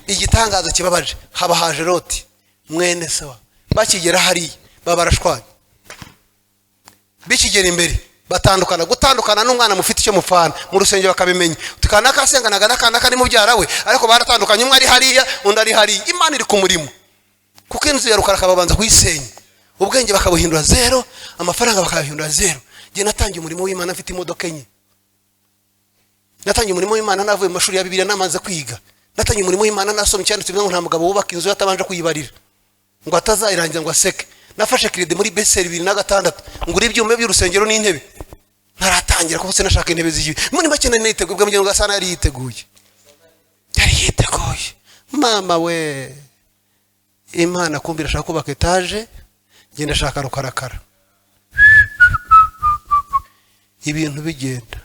Igitangazo kibabaje, haba haje Loti mwene Sewa, bakigera hariya babarashwanye. Bikigera imbere gutandukana n'umwana mufite icyo mufana mu rusengero bakabimenya. Tukana kasenganaga n'akana kari mu byara we, ariko baratandukanye, umwe ari hariya undi ari hariya. Imana iri ku murimo, kuko inzu ya rukara kababanza kuyisenya, ubwenge bakabuhindura 0, amafaranga bakabihindura 0. Je natangiye umurimo w'Imana mfite imodoka enye. Natangiye umurimo w'Imana navuye mu mashuri ya Bibiliya namaze kwiga. Natangiye umurimo w'Imana nasomye cyane ngo nta mugabo wubaka inzu yatabanje kuyibarira ngo atazayirangira ngo aseke. Nafashe credit muri Beseri 2006 ngura ibyuma by'urusengero n'intebe. Ntaratangira kuko se nashaka intebe z'igihe. Muri make niteguye bwa mugendo gasana yari yiteguye. Mama we, Imana kumbira shaka kubaka etage, ngenda shaka rukarakara. Ibintu bigenda.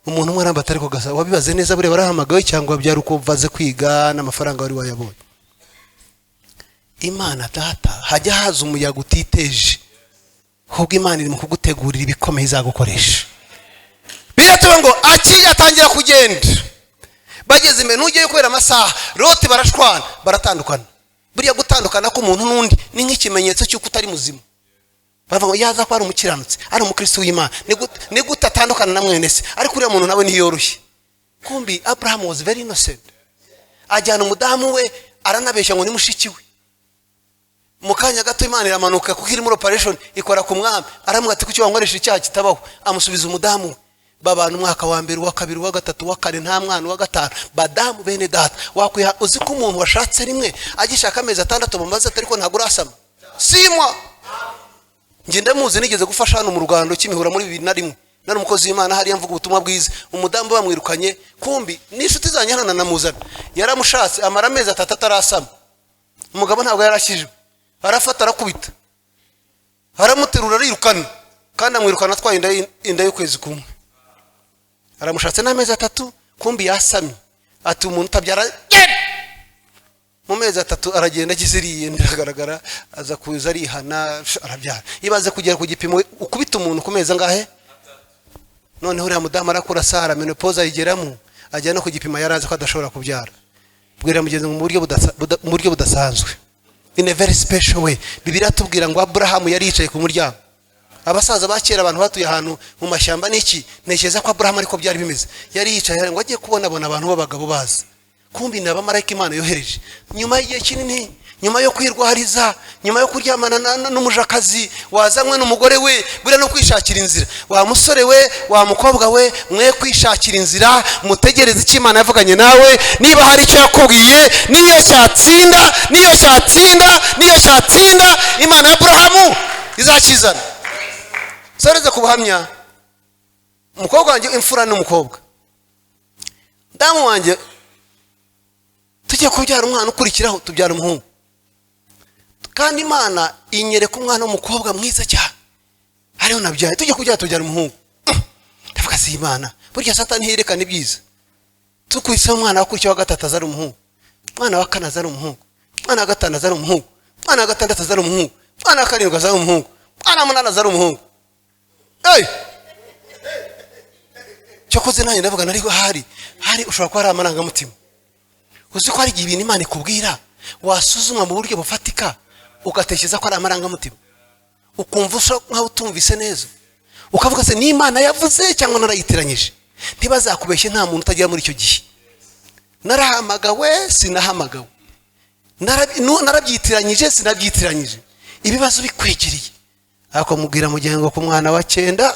umuntu umwe aramba atari ko gasa wabibaze neza bure barahamagawe cyangwa byari uko vaze kwiga n'amafaranga wari wayabonye. Imana data hajya haza umuyaga utiteje, ahubwo Imana iri mu kugutegurira ibikomeye izagukoresha. Biratuba ngo akiya atangira kugenda, bageze imbere ntugiye kubera amasaha Loti barashwana baratandukana. Buriya gutandukana k'umuntu n'undi ni nk'ikimenyetso cy'uko utari muzima. Bava ngo yaza ko ari umukiranutsi ari umukristo w'Imana ni gute atandukana na mwene se, ariko uriya muntu nawe ntiyoroshye. Kumbi Abraham was very innocent. Ajyana umudamu we aranabeshya ngo ni mushiki we. Mu kanya gato Imana iramanuka kuko iri muri operation ikora ku mwami, aramubwira ati kuki wankoresha icyaha kitabaho, amusubiza umudamu. Babana umwaka wa mbere wa kabiri wa gatatu wa kane nta mwana wa gatanu, badamu bene data wakwiha. Uzi ko umuntu washatse rimwe agishaka amezi 6 mumaze ariko ntago urasama simwa. Nge ndamuzi nigeze gufasha hano mu Rugando Kimihura muri 2001, nari umukozi w'Imana hariya mvuga ubutumwa bwiza, umudamu bamwirukanye, kumbi n'inshuti zanyana namuzana, yaramushatse amara amezi 3 atarasama. Umugabo ntabwo yarashije, arafata arakubita aramuterura arirukana, kandi amwirukana twaye inda y'ukwezi kumwe. Aramushatse n'amezi 3, kumbi yasamye. Ati umuntu utabyara mu mezi 3 aragenda giziriye, ndagaragara aza kuza arihana arabyara. Ibaze kugera ku gipimo ukubita umuntu ku mezi angahe. Noneho uriya mudamu arakura sara menopause ayigeramo, ajya no ku gipimo yaraza ko adashobora kubyara. Bwira mugenzi mu buryo budasanzwe, in a very special way. Bibiliya tubwira ngo Abraham yari yicaye ku muryango. Abasaza bakera abantu batuye ahantu mu mashyamba n'iki, ntekereza ko Abraham ariko byari bimeze. Yari yicaye ngo agiye kubona abantu b'abagabo baza, kumbi ni abamarayika Imana yohereje. Nyuma y'igihe kinini, nyuma yo kwirwariza, nyuma yo kuryamana n'umujakazi wazanywe n'umugore we, bure no kwishakira inzira. Wa musore we, wa mukobwa we, mwe kwishakira inzira, mutegereze icyo Imana yavuganye nawe. Niba hari icyo yakubwiye, niyo cyatsinda Imana ya Abraham izakizana. Soreze kubuhamya, umukobwa wanjye imfura n'umukobwa, damu wanjye tugiye kubyara umwana ukurikiraho tubyara umuhungu, kandi Imana inyereka umwana w'umukobwa mwiza cyane ariho nabyaye. Tugiye kubyara tubyara umuhungu, ndavuga si Imana, burya Satani yerekana ibyiza. Tukwise umwana wakurikiyeho wa 3 azari umuhungu, umwana wa 4 azari umuhungu, umwana wa 5 azari umuhungu, umwana wa 6 azari umuhungu, umwana wa 7 azari umuhungu, umwana wa 8 azari umuhungu. Cyokoze nanjye ndavuga nari hari ushobora kuba ari amarangamutima. Uzi ko hari igihe ibintu Imana ikubwira wasuzuma mu buryo bufatika ugatekereza ko ari amarangamutima, ukumva nkaho utumvise neza, ukavuga se ni Imana yavuze cyangwa narayitiranyije. Ntibazakubeshye, nta muntu utagira muri icyo gihe. Narahamagawe sinahamagawe, narabyitiranyije sinabyitiranyije, ibibazo bikwegereye. Ako mubwira mugengo ku mwana wa 9,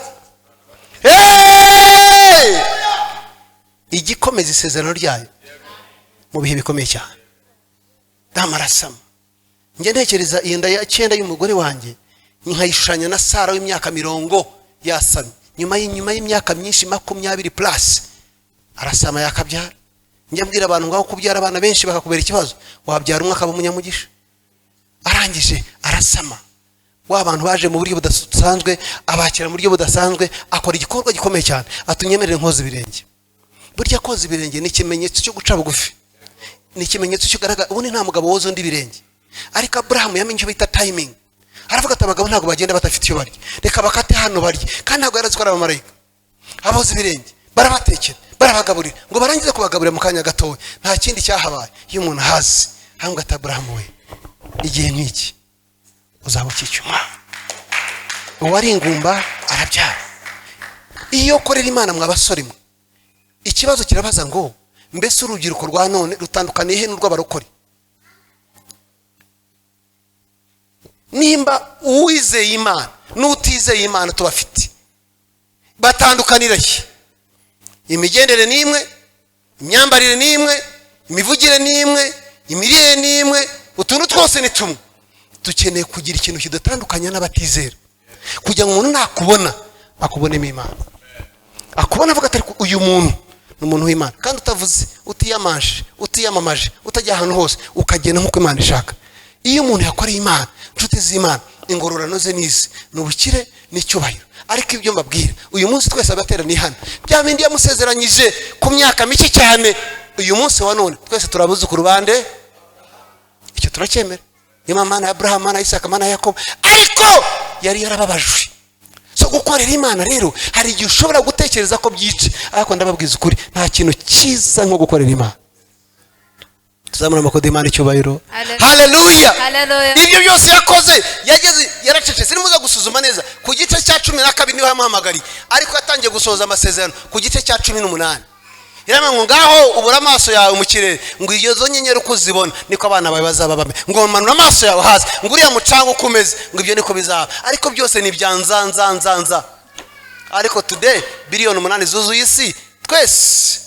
igikomeza isezerano ryayo mu bihe bikomeye cyane. Damarasama nge ntekereza iyo nda ya 9 y'umugore wanjye nkayishushanya na Sara w'imyaka 40 yasamye, nyuma y'imyaka myinshi 20 plus arasama yakabyara. Nge mbwira abantu ngaho kubyara abana benshi bakakubera ikibazo, wabyara umwe akaba umunyamugisha. Arangije arasama, wa bantu baje mu buryo budasanzwe, abakira mu buryo budasanzwe, akora igikorwa gikomeye cyane, atunyemerere nkoze ibirenge. Burya koza ibirenge ni ikimenyetso cyo guca bugufi, ni ikimenyetso cyo garagara. Ubundi nta mugabo woza undi ibirenge, ariko Abraham yamenye icyo bita timing. Aravuga ati abagabo ntabwo bagenda batafite icyo barya, reka bakate hano barya. Kandi ntabwo yarazi ko ari abamarayika. Aboza ibirenge barabatekera, barabagaburira, ngo barangize kubagaburira mu kanya gatoya, nta kindi cyahabaye. Iyo umuntu hazi hanga ati Abraham we, igihe nk'iki uzaba ukicyuma. Uwari ingumba arabyara. Iyo korera Imana mwabasore mwe, ikibazo kirabaza ngo mbese urubyiruko rwa none rutandukaniye he n'urw'abarokore? Nimba uwizeye Imana n'utizeye Imana tubafite batandukanira he? Imigendere ni imwe, imyambarire ni imwe, imivugire ni imwe, imirire ni imwe, utuntu twose ni tumwe. Dukeneye kugira ikintu kidatandukanya n'abatizera, kugira ngo umuntu nakubona akubonemo Imana, akubona avuga ati uyu muntu n'umuntu w'Imana, kandi utavuze, utiyamamaje, utajya ahantu hose, ukagenda nk'uko Imana ishaka. Iyo umuntu yakoreye Imana, inshuti z'Imana, ingororano ze n'izi n'ubukire n'icyubahiro. ariko ibyo mbabwira uyu munsi twese abateraniye hano bya bindi yamusezeranyije ku myaka mike cyane, uyu munsi wa none twese turabuze ku rubande, icyo turacyemera. Niyo Mana ya Abraham, Mana ya Isaka, Mana ya Yakobo, ariko yari yarababajwe. So gukorera Imana rero hari igihe ushobora gutekereza ko byica, ariko ndababwiza ukuri nta kintu cyiza nko gukorera Imana. Tuzamura amakode Imana icyubahiro. Haleluya. Ibyo byose yakoze yageze yaracecetse. Nimuza gusuzuma neza ku gice cya 12 niho yamuhamagari, ariko yatangiye gusoza amasezerano ku gice cya 18. Irama ngo ngaho ubura amaso yawe mu kirere, ngo iyo zo nyenyeri uko zibona niko abana bawe bazaba bame, ngo manura amaso yawe hasi, ngo uriya mucanga ukomeze, ngo ibyo niko bizaba. Ariko byose ni byanzanzanzanza. Ariko today billion 8 zuzuye isi, twese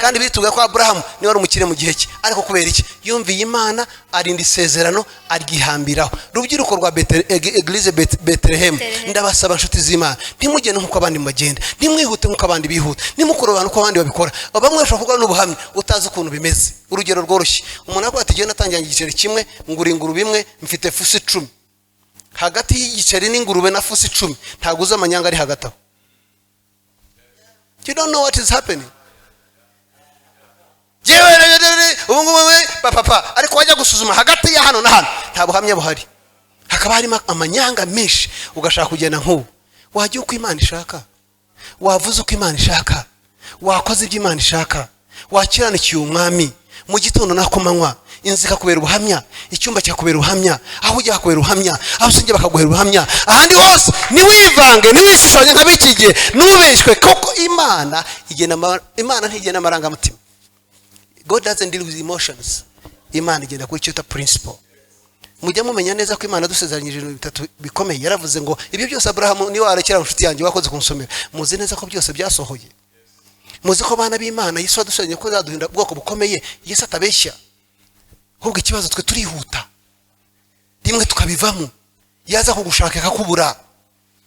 kandi bituga ko Abraham ni wari umukire mu gihe cye, ariko kubera iki yumviye Imana arinda isezerano argihambiraho. Rubyiruko rwa Eglise Bethlehem, ndabasaba inshuti z'Imana ntimugene nkuko abandi magenda, ntimwihute nkuko abandi bihuta, nimukorobana uko abandi babikora. Bamwe bashaka kuvuga n'ubuhamya utazi ukuntu bimeze. Urugero rworoshye, umuntu akora ati genda tangira igiceri kimwe, ngura ingurube imwe mfite fusi 10. Hagati y'igiceri n'ingurube na fusi 10 ntaguza amanyanga ari hagati aho. You don't know what is happening. Papa, ariko wajya gusuzuma hagati ya hano na hano nta buhamya buhari, hakaba harimo amanyanga menshi. Ugashaka kugenda nk'ubu, wajya uko Imana ishaka, wavuze uko Imana ishaka, wakoze ibyo Imana ishaka, wakiranikiye umwami mu gitondo nako manywa, inzika kubera ubuhamya, icyumba cyakubera ubuhamya, aho ujya kubera ubuhamya, aho usenge bakaguhera ubuhamya, ahandi hose niwivange, niwishushanye nka bikige, nubeshwe koko Imana ntigena amarangamutima. God doesn't deal with emotions. Imana igenda kuri cyota principle. Mujya mumenya neza ko Imana dusezeranyije ibintu bitatu bikomeye. Yaravuze ngo ibyo byose Abraham ni warekera inshuti yanjye wakoze kunsomera, muzi neza ko byose byasohoye. Muzi ko bana b'Imana Yesu adusezeranye ko zaduhinda ubwoko bukomeye. Yesu atabeshya. Ahubwo ikibazo twe turihuta, rimwe tukabivamo, yaza kugushaka akakubura.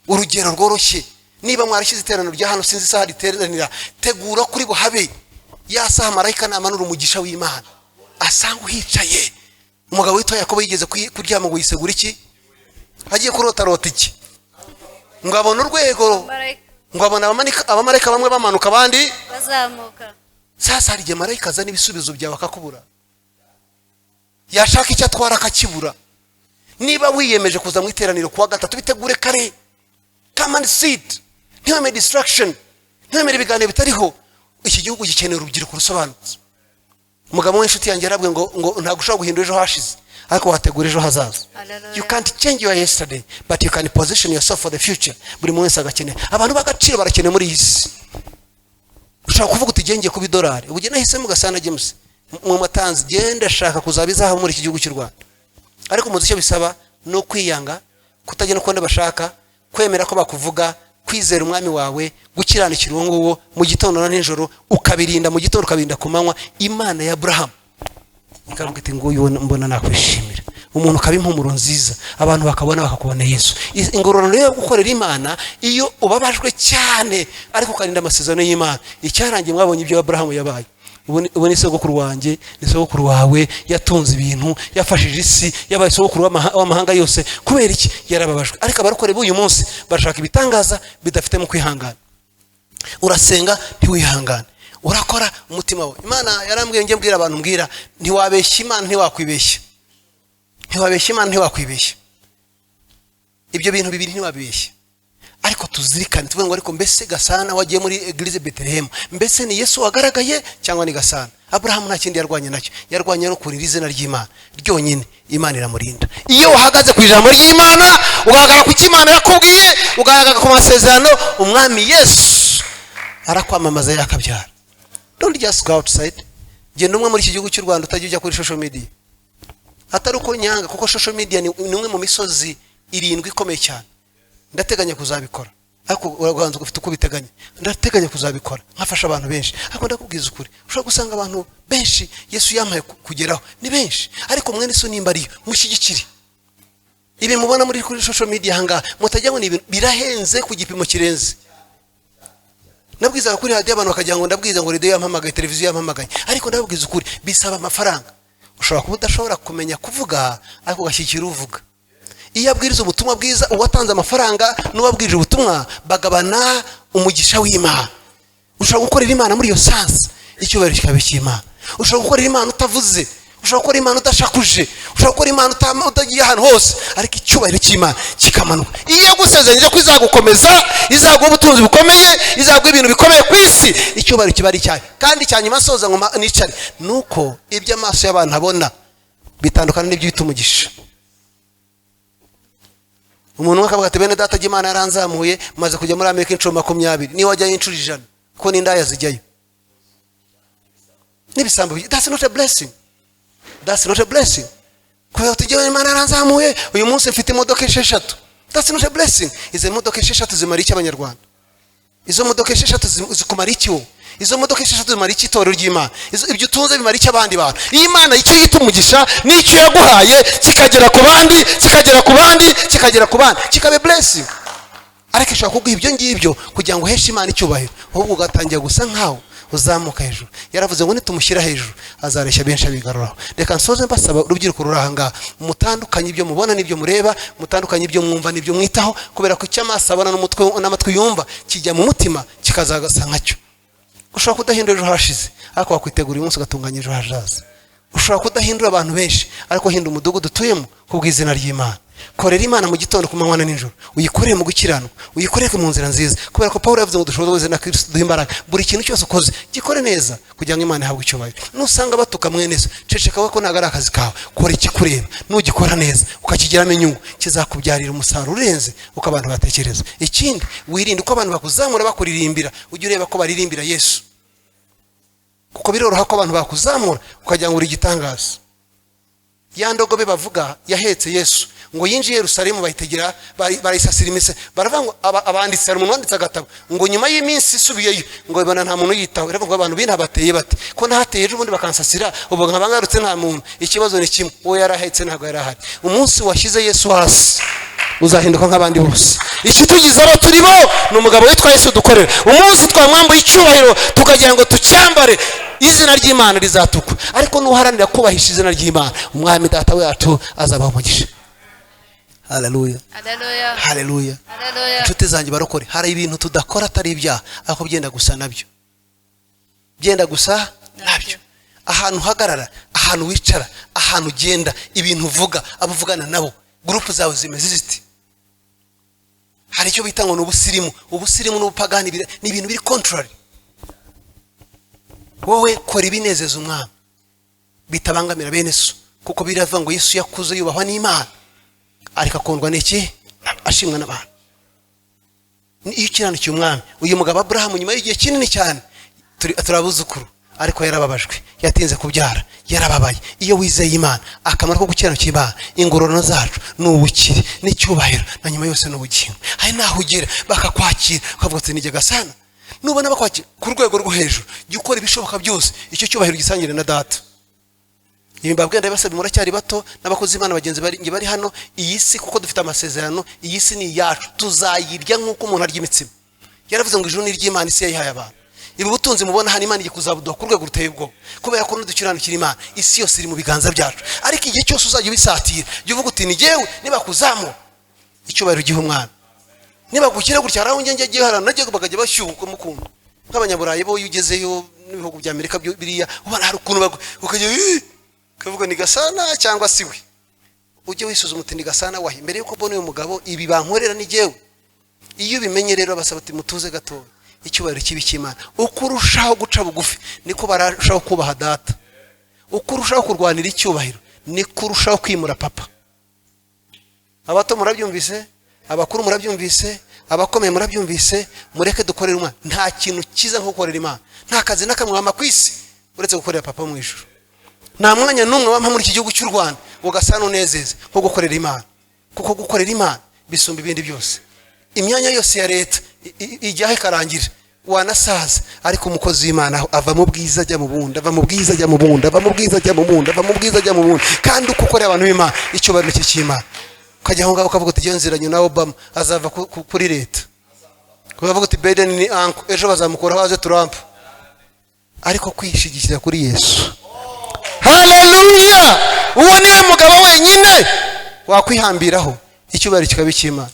Urugero rworoshye, niba mwarashyize iterano rya hano sinzi isaha riteranira, tegura kuri buhabe ya saha marayika namanura umugisha w'Imana asanga uhicaye. Umugabo witwa Yakobo yigeze kuryama ngo yisegura iki, agiye kurota iki, ngo abona urwego, ngo abona abamarayika bamwe bamanuka abandi bazamuka. Sasa hari igihe marayika azana ibisubizo byawe akakubura, yashaka icyo atwara akakibura. Niba wiyemeje kuza mu iteraniro kuwa gatatu, bitegure kare, come and sit, ntiweme distraction, ntiweme ibiganiro bitariho. Iki gihugu gikeneye urubyiruko rusobanutse. Umugabo w'inshuti yanjye yarabwe ngo nta gushaka guhindura ejo hashize, ariko wategura ejo hazaza. You can't change your yesterday, but you can position yourself for the future. Buri munsi agakeneye abantu bagaciro, barakeneye muri iyi si. Ushaka kuvuga uti genge ku bidolari, ubugene nahisemo Gasana James mu matanzi, genda shaka kuzabizaha muri iki gihugu cy'u Rwanda. Ariko muzi icyo bisaba no kwiyanga, kutagena uko bashaka, kwemera ko bakuvuga, kwizera umwami wawe, gukiranikira uwo nguwo mu gitondo na nijoro, ukabirinda mu gitondo ukabirinda ku manywa. Imana ya Abraham ikavuga iti ngo uyu mbona nakwishimira, umuntu ukaba impumuro nziza, abantu bakabona bakakubona Yesu. Ingororano rero gukorera Imana iyo ubabajwe cyane ariko ukarinda amasezerano y'Imana. Icyarangiye mwabonye ibyo Abraham yabaye. Ubu ni sogokuru wanjye, ni sogokuru wawe, yatunze ibintu, yafashije isi, yabaye sogokuru w'amahanga yose. Kubera iki? Yarababajwe. Ariko abarokore b'uyu munsi barashaka ibitangaza bidafite mu kwihangana. Urasenga ntiwihangane, urakora umutima wawe. Imana yarambwiye nge mbwira abantu, mbwira ntiwabeshya Imana, ntiwakwibeshya. Ntiwabeshya Imana, ntiwakwibeshya. Ibyo bintu bibiri ntiwabeshya. Ariko tuzirikane tuvuga ngo ariko mbese Gasana wagiye muri Eglise Bethlehem, mbese ni Yesu wagaragaye cyangwa ni Gasana? Abraham nta kindi yarwanye nacyo, yarwanye no kurira izina ry'Imana ryonyine. Imana iramurinda. Iyo uhagaze ku ijambo ry'Imana, ugahagarara ku cy'Imana yakubwiye, ugahagarara ku masezerano, umwami Yesu arakwamamaza yakabyara. Don't just go outside. Genda umwe muri iki gihugu cy'u Rwanda utajya ujya kuri social media. Atari uko nyanga, kuko social media ni umwe mu misozi 7 ikomeye cyane. Ndateganya kuzabikora, ariko uraganza ufite uko biteganya. Ndateganya kuzabikora nkafasha abantu benshi, ariko ndakubwiza ukuri, ushobora gusanga abantu benshi Yesu yamaye kugeraho ni benshi, ariko mwene so nimba ari mushyigikire. Ibi mubona muri kuri social media hanga mutajya ngo ni ibintu birahenze ku gipimo kirenze. Nabwiza kuri hadi abantu bakajya ngo ndabwiza ngo radio yampamagaye, televiziyo yampamagaye, ariko ndabwiza ukuri bisaba amafaranga. Ushobora kuba udashobora kumenya kuvuga, ariko gashyikira uvuga. iyo abwiriza ubutumwa bwiza uwatanze amafaranga n'uwabwirije ubutumwa bagabana umugisha w'Imana. Ushobora gukorera Imana muri iyo sansi, icyubahiro kikabe cy'Imana. Ushobora gukorera Imana utavuze, ushobora gukora Imana udashakuje, ushobora gukora Imana utagiye ahantu hose, ariko icyubahiro cy'Imana kikamanuka. Iyo gusezeranyije ko izagukomeza, izaguha ubutunzi bukomeye, izaguha ibintu bikomeye ku isi, icyubahiro kiba ari cyayo. Kandi cyanyuma soza ngo nicare, nuko ibyo amaso y'abantu abona bitandukana n'ibyo bita umugisha. Umuntu wakavuga ati bene data Imana yaranzamuye maze kujya muri Amerika inshuro 20, niwe wajyayo inshuro 100 ko n'indaya zijyayo n'ibisambo. That's not a blessing. That's not a blessing. Kwa hiyo Imana yaranzamuye uyu munsi mfite imodoka 6. That's not a blessing. Izo modoka 6 zimara iki abanyarwanda? Izo modoka 6 zikumara iki wo? Izo modoka 6 zimara iki itorero ry'Imana? Ibyo utunze bimara iki abandi bantu? Imana icyo yita umugisha n'icyo yaguhaye kikagera ku bandi, kikagera ku bandi, kikagera ku bandi, kikabe blessing. Ariko ishaka kuguha ibyo ngibyo kugira ngo uheshe Imana icyubahiro, ahubwo ugatangira gusa nkaho uzamuka hejuru. Yaravuze ngo nitumushyira hejuru azareshya benshi abigaruraho. Reka nsoze mbasaba urubyiruko rurahanga mutandukanye ibyo mubona n'ibyo mureba, mutandukanye ibyo mwumva n'ibyo mwitaho, kubera ko icyo amaso abona n'umutwe n'amatwi yumva kijya mu mutima kikazagasa nkacyo. Ushobora kudahindura ejo hashize ariko wakwitegura uyu munsi ugatunganya ejo hazaza. Ushobora kudahindura abantu benshi ariko hinda umudugudu utuyemo kubw'izina ry'Imana. Korera Imana mu gitondo ku manywa na nijoro, uyikoreye mu gukiranuka, uyikoreye mu nzira nziza, kubera ko Paulo yavuze ngo dushoboze na Kristo duha imbaraga. Buri kintu cyose ukoze gikore neza kugira ngo Imana ihabwe icyubahiro. Nusanga batuka mwene so, ceceka we ko ntago ari akazi kawe, kora ikikureba. Nugikora neza ukakigiramo inyungu, kizakubyarira umusaruro urenze uko abantu batekereza. Ikindi wirinde uko abantu bakuzamura bakuririmbira, ujye ureba ko baririmbira Yesu, kuko biroroha ko abantu bakuzamura ukagira ngo uri gitangaza. Ya ndogobe bavuga yahetse Yesu ngo yinjiye Yerusalemu, bayitegera barayisasira imise, baravuga ngo abanditse ari umuntu wanditse agatabo ngo nyuma y'iminsi isubiyeyo ngo ibana nta muntu yitaho. Rero ngo abantu bina bateye bate ko nahateye ejo bundi bakansasira ubu nkabangarutse nta muntu. Ikibazo ni kimwe, uwo yarahetse ntago yarahari. Umunsi washyize Yesu hasi uzahinduka nk'abandi bose. Ikitugize abo turimo ni umugabo witwa Yesu dukorera. Umunsi twamwambuye icyubahiro tukagira ngo tucyambare, izina ry'Imana rizatukwa. Ariko nuharanira kubahisha izina ry'Imana, umwami data wacu azabaho umugisha. Haleluya, haleluya, haleluya, haleluya. Inshuti zanjye barokore, hari ibintu tudakora atari ibyaha ariko byenda gusa nabyo, byenda gusa nabyo. Ahantu uhagarara, ahantu wicara, ahantu ugenda, ibintu uvuga, abuvugana nabo, groupe zawe zimeze ziti. Hari icyo bita ngo n'ubusirimu. Ubusirimu n'ubupagani ni ibintu biri contrary. Wowe kora ibinezeza umwami bitabangamira bene so, kuko biravuga ngo Yesu yakuze yubahwa n'Imana ariko akundwa n'iki? Ashimwa n'abantu. Iyo kiranikiye umwami, uyu mugabo Abraham nyuma y'igihe kinini cyane turabuzukuru, ariko yarababajwe, yatinze kubyara, yarababaye. Iyo wizeye Imana, akamaro ko gukiranukira Imana, ingororano zacu n'ubukire n'icyubahiro na nyuma yose n'ubugingo. Hari naho ugera bakakwakira ukavuga ati nijye gasana. Nubona bakwakira ku rwego rwo hejuru, jya ukora ibishoboka byose icyo cyubahiro gisangire na data. Imbabwe ndabasaba muracyari bato n'abakozi Imana bagenzi bari hano, iyi si kuko dufite amasezerano, iyi si ni yacu, tuzayirya nk'uko umuntu arya imitsima. Yaravuze ngo ijuru ni ry'Imana, isi yayihaye abantu. Ibi butunzi mubona hano Imana ikuzabuduha ku rwego ruteye ubwo, kubera ko nudukiranukira Imana, isi yose iri mu biganza byacu. Ariko igihe cyose uzajya ubisatira, jya uvuga uti ni jyewe nibakuzamu icyubahiro gihe umwana. Niba gukira gutya araho ngenge gihara najye bagajya bashyuka mukunda. Nk'abanyaburayi bo yugezeyo n'ibihugu bya Amerika biriya, ubana hari ukuntu ukajya kavuga ni gasana cyangwa siwe. Ujye wisuzuma uti ni gasana wahi mbere yuko mbona uyu mugabo ibi bankorera ni jyewe. Iyo bimenye rero basaba ati mutuze gato, icyubahiro kibi cy'Imana. Uko urushaho guca bugufi niko barushaho kubaha data. Uko urushaho kurwanira icyubahiro niko urushaho kwimura papa. Abato murabyumvise, abakuru murabyumvise, abakomeye murabyumvise. Mureke dukorera Imana. Nta kintu kiza nko gukorera Imana. Nta kazi nakamwama kwisi uretse gukorera papa mu ijuru. Nta mwanya numwe wampa muri iki gihugu cy'u Rwanda ngo gasana unezeze nko gukorera Imana, kuko gukorera Imana bisumba ibindi byose. Imyanya yose ya leta ijyaho ikarangira wanasaza, ariko umukozi w'Imana ava mu bwiza ajya mu bundi, ava mu bwiza ajya mu bundi, ava mu bwiza ajya mu bundi, ava mu bwiza ajya mu bundi. Kandi uko ukorera abantu b'Imana icyo bari cyo cy'Imana, ukajya aho ngaho ukavuga uti genzeranye na Obama azava kuri leta, ukavuga uti Biden ni anko, ejo bazamukuraho aze Trump. Ariko kwishigikira kuri Yesu, haleluya, uwo niwe mugabo wenyine wakwihambiraho icyubahiro kikaba icy'Imana.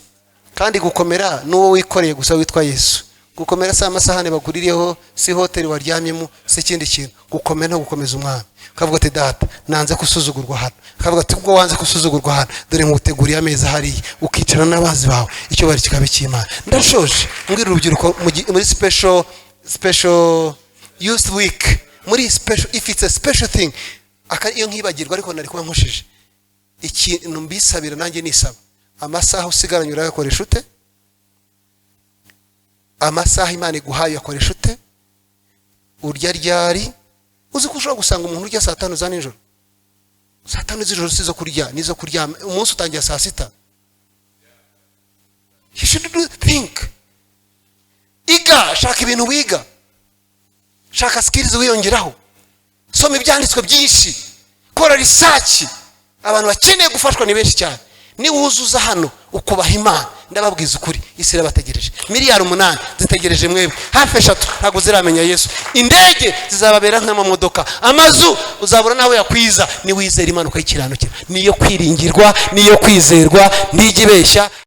Kandi gukomera n'uwo wikoreye gusa witwa Yesu. Gukomera si amasahane baguririyeho, si hoteli waryamyemo, si ikindi kintu. Gukomera no gukomeza umwami. Ukavuga ati data nanze kusuzugurwa hano. Ukavuga ati ubwo wanze kusuzugurwa hano, dore nkuteguriye ameza hariya, ukicara n'abazi bawe, icyubahiro kikaba icy'Imana. Ndashoje mbwira urubyiruko muri special youth week, muri special, if it's a special thing, iyo nkibagirwa ariko nari kuba nkushije ikintu mbisabira nanjye nisaba. Amasaha usigaranye urayakoresha ute? Amasaha Imana iguhaye yakoresha ute? Urya ryari? Uzi ko ushobora gusanga umuntu urya saa 5 za nijoro. Saa 5 z'ijoro sizo kurya, nizo kuryama. Umunsi utangiye saa 6. You should think. Iga, shaka ibintu wiga. Shaka skills wiyongeraho. Soma ibyanditswe byinshi. Kora research. Abantu bakeneye gufashwa ni benshi cyane. Ni wuzuza hano ukubaha Imana, ndababwiza ukuri, isi irabategereje. Miliyari 8 zitegereje mwebwe, hafi 3 ntago ziramenya Yesu. Indege zizababera nk'amamodoka, amazu uzabura nawe yakwiza. Ni wizera Imana ukayikiranukira, niyo kwiringirwa, niyo kwizerwa, ntigibeshya.